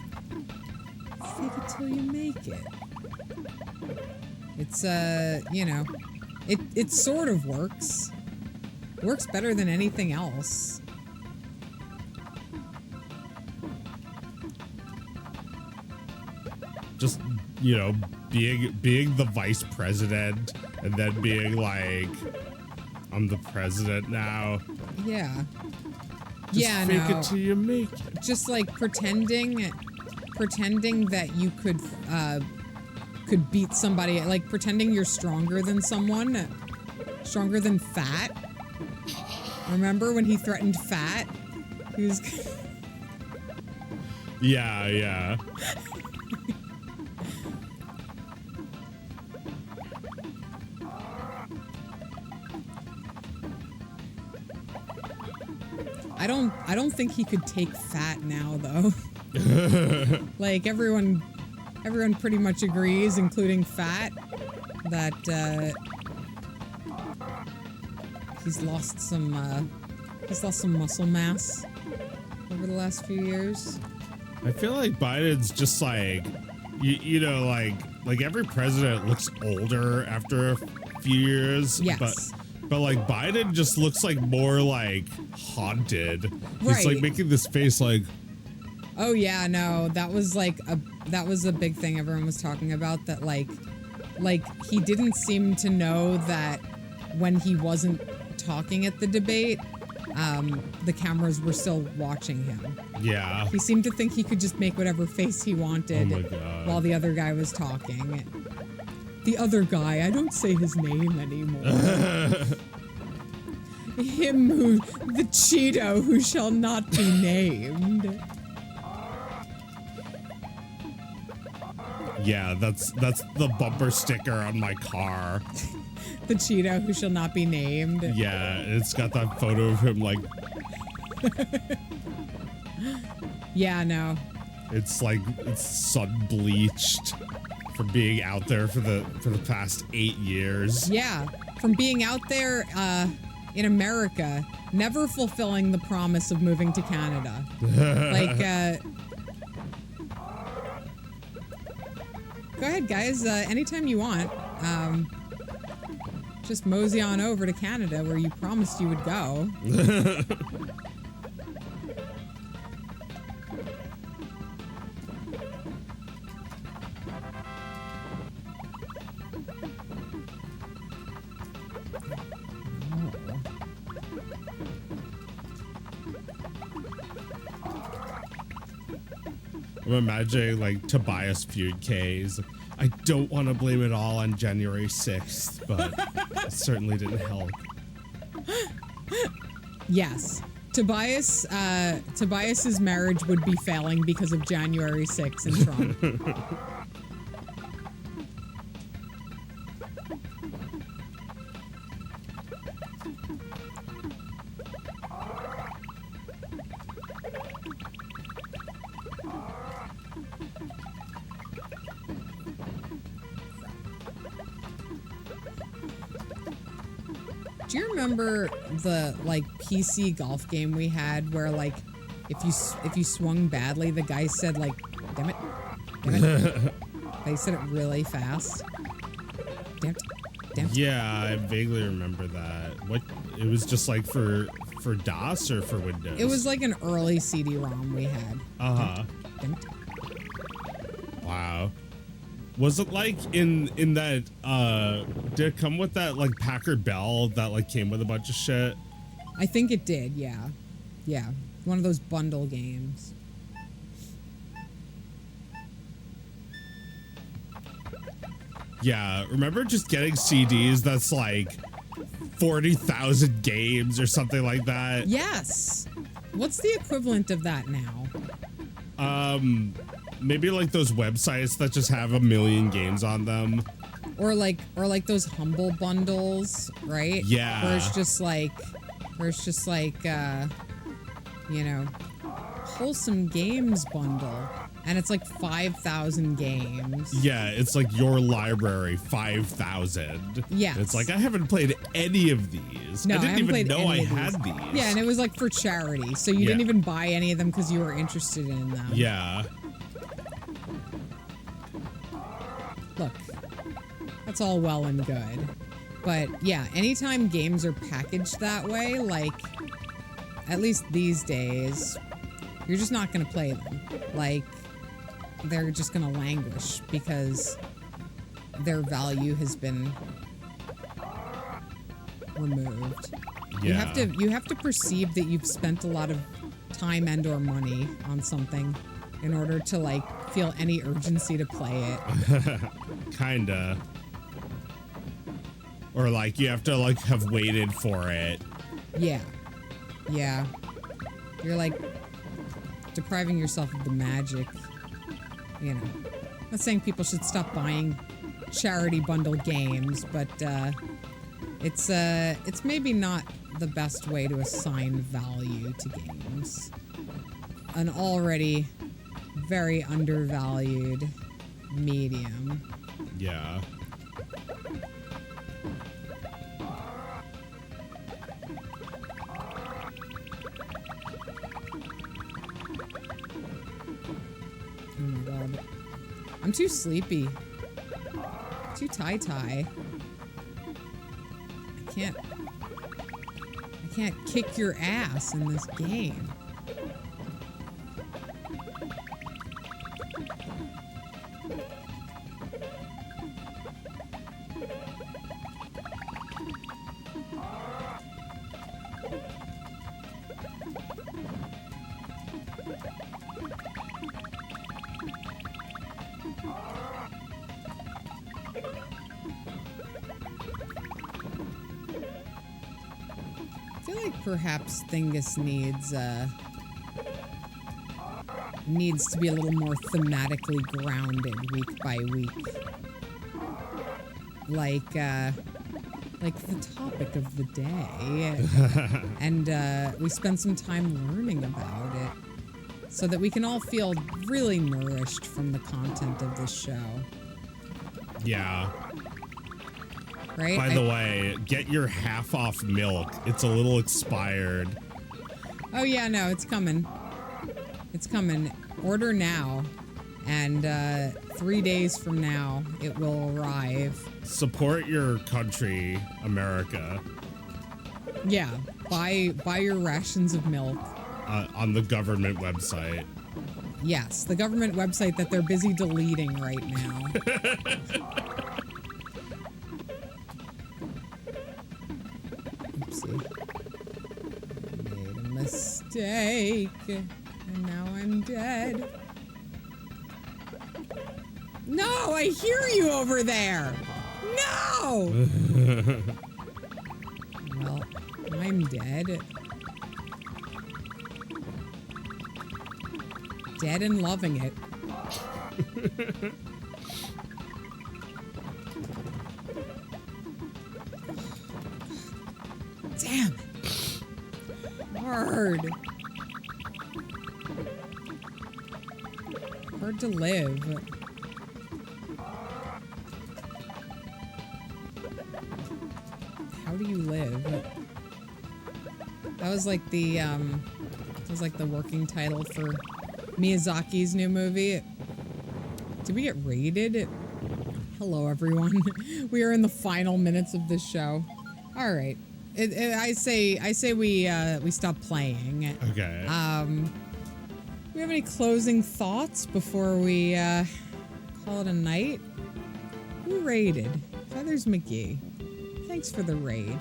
Fake it till you make it. It's you know, it sort of works. It works better than anything else. Just, you know, being the vice president and then being like, I'm the president now. Yeah. Just yeah, fake no. it till you make it. Just like pretending that you could beat somebody, like pretending you're stronger than someone, stronger than Fat. Remember when he threatened Fat? He was. Yeah. I don't think he could take Fat now, though. Like everyone pretty much agrees, including Fat, that he's lost some muscle mass over the last few years. I feel like Biden's just like, you know, like every president looks older after a few years. Yes. But like Biden just looks like more like haunted. Right. He's like making this face like, oh yeah, no, that was a big thing everyone was talking about, that like he didn't seem to know that when he wasn't talking at the debate, the cameras were still watching him. yeah. He seemed to think he could just make whatever face he wanted Oh my God. while the other guy was talking. The other guy, I don't say his name anymore. Him who, the Cheeto who shall not be named. Yeah, that's the bumper sticker on my car. The Cheeto who shall not be named. Yeah, it's got that photo of him like, Yeah, no. it's like it's sun bleached from being out there for the past 8 years. Yeah, from being out there in America, never fulfilling the promise of moving to Canada. Like, go ahead, guys. Anytime you want. Just mosey on over to Canada where you promised you would go. I'm imagining like Tobias feud K's. I don't want to blame it all on January 6th, but it certainly didn't help. Yes. Tobias's marriage would be failing because of January 6th and Trump. Do you remember the like PC golf game we had where like if you swung badly, the guy said like, damn it. They said it really fast. Damn it. Damn it. Yeah, I vaguely remember that. What it was just like for DOS or for Windows? It was like an early CD-ROM we had. Uh-huh. Damn it. Wow. Was it like in that did it come with that like Packard Bell that like came with a bunch of shit? I think it did, yeah. Yeah. One of those bundle games. Yeah, remember just getting CDs that's like 40,000 games or something like that? Yes. What's the equivalent of that now? Maybe like those websites that just have a million games on them. Or like those Humble bundles, right? Yeah. Where it's just like you know, wholesome games bundle. And it's like 5,000 games. Yeah, it's like your library, 5,000. Yes. It's like, I haven't played any of these. No, I I didn't haven't even played know any I of had these. these. Yeah, and it was like for charity. So you didn't even buy any of them because you were interested in them. Yeah. Look, that's all well and good. But yeah, anytime games are packaged that way, like, at least these days, you're just not going to play them. Like, they're just going to languish because their value has been removed. Yeah. You have to perceive that you've spent a lot of time and or money on something in order to like feel any urgency to play it. Kinda. Or like you have to like have waited for it. Yeah. Yeah. You're like depriving yourself of the magic. You know. Not saying people should stop buying charity bundle games, but it's maybe not the best way to assign value to games. An already very undervalued medium. Yeah. Oh my god. I'm too sleepy. Too tie-tie. I can't kick your ass in this game. I feel like perhaps Thingus needs to be a little more thematically grounded week by week. Like the topic of the day. And we spend some time learning about it so that we can all feel really nourished from the content of this show. Yeah. Right? By the way, get your half off milk. It's a little expired. Oh yeah, no, it's coming. It's coming. Order now. And 3 days from now, it will arrive. Support your country, America. Yeah, buy your rations of milk. On the government website. Yes, the government website that they're busy deleting right now. Oopsie. Made a mistake, and now I'm dead. No, I hear you over there. No! Well, I'm dead. Dead and loving it. Damn it. Hard. Hard to live. How do you live? That was like the working title for Miyazaki's new movie. Did we get rated? Hello, everyone. We are in the final minutes of this show. All right. I say we stop playing. Okay. Do we have any closing thoughts before we call it a night? Who raided? Feathers McGee. Thanks for the raid.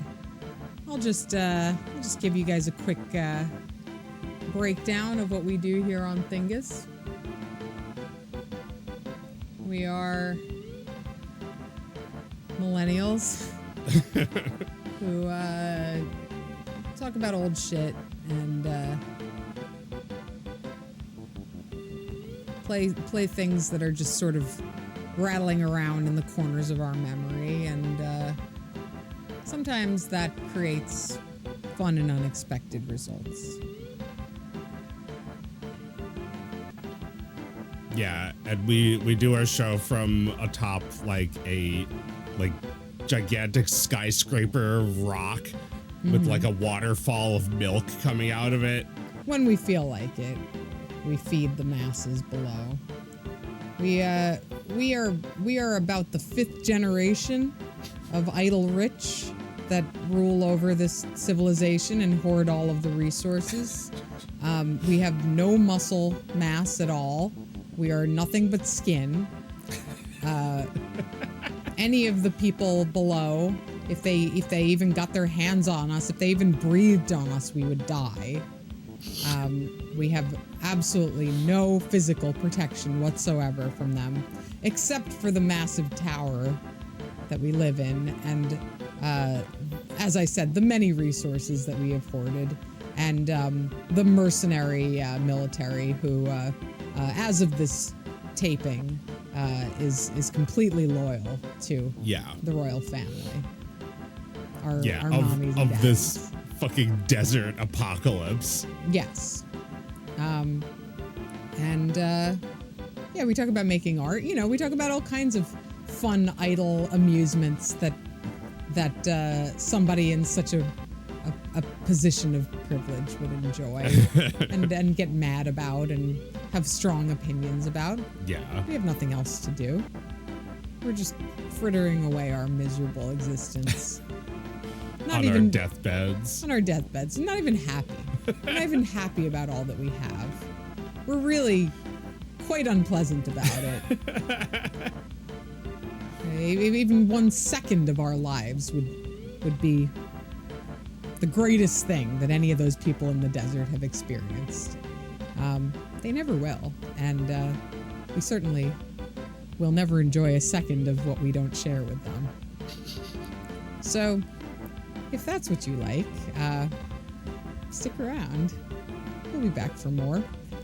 I'll just give you guys a quick breakdown of what we do here on Thingus. We are millennials who talk about old shit and play things that are just sort of rattling around in the corners of our memory, and sometimes that creates fun and unexpected results. Yeah, and we do our show from atop like a gigantic skyscraper of rock with like a waterfall of milk coming out of it. When we feel like it, we feed the masses below. We are about the 5th generation of idle rich that rule over this civilization and hoard all of the resources. We have no muscle mass at all. We are nothing but skin. Any of the people below, if they even got their hands on us, if they even breathed on us, we would die. We have absolutely no physical protection whatsoever from them, except for the massive tower that we live in, and as I said, the many resources that we have hoarded, and the mercenary military who, as of this taping, is completely loyal to the royal family. Our mommies and daddies. This fucking desert apocalypse. Yes. We talk about making art. You know, we talk about all kinds of fun, idle amusements that somebody in such a position of privilege would enjoy and get mad about and have strong opinions about. Yeah. We have nothing else to do. We're just frittering away our miserable existence. On our deathbeds. On our deathbeds. Not even happy. We're not even happy about all that we have. We're really quite unpleasant about it. Even 1 second of our lives would be the greatest thing that any of those people in the desert have experienced. They never will, and we certainly will never enjoy a second of what we don't share with them. So, if that's what you like, stick around. We'll be back for more.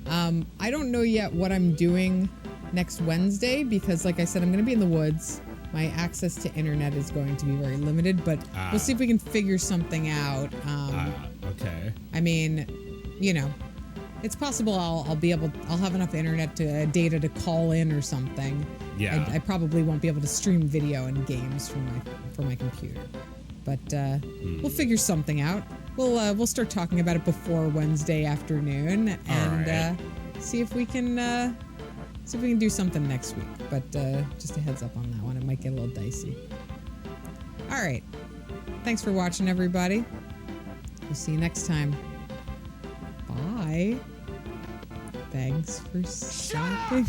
I don't know yet what I'm doing next Wednesday because, like I said, I'm going to be in the woods. My access to internet is going to be very limited, but we'll see if we can figure something out. Okay. I mean, you know, it's possible I'll have enough internet data to call in or something. Yeah. I probably won't be able to stream video and games from my computer, but we'll figure something out. We'll start talking about it before Wednesday afternoon and see if we can See if we can do something next week. But just a heads up on that one. It might get a little dicey. All right. Thanks for watching, everybody. We'll see you next time. Bye. Thanks for stopping.